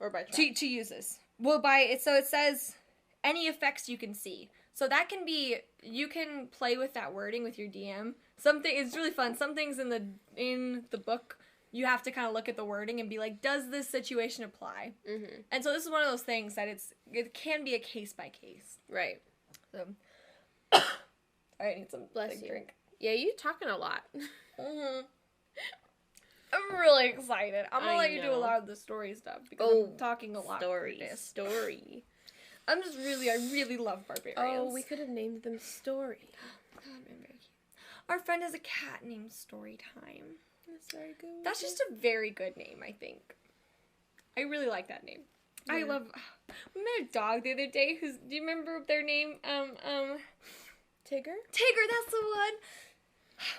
B: Or by trap?
A: To use this. Well, by it, so it says any effects you can see. So that can be, you can play with that wording with your DM. It's really fun. Some things in the book, you have to kind of look at the wording and be like, does this situation apply? Mm-hmm. And so this is one of those things that it can be a case by case.
B: Right.
A: So, I need some drink.
B: Yeah, you talking a lot.
A: Mm-hmm. I'm really excited. I'm gonna let you do a lot of the story stuff because I'm talking a lot.
B: Story.
A: I really love barbarians.
B: Oh, we could have named them Story.
A: Our friend has a cat named Storytime.
B: That's very good.
A: That's just a very good name, I think. I really like that name. Yeah. We met a dog the other day do you remember their name?
B: Tigger?
A: Tigger, that's the one.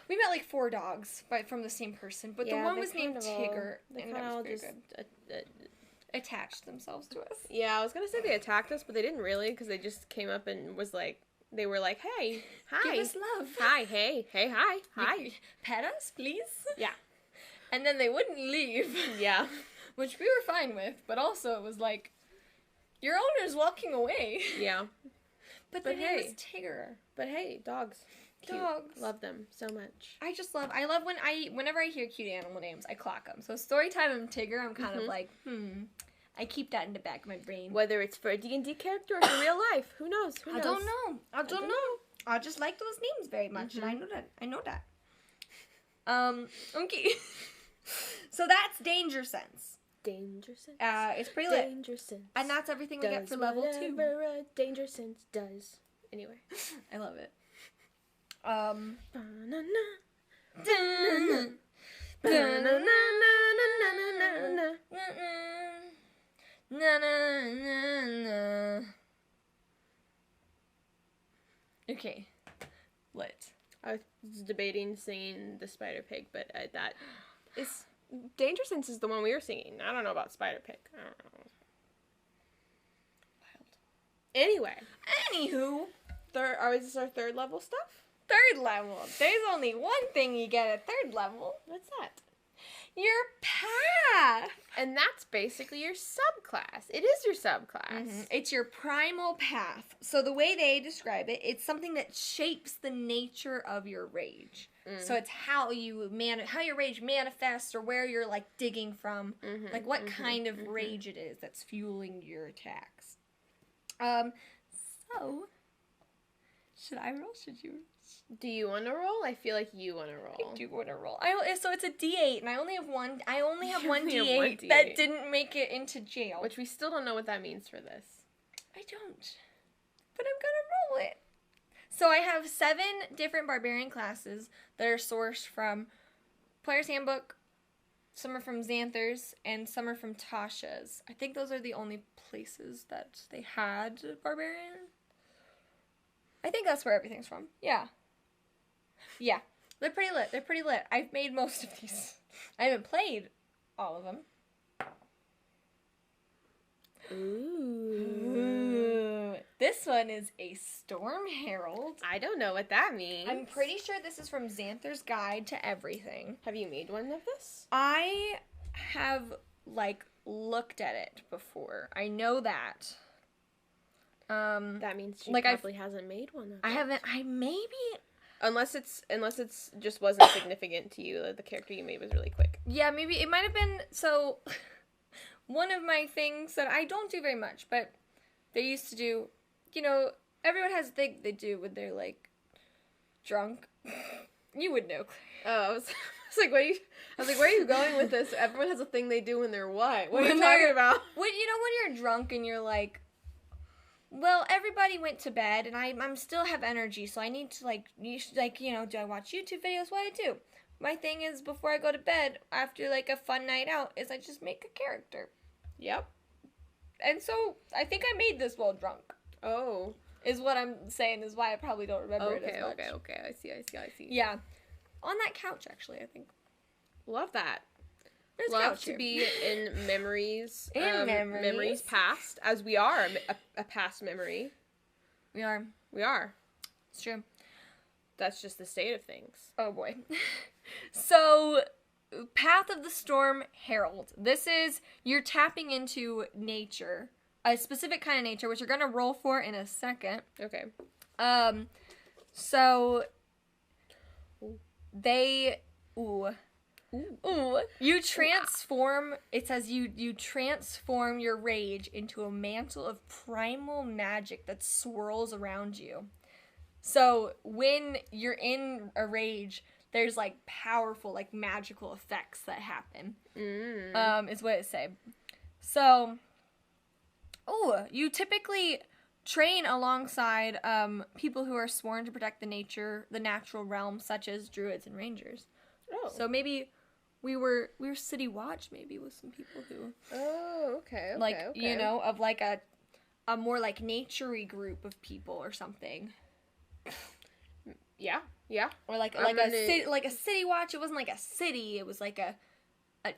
A: We met like 4 dogs from the same person, but the one was named Tigger.
B: They
A: and
B: kind of all just
A: attached themselves to us.
B: Yeah, I was gonna say they attacked us, but they didn't really, because they just came up and they were like, hey, hi.
A: Give us love.
B: Hi, hey, hi.
A: Pet us, please?
B: Yeah.
A: And then they wouldn't leave.
B: Yeah.
A: Which we were fine with, but also it was like, your owner's walking away.
B: Yeah.
A: But the name was Tigger.
B: But hey, dogs. Cute.
A: Dogs.
B: Love them so much.
A: I love whenever I hear cute animal names, I clock them. So Storytime and Tigger, I'm kind of like, I keep that in the back of my brain.
B: Whether it's for a D&D character or for real life, who knows?
A: I don't know. I don't know. I just like those names very much, and I know that. Okay. So that's Danger Sense.
B: Danger Sense.
A: It's pretty lit.
B: Danger Sense.
A: And that's everything we get for level 2.
B: Whatever Danger Sense does. Anyway.
A: I love it. Okay. Lit.
B: I was debating singing the Spider Pig, but that is... Danger Sense is the one we were singing. I don't know about Spider Pig. I don't know.
A: Wild.
B: Anyway.
A: Anywho.
B: Is this our 3rd level stuff?
A: 3rd level. There's only one thing you get at 3rd level.
B: What's that?
A: Your path.
B: And that's basically your subclass. It is your subclass.
A: Mm-hmm. It's your primal path. So the way they describe it, it's something that shapes the nature of your rage. So it's how your rage manifests, or where you're like digging from, like what kind of rage it is that's fueling your attacks. So should I roll? Should you?
B: Do you want to roll? I feel like you want to roll.
A: I do want to roll. So it's a D8, and I only have one. I only have one
B: only have
A: D8
B: one D8
A: that didn't make it into jail.
B: Which we still don't know what that means for this.
A: I don't. But I'm gonna roll it. So I have 7 different barbarian classes that are sourced from Player's Handbook. Some are from Xanther's, and some are from Tasha's. I think those are the only places that they had barbarian. I think that's where everything's from. Yeah. Yeah. They're pretty lit. I've made most of these. I haven't played all of them. Ooh. This one is a Storm Herald.
B: I don't know what that means.
A: I'm pretty sure this is from Xanther's Guide to Everything.
B: Have you made one of this?
A: I have, looked at it before. I know that.
B: That means she probably hasn't made one of it.
A: I haven't.
B: Unless it's just wasn't significant to you. The character you made was really quick.
A: Yeah, maybe it might have been. So, one of my things that I don't do very much, but they used to do. Everyone has a thing they do when they're drunk. You would know.
B: Oh, where are you going with this? Everyone has a thing they do when they're what? What are you
A: When
B: talking
A: they're-
B: about?
A: When you're drunk and you're like, well, everybody went to bed and I'm still have energy, so I need to do I watch YouTube videos? What do I do? My thing is, before I go to bed after like a fun night out, is I just make a character.
B: Yep.
A: And so I think I made this while drunk.
B: Oh.
A: Is what I'm saying, is why I probably don't remember it as much.
B: Okay. I see.
A: Yeah. On that couch, actually, I think.
B: Love that.
A: There's a
B: Love
A: couch
B: to
A: here.
B: be in memories.
A: Memories.
B: past, as we are a past memory.
A: We are.
B: We are.
A: It's true.
B: That's just the state of things.
A: Oh, boy. So, Path of the Storm Herald. This is, you're tapping into nature. A specific kind of nature, which you're going to roll for in a second.
B: Okay.
A: So, they... Ooh. You transform, it says you transform your rage into a mantle of primal magic that swirls around you. So when you're in a rage, there's like powerful, like magical effects that happen. Is what it say. So, you typically train alongside people who are sworn to protect the natural realm, such as druids and rangers.
B: Oh.
A: So maybe we were City Watch maybe with some people who
B: Okay.
A: of like a more like nature-y group of people or something.
B: Yeah.
A: Or like a City Watch. It wasn't like a city, it was like a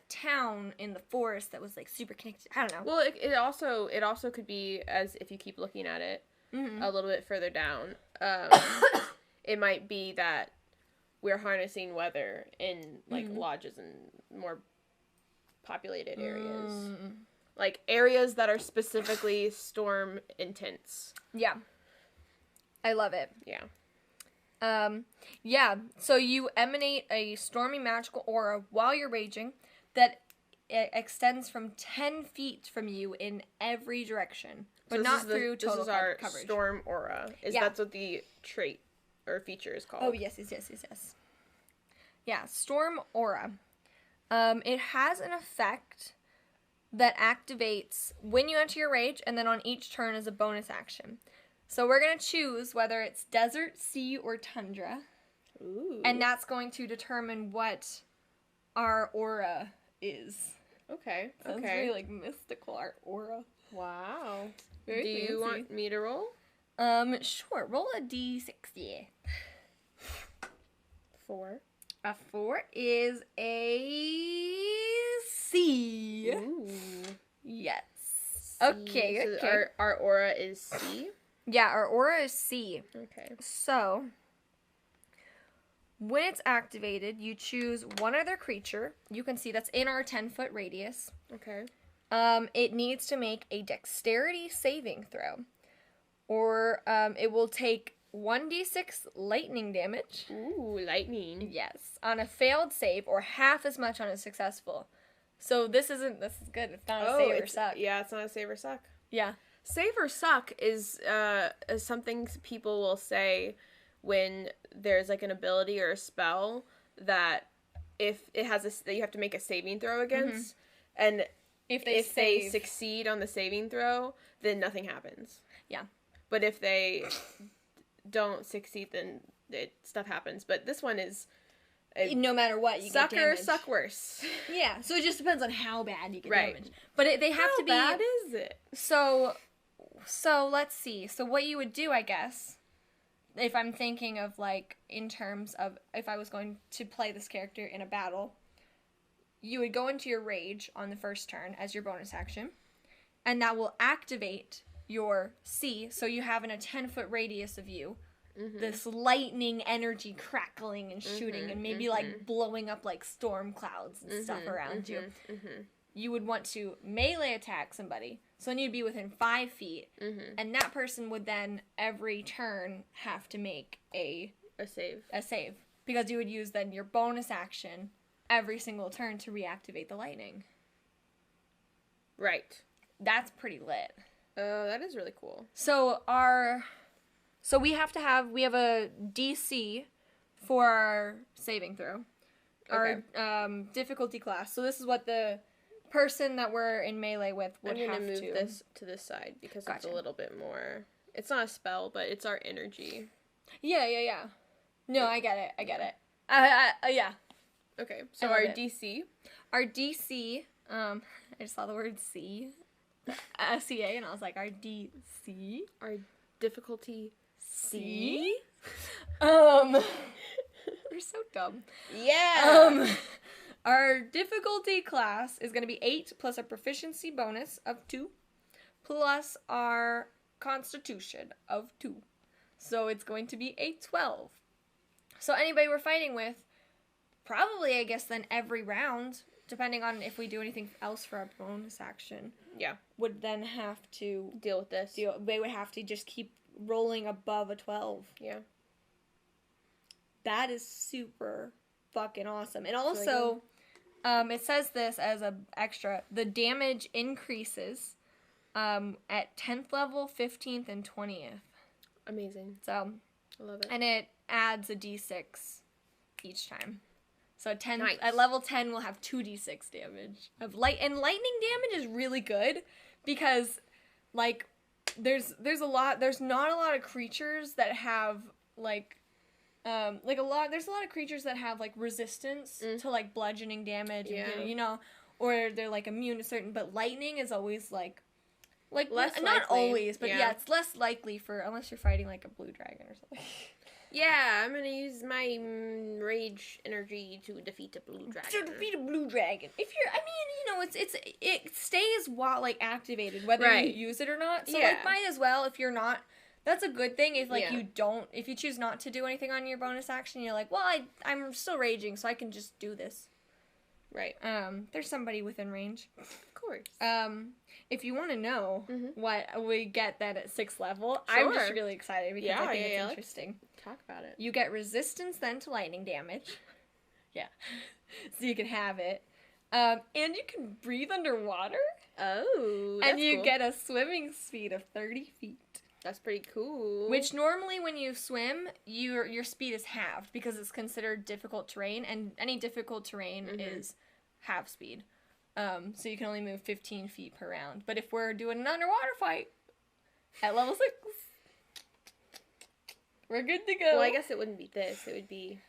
A: town in the forest that was like super connected. I don't know.
B: Well, it also could be, as if you keep looking at it a little bit further down, it might be that we're harnessing weather in like lodges and more populated areas. Like areas that are specifically storm intense.
A: Yeah. I love it.
B: Yeah.
A: So you emanate a stormy magical aura while you're raging that extends from 10 feet from you in every direction, but
B: So
A: not through total
B: This is our
A: coverage.
B: storm aura. That's what the trait or feature is called.
A: Oh, yes. Yeah, storm aura. It has an effect that activates when you enter your rage, and then on each turn as a bonus action. So we're going to choose whether it's desert, sea, or tundra.
B: Ooh.
A: And that's going to determine what our aura is.
B: Okay.
A: Sounds very, like, mystical, our aura.
B: Wow.
A: Very
B: Do you
A: fancy.
B: want me to roll?
A: Sure. Roll a d60.
B: 4.
A: A 4 is a C.
B: Ooh.
A: Yes.
B: C.
A: Okay.
B: So our aura is C.
A: Yeah, our aura is C.
B: Okay.
A: So, when it's activated, you choose one other creature. You can see that's in our 10-foot radius.
B: Okay.
A: It needs to make a dexterity saving throw. Or it will take 1d6 lightning damage.
B: Ooh, lightning.
A: Yes. On a failed save, or half as much on a successful. So this is good. It's not a save or suck.
B: Yeah, it's not a save or suck.
A: Yeah.
B: Save or suck is something people will say when there's like an ability or a spell that if it has that you have to make a saving throw against, and if they succeed on the saving throw, then nothing happens.
A: Yeah.
B: But if they don't succeed, then stuff happens. But this one is
A: no matter what, you
B: suck
A: get damage.
B: or suck worse.
A: Yeah, so it just depends on how bad you get
B: Right.
A: damage. But they have to be.
B: How bad is it?
A: So let's see. So what you would do, I guess, if I'm thinking of like in terms of if I was going to play this character in a battle, you would go into your rage on the first turn as your bonus action, and that will activate your C. So you have in a 10-foot radius of you. This lightning energy crackling and shooting and maybe like blowing up like storm clouds and stuff around you. You would want to melee attack somebody. So then you'd be within 5 feet. And that person would then every turn have to make a save. Because you would use then your bonus action every single turn to reactivate the lightning.
B: Right.
A: That's pretty lit.
B: That is really cool.
A: So we have a DC for our saving throw. our difficulty class. So this is what the person that we're in melee with would have to.
B: I'm going to move this to this side because it's a little bit more... It's not a spell, but it's our energy.
A: Yeah. No, I get it. Yeah.
B: Okay, so our DC.
A: Our DC, I just saw the word C. C-A, and I was like, our DC.
B: Our difficulty
A: C? We're so dumb.
B: Yeah!
A: Our difficulty class is going to be 8 plus a proficiency bonus of 2 plus our constitution of 2. So it's going to be a 12. So anybody we're fighting with, probably, I guess, then every round, depending on if we do anything else for our bonus action, would then have to
B: deal with this.
A: They would have to just keep rolling above a 12.
B: Yeah.
A: That is super fucking awesome. And also, it says this as a extra. The damage increases at 10th level, 15th, and 20th.
B: Amazing.
A: So,
B: I love it.
A: And it adds a d6 each time. So
B: Nice.
A: At level 10, we'll have 2d6 damage of light. And lightning damage is really good because, like, there's not a lot of creatures that have there's a lot of creatures that have like resistance to like bludgeoning damage, and, or they're like immune to certain. But lightning is always like
B: less
A: not
B: likely.
A: always, but it's less likely unless you're fighting like a blue dragon or something.
B: Yeah, I'm gonna use my rage energy to defeat a blue dragon.
A: If you're, it stays while like activated whether you use it or not. So like might as well if you're not. That's a good thing if if you choose not to do anything on your bonus action, you're like, well, I'm still raging, so I can just do this.
B: Right.
A: There's somebody within range.
B: Of course.
A: If you want to know what we get then at 6th level,
B: Sure.
A: I'm just really excited because I think it's interesting.
B: Talk about it.
A: You get resistance then to lightning damage. Yeah. So you can have it. And you can breathe underwater.
B: Oh, that's
A: And you
B: cool.
A: get a swimming speed of 30 feet.
B: That's pretty cool.
A: Which normally when you swim, your speed is halved because it's considered difficult terrain, and any difficult terrain is half speed. So you can only move 15 feet per round. But if we're doing an underwater fight at level 6, we're good to go.
B: Well, I guess it wouldn't be this. It would be...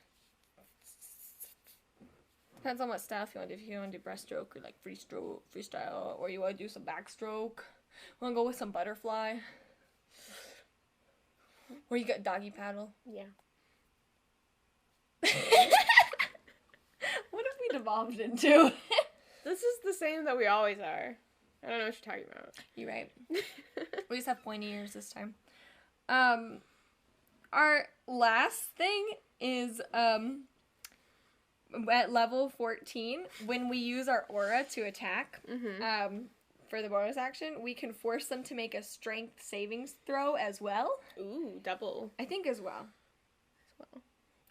A: Depends on what style you want to do. If you want to do breaststroke or like freestyle, or you want to do some backstroke. Want to go with some butterfly. Or you got doggy paddle.
B: Yeah.
A: What have we devolved into?
B: This is the same that we always are. I don't know what you're talking about.
A: You're right. We just have pointy ears this time. Our last thing is at level 14, when we use our aura to attack, for the bonus action, we can force them to make a strength savings throw as well.
B: Ooh, double.
A: I think as well.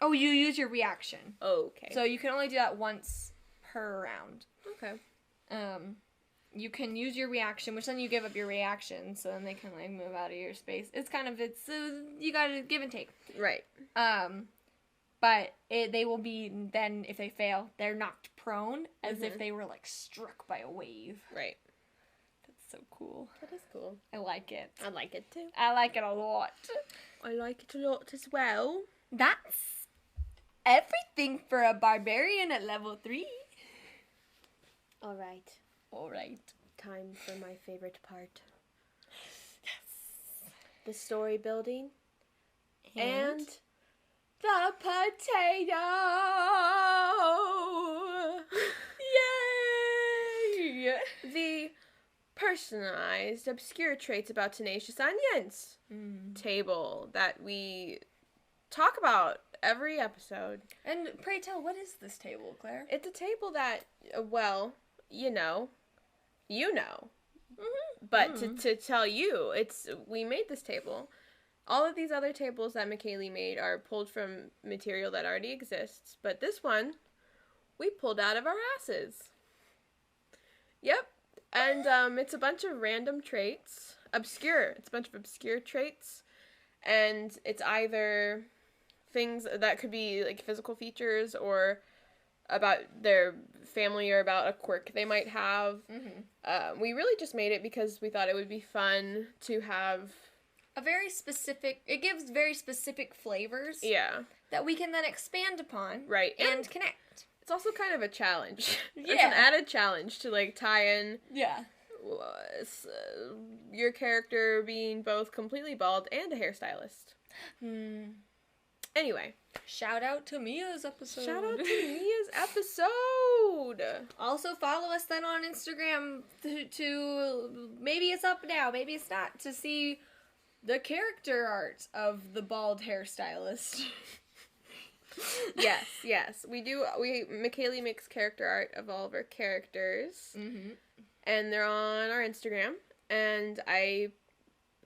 A: Oh, you use your reaction.
B: Okay.
A: So you can only do that once per round.
B: Okay.
A: You can use your reaction, which then you give up your reaction, so then they can like move out of your space. It's you gotta give and take.
B: Right.
A: But they will be then, if they fail, they're knocked prone as if they were like struck by a wave.
B: Right.
A: That's so cool.
B: That is cool.
A: I like it.
B: I like it too.
A: I like it a lot.
B: I like it a lot as well.
A: That's everything for a barbarian at level 3.
B: Alright. Time for my favorite part. Yes. The story building. And the potato!
A: Yay!
B: The personalized obscure traits about tenacious onions table that we talk about every episode.
A: And pray tell, what is this table, Claire?
B: It's a table that, well, you know. But to tell you, we made this table. All of these other tables that Michaelie made are pulled from material that already exists, but this one we pulled out of our asses. Yep. And it's a bunch of random traits. Obscure. It's a bunch of obscure traits. And it's either things that could be like physical features or about their family or about a quirk they might have. We really just made it because we thought it would be fun to have
A: it gives very specific flavors.
B: Yeah.
A: That we can then expand upon.
B: Right.
A: And connect.
B: It's also kind of a challenge.
A: Yeah.
B: It's an added challenge to, like, tie in...
A: Yeah.
B: Your character being both completely bald and a hairstylist. Anyway.
A: Shout out to Mia's episode. Also follow us then on Instagram to maybe it's up now, maybe it's not, to see the character art of the bald hairstylist.
B: Yes. Michaelie makes character art of all of our characters. And they're on our Instagram. And I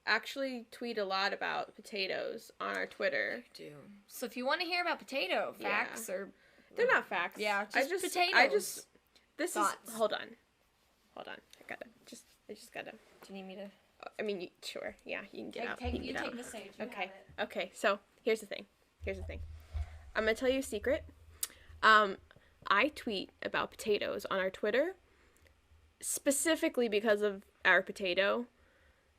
B: actually tweet a lot about potatoes on our Twitter.
A: I do. So if you want to hear about potato facts or...
B: They're not facts.
A: Yeah, just potatoes.
B: Hold on. I just gotta.
A: Do you need me to...
B: I mean, sure. Yeah, you can get out.
A: You take the stage.
B: Okay, so here's the thing. I'm gonna tell you a secret. I tweet about potatoes on our Twitter specifically because of our potato.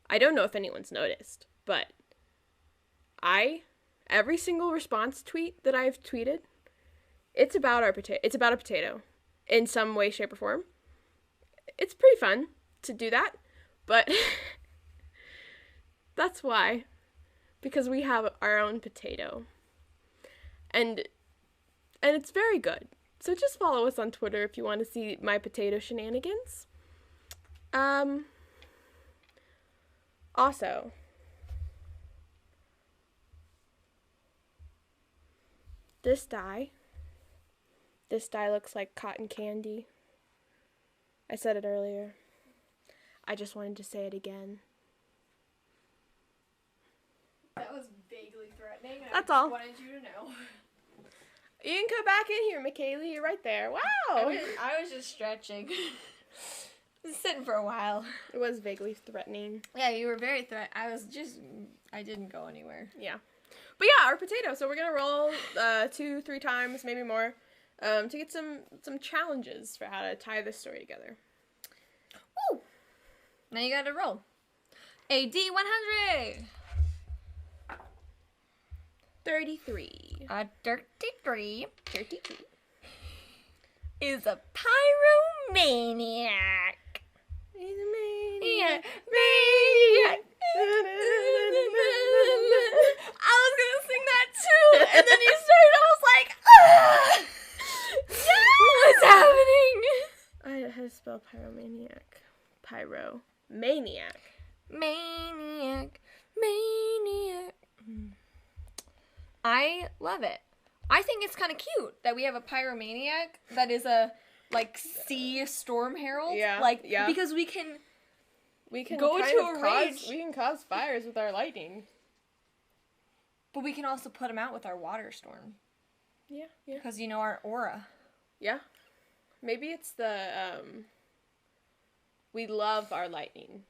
B: I don't know if anyone's noticed, but every single response tweet that I've tweeted, it's about our potato. It's about a potato in some way, shape, or form. It's pretty fun to do that, but that's why. Because we have our own potato. And it's very good. So just follow us on Twitter if you want to see my potato shenanigans. Also, this dye looks like cotton candy. I said it earlier. I just wanted to say it again.
A: That was vaguely threatening.
B: That's all.
A: I wanted you to know.
B: You can come back in here, Michaelie. You're right there. Wow.
A: I was just stretching. Sitting for a while.
B: It was vaguely threatening.
A: Yeah, you were very I didn't go anywhere.
B: Yeah. But yeah, our potato. So we're going to roll 2-3 times, maybe more, to get some challenges for how to tie this story together.
A: Woo! Now you got to roll. A D100.
B: 33.
A: A 33.
B: 33.
A: Is a pyromaniac.
B: He's a maniac.
A: Maniac. I was gonna sing that too, and then you started. I was like, ah! What's happening?
B: I know how to spell pyromaniac. Pyromaniac.
A: Maniac. I love it. I think it's kind of cute that we have a pyromaniac that is a, like, sea storm herald.
B: Yeah.
A: Because we can
B: go
A: into a rage.
B: We can cause fires with our lightning.
A: But we can also put them out with our water storm.
B: Yeah.
A: Because, our aura.
B: Yeah. Maybe it's the, we love our lightning.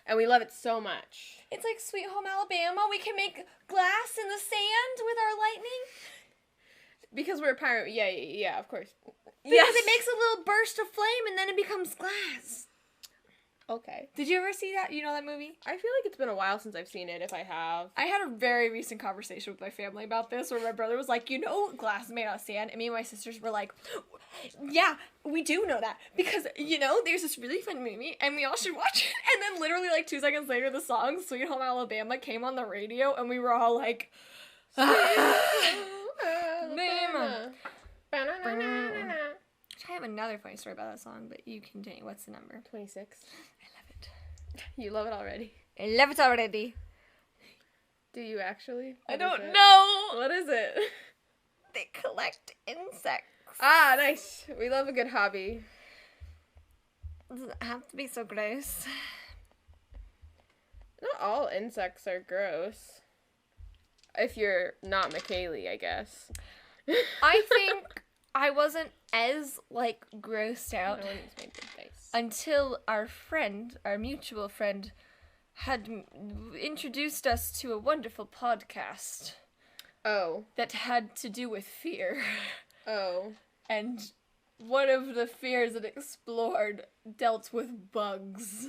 B: And we love it so much.
A: It's like Sweet Home Alabama. We can make glass in the sand with our lightning.
B: Because we're a pirate. Yeah, of course.
A: Because it makes a little burst of flame and then it becomes glass.
B: Okay.
A: Did you ever see that? You know that movie?
B: I feel like it's been a while since I've seen it, if I have.
A: I had a very recent conversation with my family about this, where my brother was like, glass is made out of sand. And me and my sisters were like, yeah, we do know that. Because, there's this really fun movie, and we all should watch it. And then literally, 2 seconds later, the song Sweet Home Alabama came on the radio, and we were all like, Alabama. I have another funny story about that song, but you continue. What's the number?
B: 26.
A: I love it.
B: You love it already.
A: I love it already.
B: Do you actually?
A: I don't know.
B: What is it?
A: They collect insects.
B: Ah, nice. We love a good hobby.
A: Does it have to be so gross?
B: Not all insects are gross. If you're not Michaelie, I guess.
A: I think I wasn't as, grossed out until our mutual friend, had introduced us to a wonderful podcast
B: Oh.
A: that had to do with fear.
B: Oh.
A: And one of the fears it explored dealt with bugs.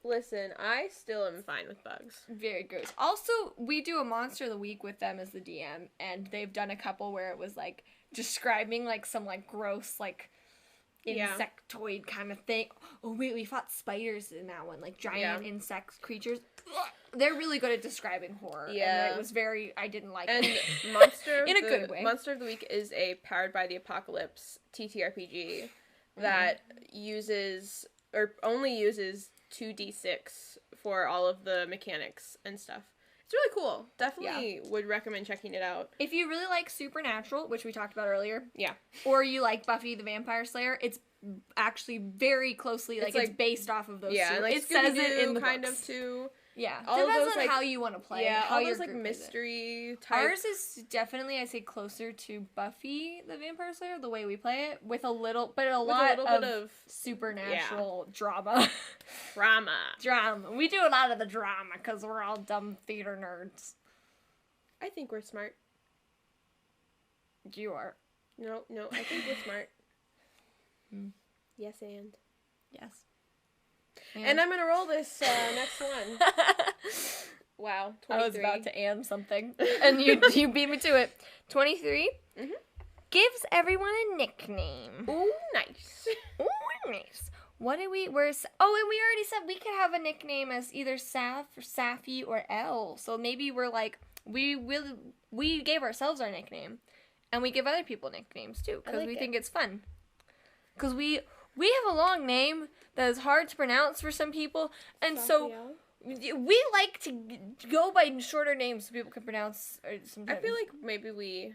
B: Listen, I still am fine with bugs.
A: Very gross. Also, we do a Monster of the Week with them as the DM, and they've done a couple where it was, like, describing, like, some, like, gross, like, insectoid kind of thing. Oh, wait, we fought spiders in that one, like, giant insect creatures. They're really good at describing horror.
B: Yeah.
A: And it was very, I didn't like
B: And
A: it.
B: Monster
A: In a good way.
B: Monster of the Week is a Powered by the Apocalypse TTRPG that uses, or only uses 2d6 for all of the mechanics and stuff. It's really cool. Definitely would recommend checking it out.
A: If you really like Supernatural, which we talked about earlier,
B: Yeah.
A: or you like Buffy the Vampire Slayer, it's actually very closely, like, it's based off of those two.
B: And, like,
A: It says it in the
B: kind
A: books.
B: of too.
A: Yeah,
B: All
A: depends
B: of those,
A: on
B: like,
A: how you want to play.
B: Yeah,
A: how
B: all
A: your
B: those, like,
A: group plays it.
B: mystery type.
A: Ours is definitely, I'd say, closer to Buffy the Vampire Slayer, the way we play it, with a little, but a lot of supernatural drama. Drama. We do a lot of the drama, because we're all dumb theater nerds.
B: I think we're smart.
A: You are.
B: No, I think we're smart. Yes, and.
A: Yes.
B: And I'm gonna roll this next one. Wow, 23.
A: I was about to and something, and you beat me to it. 23 gives everyone a nickname.
B: Ooh, nice.
A: Ooh, nice. What did we? And we already said we could have a nickname as either Saf or Safi or Elle. So maybe we're like we gave ourselves our nickname, and we give other people nicknames too because we think it's fun. Because we have a long name that is hard to pronounce for some people, and so we like to go by shorter names so people can pronounce. Sometimes.
B: I feel like maybe we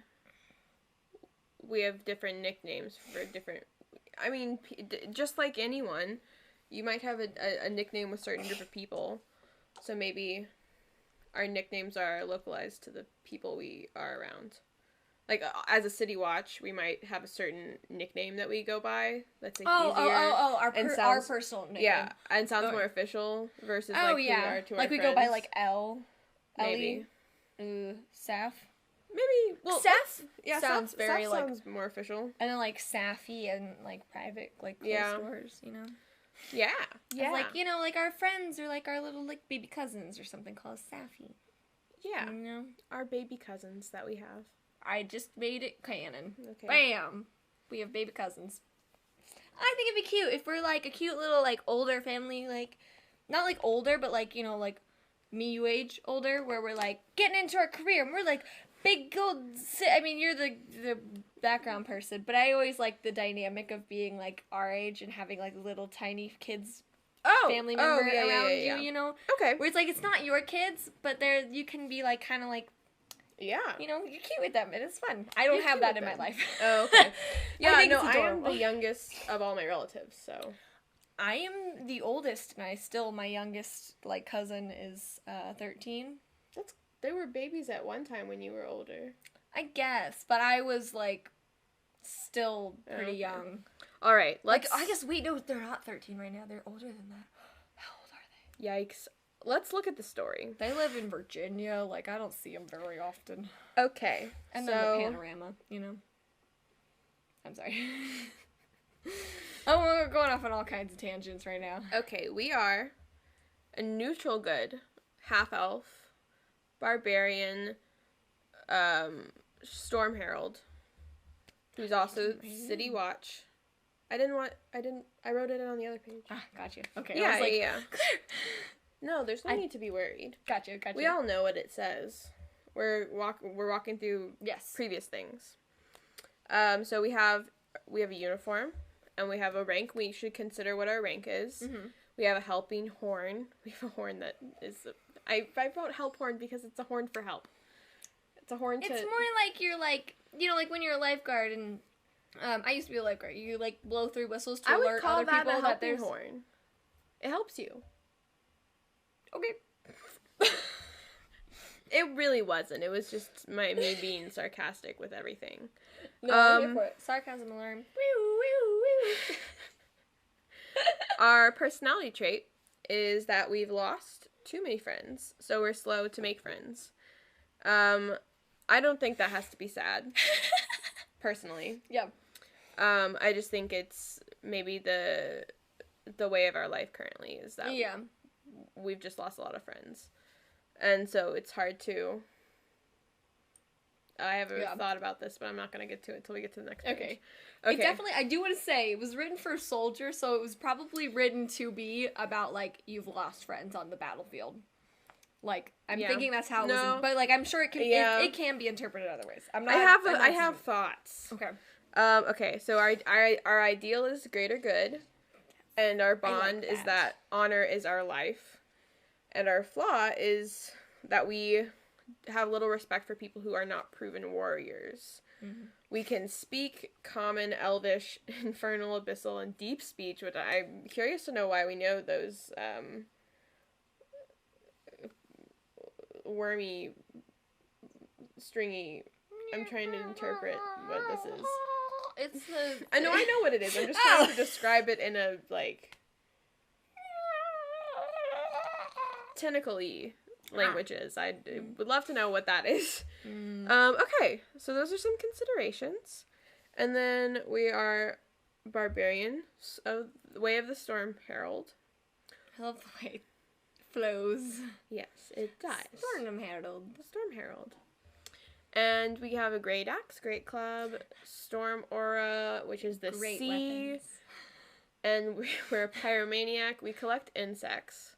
B: have different nicknames for different. I mean, just like anyone, you might have a nickname with certain group of people, so maybe our nicknames are localized to the people we are around. Like, as a City Watch, we might have a certain nickname that we go by that's, like, easier.
A: Our personal nickname.
B: Yeah, and sounds more official versus, like, who we are to our
A: like, we
B: friends.
A: go by, like, Elle.
B: Maybe.
A: Saf.
B: Maybe, well,
A: Saf
B: sounds very,
A: Saf
B: like...
A: sounds
B: more official.
A: And then, like, Safi and, like, private, like, close stores, you know?
B: Yeah.
A: Yeah. Like, you know, like, our friends or, like, our little, like, baby cousins or something called Safi.
B: Yeah.
A: You know?
B: Our baby cousins that we have.
A: I just made it canon.
B: Okay.
A: Bam! We have baby cousins. I think it'd be cute if we're, like, a cute little, like, older family, like, not, like, older, but, like, you know, like, me age older, where we're, like, getting into our career, and we're, like, big old... I mean, you're the background person, but I always like the dynamic of being, like, our age and having, like, little tiny kids... family member around you, you know?
B: Okay.
A: Where it's, like, it's not your kids, but you can be, like, kind of, like...
B: Yeah.
A: You know, you're cute with them, and it's fun. I don't have that in my life.
B: Oh, okay. Yeah,
A: I
B: am the youngest of all my relatives, so...
A: I am the oldest, and my youngest, like, cousin is 13.
B: They were babies at one time when you were older.
A: I guess, but I was, like, still pretty young.
B: All right,
A: let's... Like, I guess, no, they're not 13 right now. They're older than that. How old are they?
B: Yikes. Let's look at the story.
A: They live in Virginia. Like, I don't see them very often.
B: Okay,
A: and then the panorama, you know? I'm sorry. Oh, we're going off on all kinds of tangents right now.
B: Okay, we are a neutral good, half-elf, barbarian, Storm Herald, who's also City Watch. I wrote it on the other page.
A: Ah, gotcha. Okay.
B: Yeah, yeah. No, there's no need to be worried.
A: Gotcha.
B: We all know what it says. We're walking through previous things. So we have a uniform, and we have a rank. We should consider what our rank is. Mm-hmm. We have a helping horn. We have a horn that is... I wrote help horn because it's a horn for help. It's a horn to...
A: It's more like you're like... You know, like when you're a lifeguard and... I used to be a lifeguard. You, like, blow 3 whistles to alert other people that there's...
B: horn. It helps you.
A: Okay.
B: It really wasn't. It was just me being sarcastic with everything.
A: No, I'm here for it. Sarcasm alarm. Woo, woo, woo.
B: Our personality trait is that we've lost too many friends, so we're slow to make friends. I don't think that has to be sad, personally.
A: Yeah.
B: I just think it's maybe the way of our life currently is that we've just lost a lot of friends. And so it's hard to... I haven't thought about this, but I'm not going to get to it until we get to the next page.
A: Okay. It definitely, I do want to say, it was written for a soldier, so it was probably written to be about, like, you've lost friends on the battlefield. Like, I'm thinking that's how it was, but, like, I'm sure it can, it can be interpreted other ways. I'm not...
B: I have thoughts.
A: Okay.
B: Okay, so our ideal is greater good, and our bond is that honor is our life, and our flaw is that we have little respect for people who are not proven warriors. Mm-hmm. We can speak common, elvish, infernal, abyssal, and deep speech, which I'm curious to know why we know those wormy, stringy... I'm trying to interpret what this is.
A: It's the...
B: I know what it is. I'm just trying to describe it in a, like... tentacle-y languages. I would love to know what that is. Okay, so those are some considerations. And then we are Barbarian of Way of the Storm Herald.
A: I love the way it flows.
B: Yes, it does.
A: Storm Herald.
B: Storm Herald. And we have a Great Axe, Great Club, Storm Aura, which is the
A: Great
B: sea.
A: Weapons.
B: And we're a pyromaniac. We collect insects.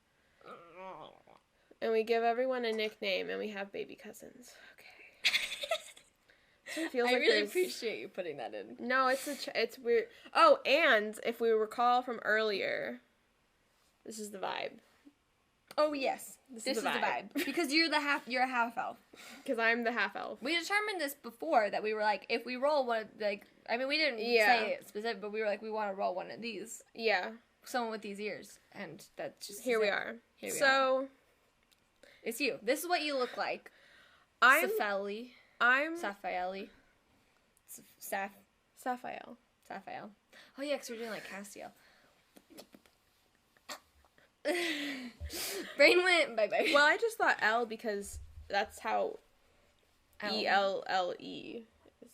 B: And we give everyone a nickname, and we have baby cousins. Okay. So it feels
A: I
B: like
A: really appreciate you putting that in.
B: No, it's weird. Oh, and if we recall from earlier, this is the vibe.
A: Oh yes, this is the vibe. Because you're a half elf.
B: Because I'm the half elf.
A: We determined this before that we were like, if we roll one, like, I mean, we didn't say it specific, but we were like, we want to roll one of these.
B: Yeah.
A: Someone with these ears, and that's just
B: Here we are.
A: It's you. This is what you look like.
B: Saphaeli.
A: Saphaeli.
B: Saphael.
A: Oh yeah, because we're doing like Castiel. Brain went bye-bye.
B: Well, I just thought L because that's how E-L-L-E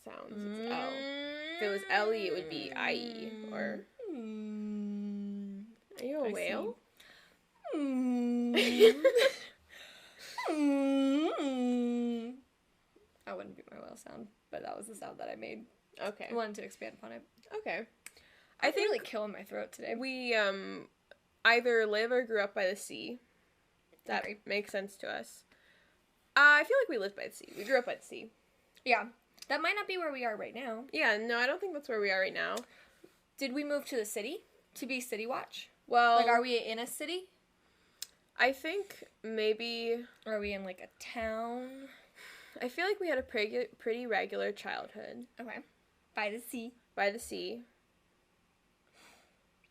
B: sounds. It's L. If it was L-E, it would be I-E. Or... Are you a whale?
A: I wouldn't do my whale sound, but that was the sound that I made.
B: Okay.
A: I wanted to expand upon it.
B: Okay.
A: I think really killing my throat today.
B: We either live or grew up by the sea. That makes sense to us. I feel like we lived by the sea. We grew up by the sea.
A: Yeah. That might not be where we are right now.
B: Yeah, no, I don't think that's where we are right now.
A: Did we move to the city to be City Watch?
B: Well...
A: Like, are we in a city?
B: I think maybe...
A: Or are we in, like, a town?
B: I feel like we had a pretty regular childhood.
A: Okay. By the sea.
B: By the sea.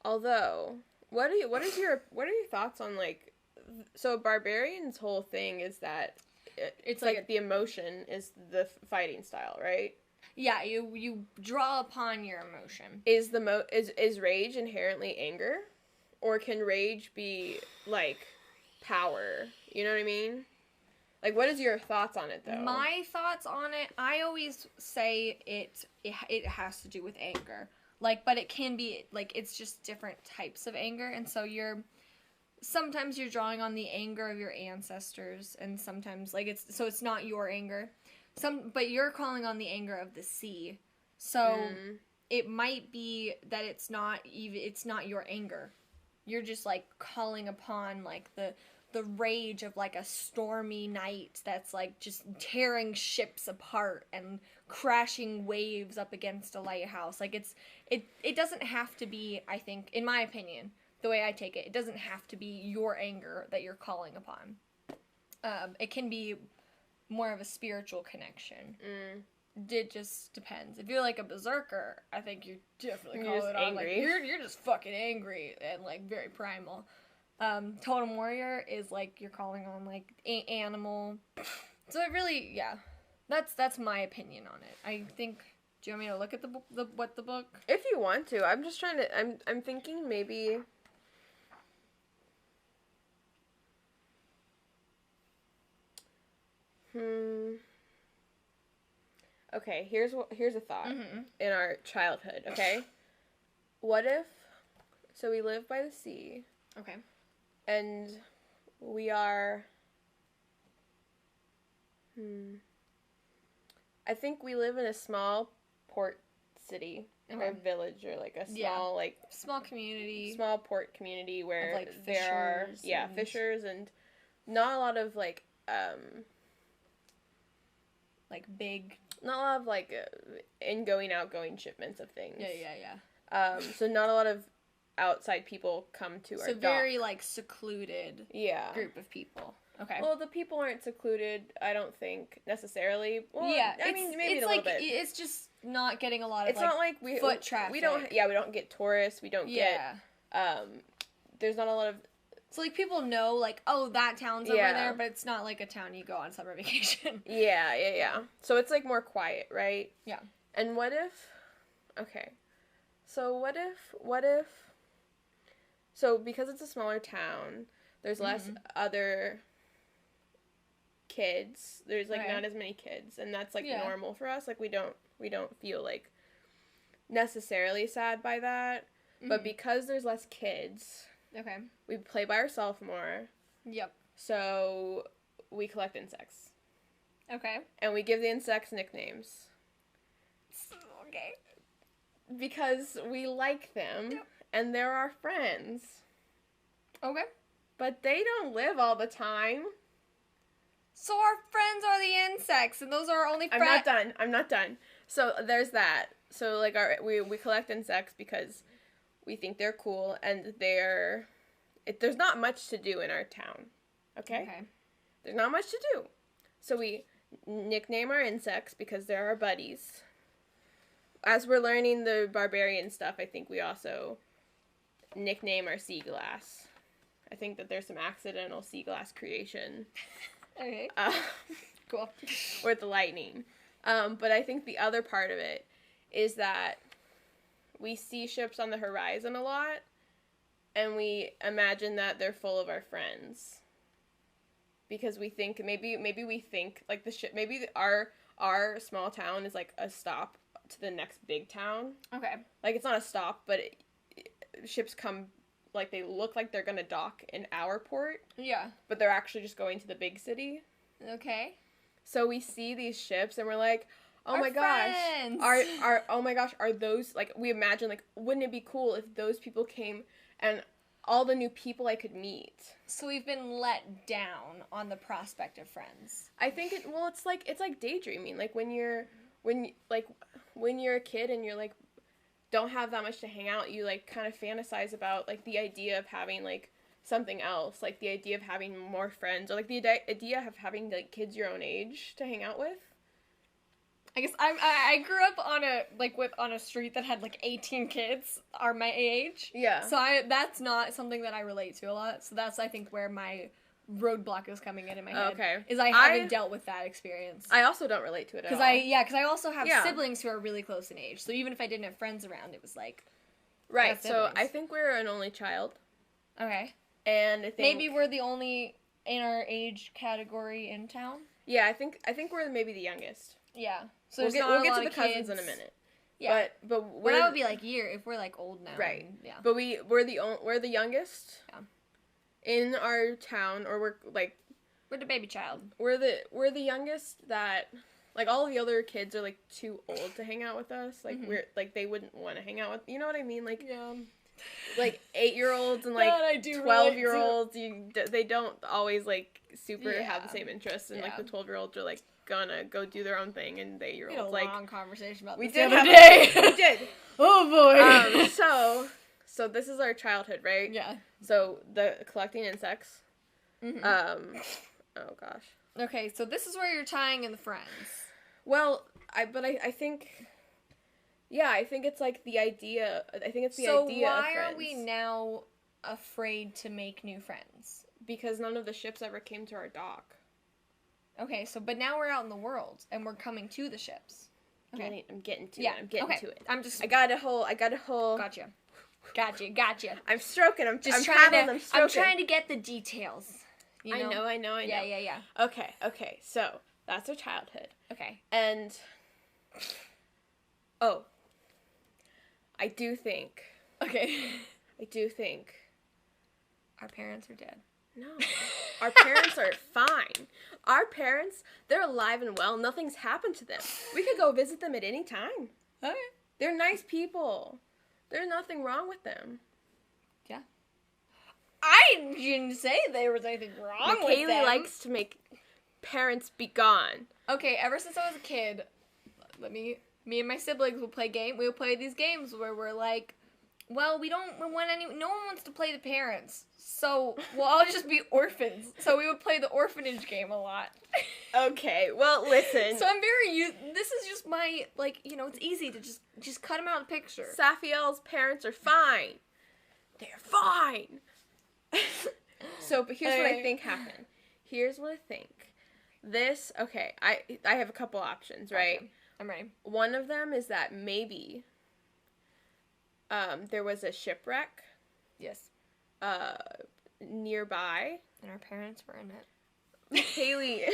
B: Although, what are your thoughts on, like... So, Barbarian's whole thing is that... It's like the emotion is the fighting style, right?
A: Yeah, you draw upon your emotion.
B: Is rage inherently anger? Or can rage be, like, power? You know what I mean? Like, what is your thoughts on it, though?
A: My thoughts on it, I always say it has to do with anger. Like, but it can be, like, it's just different types of anger. And so sometimes you're drawing on the anger of your ancestors, and sometimes, like, it's not your anger. But you're calling on the anger of the sea. So it might be that it's not your anger. You're just, like, calling upon, like, the rage of, like, a stormy night that's, like, just tearing ships apart and crashing waves up against a lighthouse. Like, it doesn't have to be, I think, in my opinion, the way I take it, it doesn't have to be your anger that you're calling upon. It can be more of a spiritual connection. It just depends. If you're like a berserker, I think you're definitely calling it on. Like, you're just fucking angry and, like, very primal. Totem warrior is like you're calling on, like, animal. So it really, yeah, that's my opinion on it. I think. Do you want me to look at the book?
B: If you want to, I'm just trying to. I'm thinking maybe. Okay, here's a thought in our childhood, okay? What if, so we live by the sea.
A: Okay.
B: And we are, I think we live in a small port city or village or like a small,
A: small community.
B: Small port community where
A: of, like,
B: there are,
A: fishers
B: fishers and not a lot of like
A: big.
B: Not a lot of like outgoing shipments of things.
A: Yeah.
B: So not a lot of outside people come to our dock.
A: So very like secluded group of people. Okay.
B: Well, the people aren't secluded, I don't think, necessarily. Well,
A: yeah.
B: I mean, maybe a little bit.
A: It's just not getting a lot of,
B: it's not like
A: foot traffic.
B: We don't get tourists. We don't get, there's not a lot of...
A: So, like, people know, like, oh, that town's over there, but it's not like a town you go on summer vacation.
B: Yeah. So it's, like, more quiet, right?
A: Yeah.
B: And what if... Okay. So what if... So because it's a smaller town, there's less other kids. There's, like, not as many kids. And that's, like, normal for us. Like, we don't feel, like, necessarily sad by that. But because there's less kids...
A: Okay.
B: We play by ourselves more.
A: Yep.
B: So we collect insects.
A: Okay.
B: And we give the insects nicknames.
A: Okay.
B: Because we like them. Yep. And they're our friends.
A: Okay.
B: But they don't live all the time.
A: So our friends are the insects, and those are our only friends.
B: I'm not done. So there's that. So like we collect insects because we think they're cool, and there's not much to do in our town, okay? There's not much to do. So we nickname our insects because they're our buddies. As we're learning the barbarian stuff, I think we also nickname our sea glass. I think that there's some accidental sea glass creation.
A: Okay. Cool.
B: With the lightning. But I think the other part of it is that we see ships on the horizon a lot, and we imagine that they're full of our friends. Because we think, maybe we think, like, the ship, maybe our small town is, like, a stop to the next big town.
A: Okay.
B: Like, it's not a stop, but ships come, like, they look like they're gonna dock in our port.
A: Yeah.
B: But they're actually just going to the big city.
A: Okay. So
B: we see these ships, and we're like... Oh
A: our
B: my gosh,
A: friends.
B: Are those, like, we imagine, like, wouldn't it be cool if those people came and all the new people I could meet?
A: So we've been let down on the prospect of friends.
B: I think it's like daydreaming, like, when you're a kid and you're, like, don't have that much to hang out, you, like, kind of fantasize about, like, the idea of having, like, something else, like, the idea of having more friends, or, like, the idea of having, like, kids your own age to hang out with.
A: I guess I grew up on a street that had like 18 kids are my age.
B: Yeah.
A: So that's not something that I relate to a lot. So that's, I think, where my roadblock is coming in my head.
B: Okay.
A: Is I haven't dealt with that experience.
B: I also don't relate to it at all.
A: Because I also have siblings who are really close in age. So even if I didn't have friends around, it was like...
B: Right. So I think we're an only child.
A: Okay.
B: And I think...
A: Maybe we're the only in our age category in town?
B: Yeah, I think we're maybe the youngest.
A: Yeah. So
B: we'll get to the cousins in a minute.
A: Yeah.
B: But
A: that would be like if we're like old now.
B: Right.
A: Yeah.
B: But we're the youngest.
A: Yeah.
B: In our town, or we're
A: the baby child.
B: We're the youngest that, like, all the other kids are like too old to hang out with us. Like we're like they wouldn't want to hang out with, you know what I mean? Like like 8-year-olds and like 12-year-olds, they don't always like super have the same interests, and like the 12-year-olds are like gonna go do their own thing, and the 8-year-olds
A: like
B: a
A: long conversation about
B: we
A: this
B: did
A: the other
B: have
A: day.
B: We did.
A: Oh boy.
B: So this is our childhood, right?
A: Yeah.
B: So the collecting insects. Oh gosh.
A: Okay, so this is where you're tying in the friends.
B: Well, I think. Yeah, I think it's like the idea. I think it's the idea of friends. So
A: why are we now afraid to make new friends?
B: Because none of the ships ever came to our dock.
A: Okay, but now we're out in the world, and we're coming to the ships.
B: Okay. I'm getting to it. I'm getting to it.
A: I got a whole...
B: Gotcha.
A: I'm
B: stroking. I'm trying to get the details.
A: You know?
B: I know.
A: Yeah.
B: Okay. So That's their childhood.
A: Okay.
B: And, oh, I do think
A: Our parents are dead.
B: no. Our parents are fine. Our parents, they're alive and well. Nothing's happened to them. We could go visit them at any time.
A: Okay.
B: They're nice people. There's nothing wrong with them.
A: Yeah. I didn't say there was anything wrong with them.
B: Michaelie likes to make parents be gone.
A: Okay, ever since I was a kid, me and my siblings will play we will play these games where we're like, well, no one wants to play the parents, so we'll all just be orphans. So we would play the orphanage game a lot.
B: Okay, well, listen.
A: So I'm this is just my, like, it's easy to just cut them out of the picture.
B: Safiel's parents are fine. They're fine. But here's what I think happened. Here's what I think. I have a couple options, right?
A: Okay. I'm ready.
B: One of them is that maybe there was a shipwreck
A: Yes.
B: nearby.
A: And our parents were in it.
B: Michaelie.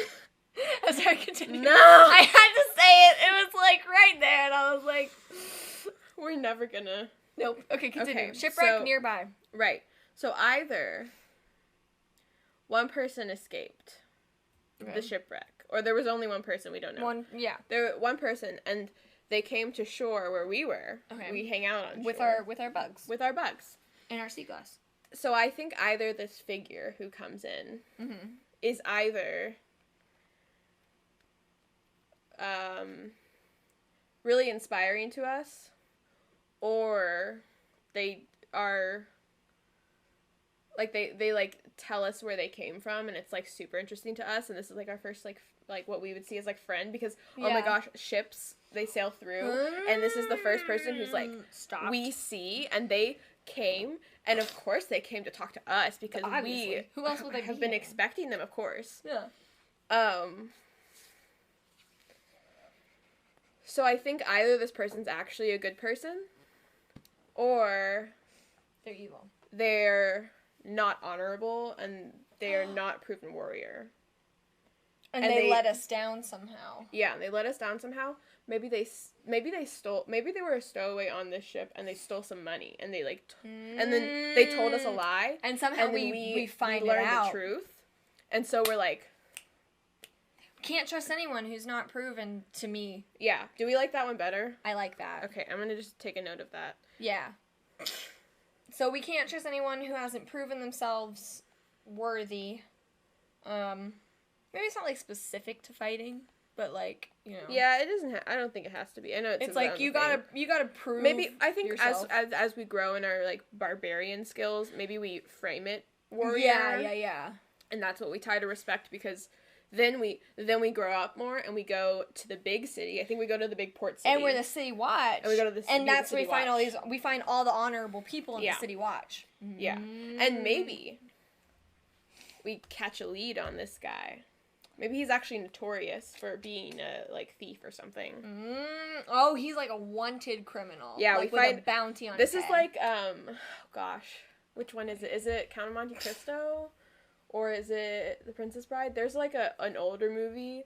A: I'm sorry, continue.
B: No!
A: I had to say it. It was, like, right there, and I was like...
B: We're never gonna...
A: Nope. Okay, continue.
B: Okay,
A: Shipwreck nearby.
B: Right. So either one person escaped the shipwreck, or there was only one person, we don't know. One person, and they came to shore where we were.
A: Okay.
B: We hang out on
A: with
B: shore.
A: With our bugs.
B: With our bugs.
A: And our sea glass.
B: So I think either this figure who comes in is either really inspiring to us, or they are like they like tell us where they came from, and it's like super interesting to us, and this is like our first like what we would see as like friend, because oh my gosh, ships, they sail through, and this is the first person who's like
A: stopped.
B: We see, and they came, and of course they came to talk to us, because
A: obviously. Who else would they
B: have been expecting them, of course.
A: Yeah.
B: So I think either this person's actually a good person, or
A: they're evil.
B: They're not honorable, and they're not proven warrior.
A: And they let us down somehow.
B: Yeah, they let us down somehow. Maybe they were a stowaway on this ship, and they stole some money, and they and then they told us a lie,
A: and somehow
B: and
A: we
B: learned the truth, and so we're like,
A: can't trust anyone who's not proven to me.
B: Yeah. Do we like that one better?
A: I like that.
B: Okay, I'm gonna just take a note of that.
A: Yeah. So we can't trust anyone who hasn't proven themselves worthy. Maybe it's not like specific to fighting, but like,
B: Yeah, it doesn't. I don't think it has to be. I know
A: it's like you gotta prove.
B: Maybe I think
A: yourself.
B: as we grow in our like barbarian skills, maybe we frame it warrior.
A: Yeah.
B: And that's what we tie to respect, because then we grow up more, and we go to the big city. I think we go to the big port city.
A: And we're the city watch.
B: And we go to the city.
A: And that's where we find all the honorable people in the city watch.
B: Yeah. And maybe we catch a lead on this guy. Maybe he's actually notorious for being a like thief or something.
A: Oh, he's like a wanted criminal.
B: Yeah,
A: like, with a bounty on his head.
B: This is like gosh, which one is it? Is it Count of Monte Cristo? Or is it The Princess Bride? There's, like, an older movie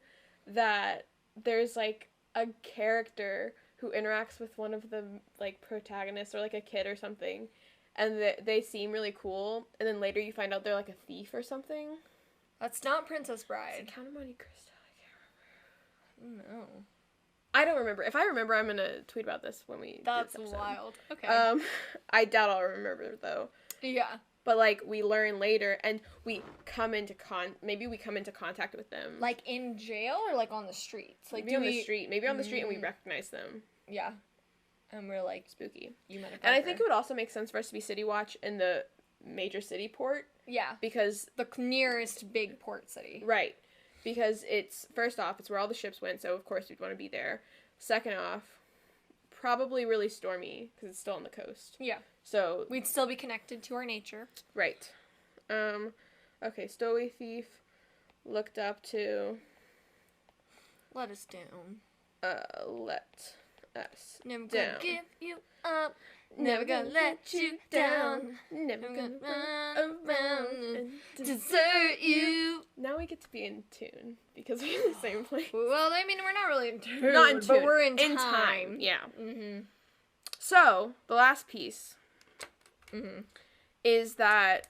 B: that there's, like, a character who interacts with one of the, like, protagonists, or, like, a kid or something. And they seem really cool. And then later you find out they're, like, a thief or something.
A: That's not Princess Bride.
B: Is it Count of Monte Cristo? I can't remember.
A: No.
B: I don't remember. If I remember, I'm going to tweet about this when we
A: That's
B: do this episode.
A: wild. Okay.
B: I doubt I'll remember, though.
A: Yeah.
B: But, like, we learn later, and we come into maybe we come into contact with them.
A: Like, in jail, or, like, on the streets? Like,
B: maybe on the street. Maybe on the street, and we recognize them.
A: Yeah. And we're, like,
B: spooky.
A: You met a
B: And I think it would also make sense for us to be city watch in the major city port.
A: Yeah.
B: Because...
A: the nearest big port city.
B: Right. Because it's, first off, it's where all the ships went, so of course we'd want to be there. Second off, probably really stormy, because it's still on the coast.
A: Yeah.
B: So
A: we'd still be connected to our nature.
B: Right. Okay, stowaway thief looked up to
A: let us down.
B: us
A: Never
B: down.
A: gonna give you up. Never gonna let you down.
B: Never gonna
A: run around
B: and
A: desert you.
B: Now we get to be in tune because we're in the same place.
A: Well, I mean, we're not really in tune.
B: Not in tune,
A: but we're in time.
B: time. Yeah.
A: Mm-hmm.
B: So the last piece is that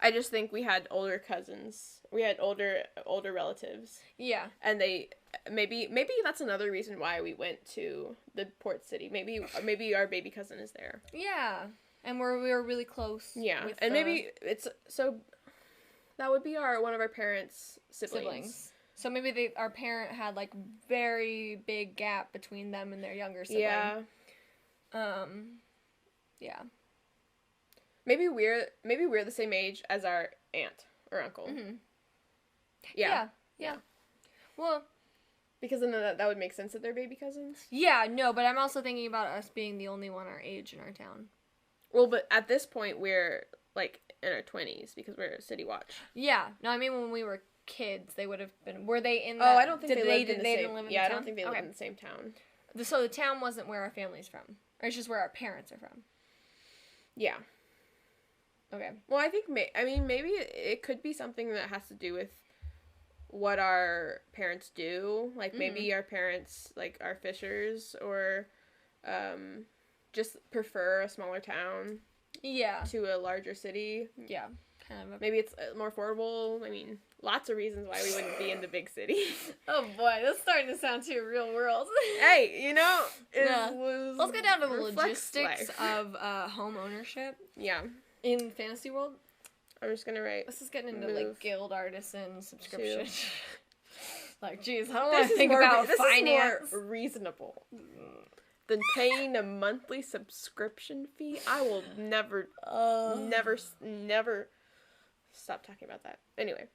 B: I just think we had older cousins. We had older relatives.
A: Yeah.
B: And they maybe that's another reason why we went to the port city. Maybe our baby cousin is there.
A: Yeah. And we were really close.
B: Yeah.
A: With
B: And maybe it's so that would be one of our parents' siblings.
A: So maybe our parent had like very big gap between them and their younger sibling.
B: Yeah.
A: Yeah.
B: Maybe we're the same age as our aunt or uncle.
A: Mm-hmm.
B: Yeah.
A: Yeah. Well,
B: because then that would make sense that they're baby cousins.
A: yeah, no, but I'm also thinking about us being the only one our age in our town.
B: Well, but at this point we're like in our 20s because we're City Watch.
A: Yeah. No, I mean when we were kids, they would have been. Were they in?
B: I don't think they lived in the
A: they
B: same.
A: didn't live in
B: Yeah,
A: the
B: I
A: town?
B: don't think they lived
A: Okay.
B: in the same town.
A: So the town wasn't where our family's from, or it's just where our parents are from.
B: Yeah.
A: Okay.
B: Well, I think maybe it could be something that has to do with what our parents do. Like maybe our parents like are fishers or just prefer a smaller town
A: Yeah.
B: to a larger city.
A: Yeah. Kind of.
B: Maybe it's more affordable. I mean, lots of reasons why we wouldn't be in the big city.
A: Oh boy, that's starting to sound too real world.
B: Hey,
A: Yeah. Let's get down to the
B: reflects
A: logistics
B: life.
A: of home ownership
B: Yeah.
A: in fantasy world.
B: I'm just gonna write.
A: This is getting into
B: Move
A: like guild artisan subscription.
B: to-
A: Like, geez, I don't want to think
B: more
A: about
B: this
A: finance.
B: is more reasonable than paying a monthly subscription fee. I will never stop talking about that. Anyway,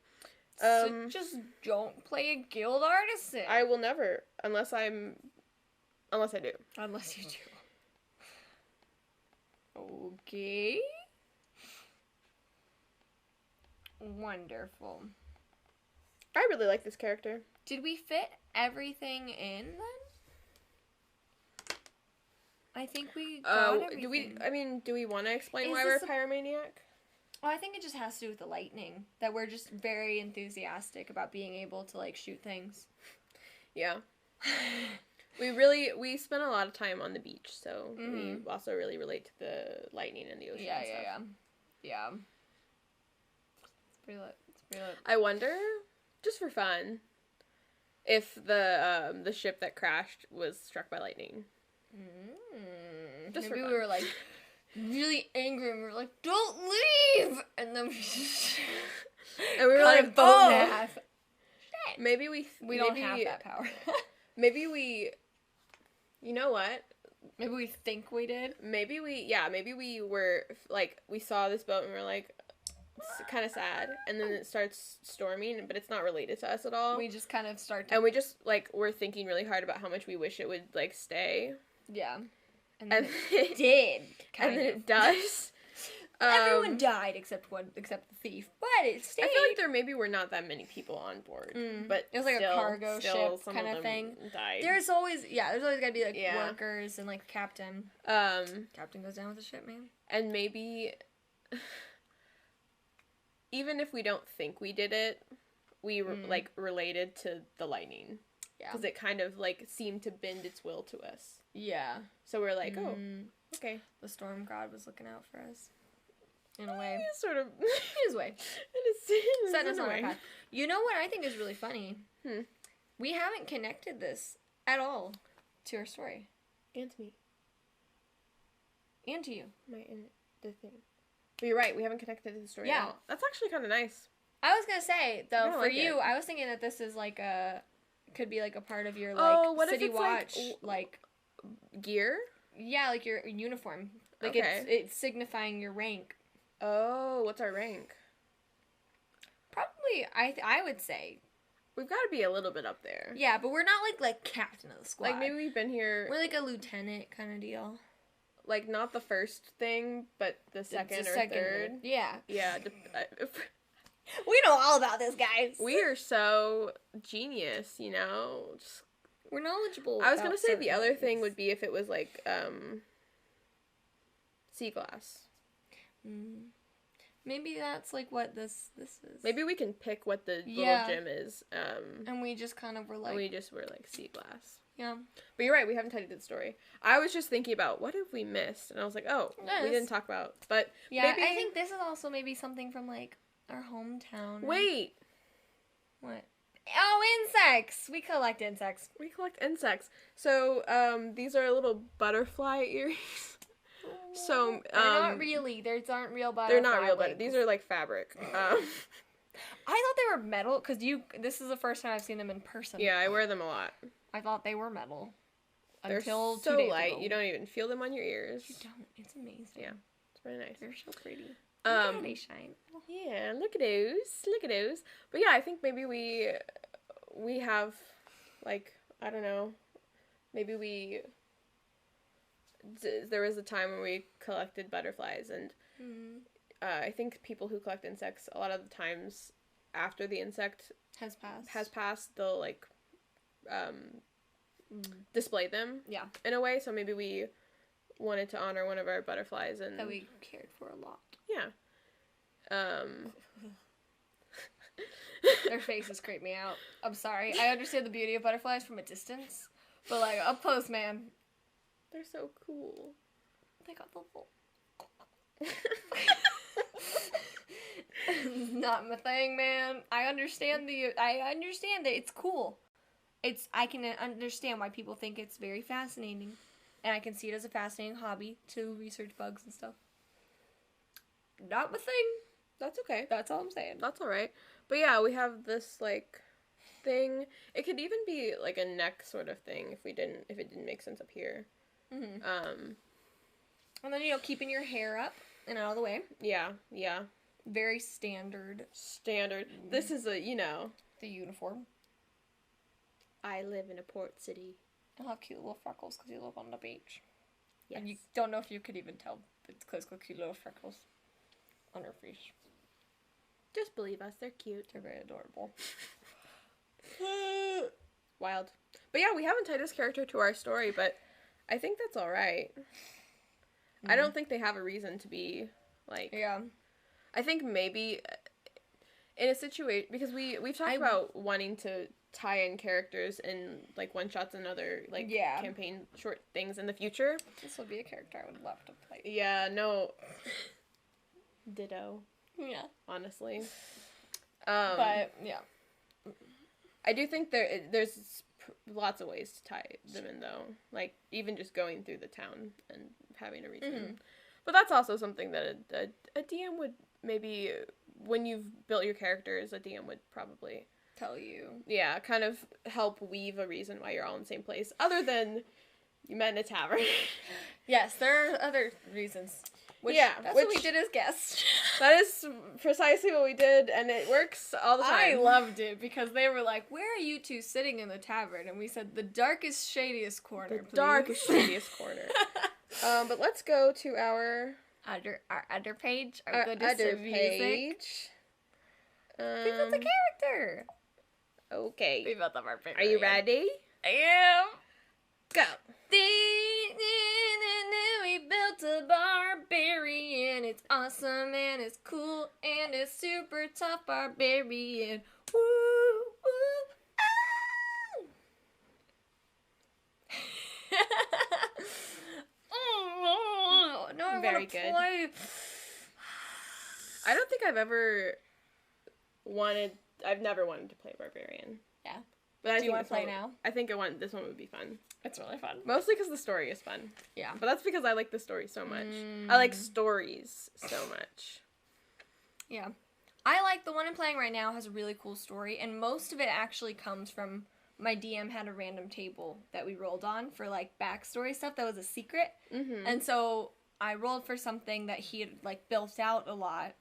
A: So just don't play a guild artisan.
B: I will never unless I do.
A: Unless you do. Okay. Wonderful.
B: I really like this character.
A: Did we fit everything in then? I think we got everything.
B: Do we want to explain
A: Is
B: why we're a
A: this
B: pyromaniac?
A: Oh, I think it just has to do with the lightning. That we're just very enthusiastic about being able to, like, shoot things.
B: Yeah. We spent a lot of time on the beach, so we also really relate to the lightning and the ocean and stuff.
A: Yeah. It's pretty lit.
B: I wonder, just for fun, if the ship that crashed was struck by lightning. Just
A: Maybe
B: for
A: we
B: fun.
A: were, like, really angry and we were like, don't leave! And then we just
B: And we were
A: cut
B: like,
A: a boat in
B: oh!
A: half. Shit.
B: Maybe
A: We don't have that power.
B: Maybe we... You know what?
A: Maybe we think we did.
B: Maybe we were, like, we saw this boat and we were like, it's kind of sad. And then it starts storming, but it's not related to us at all.
A: We just kind of start to...
B: And we just, like, we're thinking really hard about how much we wish it would, like, stay.
A: Yeah. And then
B: And
A: it did.
B: And then it does.
A: Everyone died except the thief, but it stayed.
B: I feel like there maybe were not that many people on board, but
A: it was like a cargo ship
B: some
A: kind of
B: them
A: thing.
B: Died.
A: There's always gotta be like workers and like captain. Captain goes down with the ship, man.
B: And maybe even if we don't think we did it, we like related to the lightning.
A: Yeah,
B: because it kind of like seemed to bend its will to us.
A: Yeah.
B: So we're like, oh, okay.
A: The storm god was looking out for us. In a way.
B: Sort of.
A: In his way. Setting us on our path. You know what I think is really funny? We haven't connected this at all to our story.
B: And to me.
A: And to you.
B: The thing. But you're right, we haven't connected to the story at all. That's actually kind of nice.
A: I was going to say, though, for
B: like
A: you,
B: it.
A: I was thinking that this is like could be like a part of your, like,
B: what
A: City
B: if it's
A: Watch, like...
B: Gear?
A: Yeah, like your uniform. Like,
B: okay.
A: it's signifying your rank.
B: Oh, what's our rank?
A: Probably, I would say.
B: We've got to be a little bit up there.
A: Yeah, but we're not like captain of the squad.
B: Like, maybe we've been here...
A: We're like a lieutenant kind of deal.
B: Like, not the first thing, but the second or third.
A: Yeah.
B: Yeah.
A: We know all about this, guys.
B: We are so genius, you know? Just
A: We're knowledgeable.
B: I was gonna say the other thing would be if it was like sea glass.
A: Maybe that's like what this is.
B: Maybe we can pick what the little gym is.
A: And we just kind of were like...
B: We just were like sea glass.
A: Yeah.
B: But you're right, we haven't titled the story. I was just thinking about what have we missed? And I was like, oh, we didn't talk about. But
A: yeah,
B: maybe...
A: I think this is also maybe something from like our hometown.
B: Wait!
A: What? Oh, insects! We collect insects.
B: So, these are little butterfly earrings. So,
A: they're not really. These aren't real butterfly.
B: They're not real butterflies. These are like fabric.
A: I thought they were metal, because this is the first time I've seen them in person.
B: Yeah, I wear them a lot.
A: I thought they were metal.
B: They're
A: until
B: so
A: 2 days
B: light,
A: ago.
B: you don't even feel them on your ears.
A: You don't. It's amazing.
B: Yeah, it's really nice.
A: They're so pretty. Look how they shine.
B: Yeah, look at those. But yeah, I think maybe we have, like, I don't know, maybe there was a time when we collected butterflies, and I think people who collect insects, a lot of the times after the insect has passed, they'll like display them in a way, so maybe we wanted to honor one of our butterflies and
A: that we cared for a lot. Their faces creep me out. I'm sorry. I understand the beauty of butterflies from a distance, but like up close, man,
B: they're so cool.
A: They got the little... Not my thing, man. I understand that it's cool. I can understand why people think it's very fascinating, and I can see it as a fascinating hobby to research bugs and stuff. Not my thing.
B: That's okay.
A: That's all I'm saying.
B: That's alright. But yeah, we have this, like, thing. It could even be, like, a neck sort of thing if it didn't make sense up here.
A: And then, keeping your hair up and out of the way. Yeah. Very standard.
B: This is
A: the uniform.
B: I live in a port city.
A: You'll have cute little freckles because you live on the beach.
B: Yes.
A: And you don't know if you could even tell, but it's because cute little freckles on her face.
B: Just believe us, they're cute.
A: They're very adorable.
B: Wild. But yeah, we haven't tied this character to our story, but I think that's alright. I don't think they have a reason to be, like... Yeah. I think maybe in a situation... Because we've talked about wanting to tie in characters in, like, one-shots and other, like, campaign short things in the future.
A: This would be a character I would love to play.
B: Yeah, no... Ditto.
A: Yeah.
B: Honestly.
A: But, yeah.
B: I do think there's lots of ways to tie them in, though. Like, even just going through the town and having a reason. But that's also something that a DM would maybe, when you've built your characters, a DM would probably...
A: tell you.
B: Yeah, kind of help weave a reason why you're all in the same place. Other than you met in a tavern.
A: Yes, there are other reasons. That's what we did as guests.
B: That is precisely what we did, and it works all the time.
A: I loved it, because they were like, where are you two sitting in the tavern? And we said, the darkest, shadiest corner, please.
B: Darkest, shadiest corner. But let's go to our
A: other page. Our other page. We built a character.
B: Okay.
A: We built the barbarian.
B: Are you ready?
A: I am.
B: Go.
A: We built a barbarian. It's awesome and it's cool and it's super tough barbarian. Woo, woo, ah! No, I
B: Very
A: want to
B: good.
A: play.
B: I don't think I've never never wanted to play barbarian.
A: Yeah.
B: But
A: Do you want to play now?
B: I think this one would be fun.
A: It's really fun.
B: Mostly because the story is fun.
A: Yeah.
B: But that's because I like the story so much. I like stories so much.
A: Yeah. I like the one I'm playing right now has a really cool story, and most of it actually comes from my DM had a random table that we rolled on for, like, backstory stuff that was a secret.
B: Mm-hmm.
A: And so I rolled for something that he had, like, built out a lot.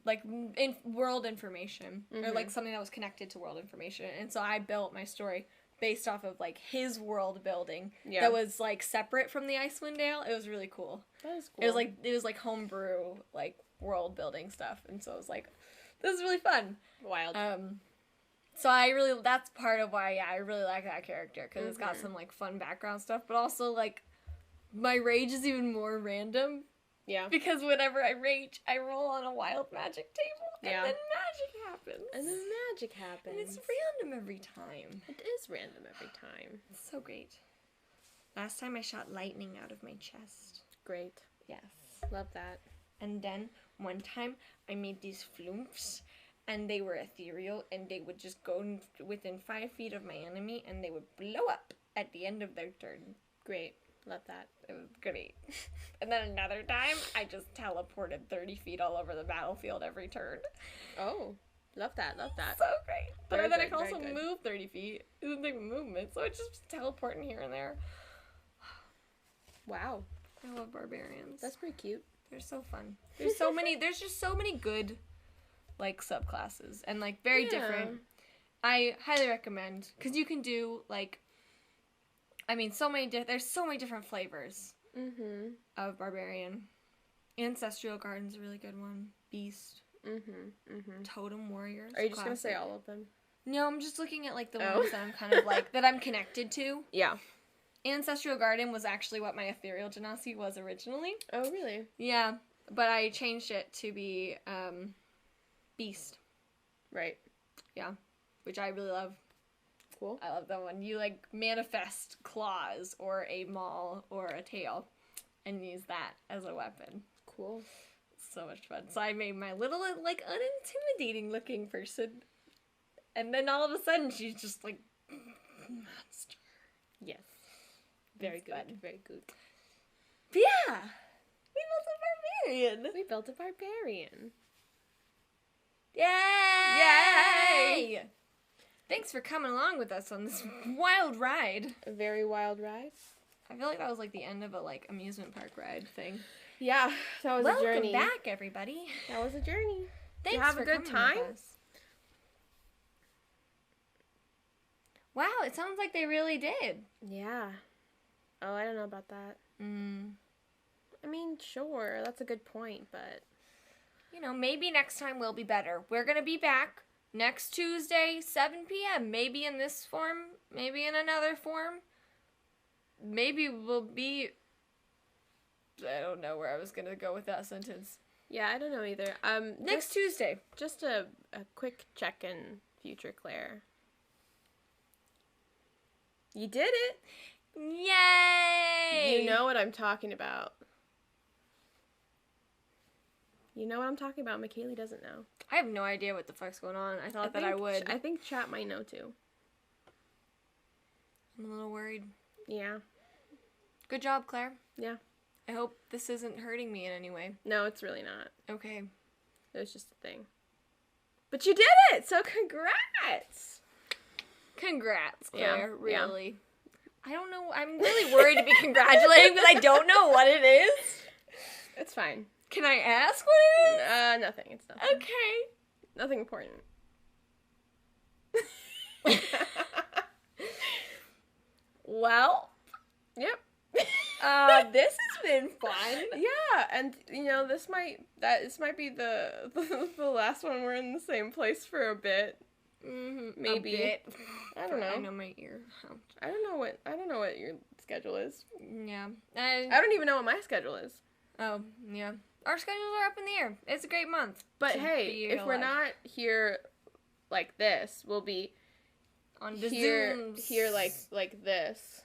A: Like, in world information. Or, like, something that was connected to world information. And so I built my story based off of, like, his world building. Yeah. That was, like, separate from the Icewind Dale. It was really cool.
B: That was cool.
A: It was like homebrew, like, world building stuff. And so it was like, this is really fun.
B: Wild.
A: So that's part of why, I really like that character, because it's got some, like, fun background stuff, but also, like, my rage is even more random.
B: Yeah.
A: Because whenever I rage, I roll on a wild magic table, and
B: Yeah.
A: then magic happens.
B: And then magic happens.
A: And it's random every time.
B: It is random every time.
A: It's so great. Last time I shot lightning out of my chest.
B: Great.
A: Yes.
B: Love that.
A: And then one time I made these flumps, and they were ethereal, and they would just go within 5 feet of my enemy, and they would blow up at the end of their turn.
B: Great. Love that.
A: It was great. And then another time, I just teleported 30 feet all over the battlefield every turn.
B: Oh, love that. Love that.
A: So great.
B: Very
A: But then I
B: good,
A: can
B: very
A: also
B: good.
A: move 30 feet. It doesn't take movement, so it's just teleporting here and there.
B: Wow.
A: I love barbarians.
B: That's pretty cute.
A: They're so fun. There's just so many good, like, subclasses. And, like, very different. I highly recommend. Because you can do, like, I mean, there's so many different flavors of barbarian. Ancestral Garden's a really good one. Beast. Totem Warriors.
B: Are you just going to
A: classic.
B: say all of them?
A: No, I'm just looking at, like, the ones that I'm kind of, like, that I'm connected to.
B: Yeah.
A: Ancestral Garden was actually what my ethereal genasi was originally.
B: Oh, really?
A: Yeah, but I changed it to be Beast.
B: Right.
A: Yeah, which I really love.
B: Cool.
A: I love that one. You, like, manifest claws or a maul or a tail and use that as a weapon.
B: Cool.
A: So much fun. So I made my little, like, unintimidating looking person. And then all of a sudden she's just like, monster.
B: Yes. Very
A: It's
B: good.
A: fun.
B: Very good.
A: But yeah! We built a barbarian!
B: We built a barbarian.
A: Yay! Yay! Thanks for coming along with us on this wild ride.
B: A very wild ride.
A: I feel like that was like the end of a like amusement park ride thing.
B: Yeah, that was a journey.
A: Welcome back, everybody.
B: That was a journey.
A: Thanks
B: you have
A: for
B: a good
A: coming
B: time?
A: with us. Wow, it sounds like they really did.
B: Yeah. Oh, I don't know about that. I mean, sure, that's a good point, but...
A: You know, maybe next time will be better. We're going to be back next Tuesday, 7 p.m. Maybe in this form, maybe in another form. Maybe we'll be... I don't know where I was going to go with that sentence.
B: Yeah, I don't know either.
A: Next Tuesday.
B: Just a quick check-in, future Claire. You did it!
A: Yay!
B: You know what I'm talking about. You know what I'm talking about. Michaelie doesn't know.
A: I have no idea what the fuck's going on. I thought that I would.
B: I think chat might know too.
A: I'm a little worried.
B: Yeah.
A: Good job, Claire.
B: Yeah.
A: I hope this isn't hurting me in any way.
B: No, it's really not.
A: Okay.
B: It was just a thing. But you did it! So congrats!
A: Congrats, Claire.
B: Yeah.
A: Really. I don't know. I'm really worried to be congratulating, but I don't know what it is.
B: It's fine.
A: Can I ask what it is?
B: Nothing. It's nothing.
A: Okay.
B: Nothing important.
A: Well.
B: Yep.
A: This has been fun.
B: Yeah, and you know, this might be the last one we're in the same place for a bit.
A: Mm-hmm.
B: Maybe.
A: A bit.
B: I don't know.
A: I know my ear.
B: I don't know what your schedule is.
A: Yeah.
B: I don't even know what my schedule is.
A: Oh, yeah. Our schedules are up in the air. It's a great month.
B: But hey, if we're not here like this, we'll be
A: on the
B: here
A: Zooms.
B: here like this.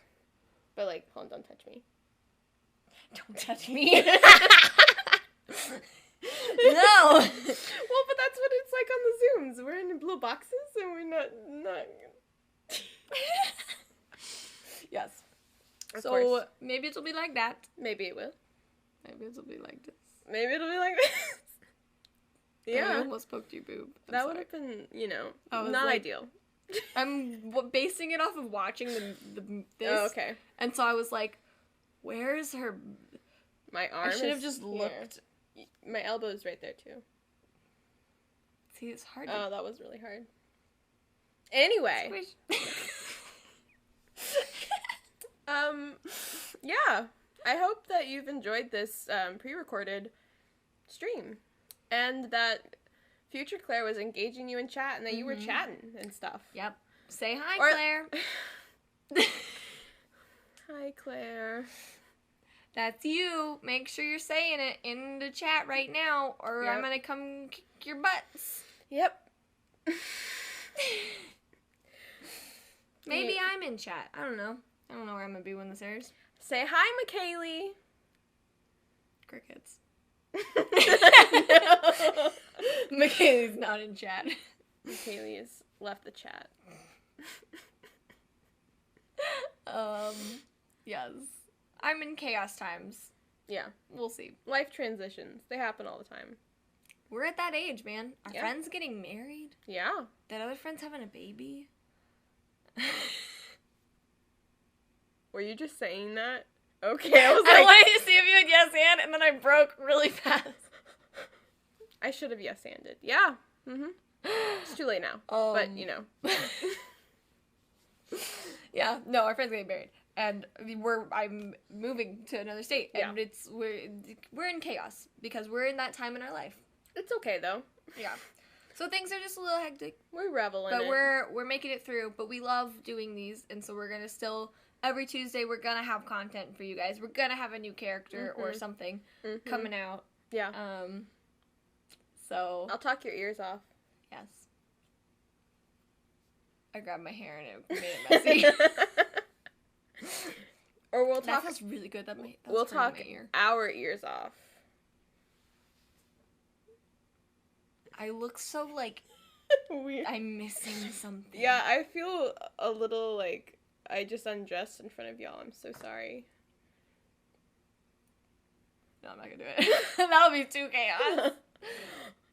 B: But like, hold on, don't touch me.
A: Don't touch me. No.
B: Well, but that's what it's like on the Zooms. We're in little boxes and we're not.
A: Yes.
B: Of
A: So
B: course.
A: maybe it'll be like that.
B: Maybe it will.
A: Maybe it'll be like this.
B: Maybe it'll be like this.
A: I
B: Yeah.
A: almost poked your boob.
B: That would have been,
A: I was
B: not
A: like-
B: ideal.
A: I'm basing it off of watching this.
B: Oh, okay.
A: And so I was like, where's her...
B: My arm
A: I should have
B: is
A: just
B: here.
A: looked.
B: My elbow is right there, too.
A: See, it's hard
B: Oh,
A: to...
B: that was really hard. Anyway.
A: Squish.
B: Yeah. I hope that you've enjoyed this pre-recorded stream. And that future Claire was engaging you in chat and that you were chatting and stuff.
A: Yep. Say hi,
B: Or-
A: Claire.
B: Hi, Claire.
A: That's you. Make sure you're saying it in the chat right now, or I'm
B: Yep.
A: gonna come kick your butts.
B: Yep.
A: Maybe I'm in chat. I don't know. I don't know where I'm gonna be when this airs.
B: Say hi, Michaelie.
A: Crickets.
B: No.
A: Michaelie's not in chat.
B: Michaelie has left the chat.
A: Yes. I'm in chaos times.
B: Yeah.
A: We'll see.
B: Life transitions. They happen all the time.
A: We're at that age, man. Our
B: Yeah.
A: friends getting married.
B: Yeah.
A: That other friend's having a baby.
B: Were you just saying that? Okay, I was like...
A: I wanted to see if you would yes and then I broke really fast.
B: I should have yes-anded. Yeah. Mm-hmm. It's too late now. But, you know.
A: Yeah, no, our friend's getting married. And I'm moving to another state. And we're in chaos. Because we're in that time in our life.
B: It's okay, though.
A: Yeah. So things are just a little hectic.
B: We revel in
A: But
B: it.
A: we're making it through. But we love doing these. And so we're going to still... Every Tuesday, we're going to have content for you guys. We're going to have a new character or something coming out.
B: Yeah.
A: So...
B: I'll talk your ears off.
A: Yes. I grabbed my hair and it made it messy.
B: Or we'll
A: That
B: talk...
A: feels really good. That's
B: We'll
A: hurting
B: talk
A: my ear.
B: our ears off.
A: I look so like
B: Weird.
A: I'm missing something.
B: Yeah, I feel a little like I just undressed in front of y'all. I'm so sorry.
A: No, I'm not gonna do it. That'll be too chaos.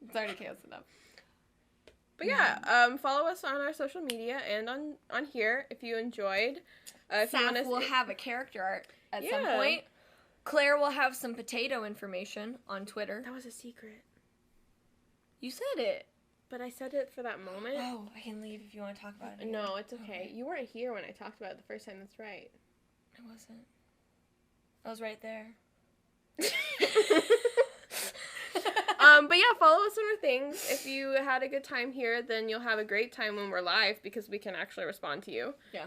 A: It's already chaos enough.
B: But yeah, follow us on our social media and on here if you enjoyed. If you
A: Saf
B: want
A: will have a character art at some
B: Yeah.
A: point. Claire will have some potato information on Twitter.
B: That was a secret.
A: You said it.
B: But I said it for that moment.
A: Oh, I can leave if you want to talk about it.
B: No, it's okay. You weren't here when I talked about it the first time. That's right.
A: I wasn't. I was right there.
B: But yeah, follow us on our things. If you had a good time here, then you'll have a great time when we're live because we can actually respond to you.
A: Yeah.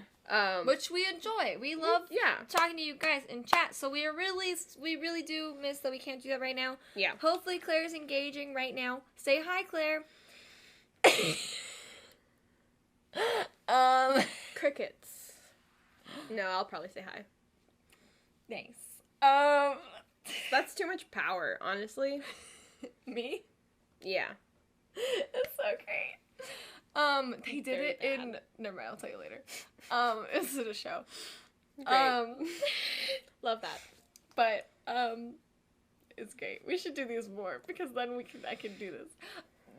A: Which we enjoy. We love
B: yeah.
A: talking to you guys in chat. So we really do miss that we can't do that right now.
B: Yeah.
A: Hopefully Claire's engaging right now. Say hi, Claire.
B: Crickets. No, I'll probably say hi.
A: Thanks.
B: That's too much power, honestly.
A: Me?
B: Yeah.
A: It's so great. They did
B: Very
A: it in...
B: bad.
A: Never mind, I'll tell you later. This is a show.
B: Great. Love that.
A: But, it's great. We should do these more, because then I can do this.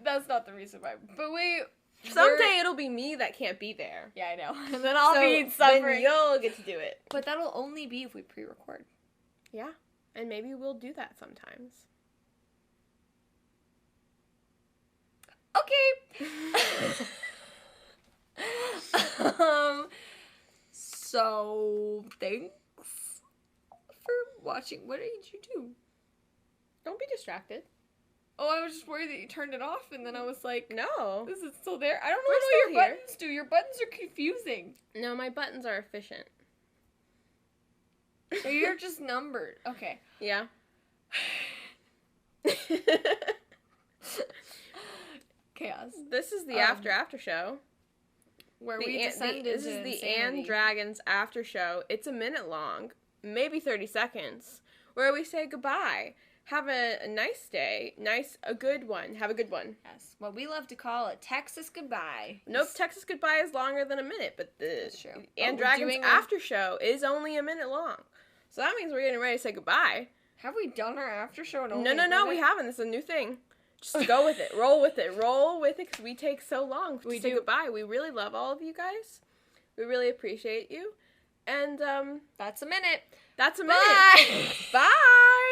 A: That's not the reason why. But
B: Someday it'll be me that can't be there.
A: Yeah, I know. And then I'll be
B: Then
A: suffering.
B: you'll get to do it.
A: But that'll only be if we pre-record.
B: Yeah. And maybe we'll do that sometimes.
A: Okay. So thanks for watching. What did you do?
B: Don't be distracted.
A: Oh, I was just worried that you turned it off, and then I was like,
B: No.
A: "Is it still there?" I don't know
B: We're
A: what your
B: still here.
A: buttons do. Your buttons are confusing.
B: No, my buttons are efficient.
A: Or you're just numbered. Okay.
B: Yeah.
A: Chaos.
B: This is the after show.
A: Where we descend
B: This
A: into
B: is the
A: insanity.
B: anddragons after show. It's a minute long, maybe 30 seconds, where we say goodbye. Have a nice day. A good one. Have a good one.
A: Yes. What we love to call a Texas goodbye.
B: Nope, Texas goodbye is longer than a minute, but the
A: That's true.
B: anddragons after show is only a minute long. So that means we're getting ready to say goodbye.
A: Have we done our after show? In
B: No,
A: only a
B: we
A: minute?
B: haven't. This is a new thing. Just go with it. Roll with it. Roll with it because we take so long to say goodbye. We really love all of you guys. We really appreciate you. And,
A: That's a minute.
B: that's a
A: Bye.
B: minute. Bye.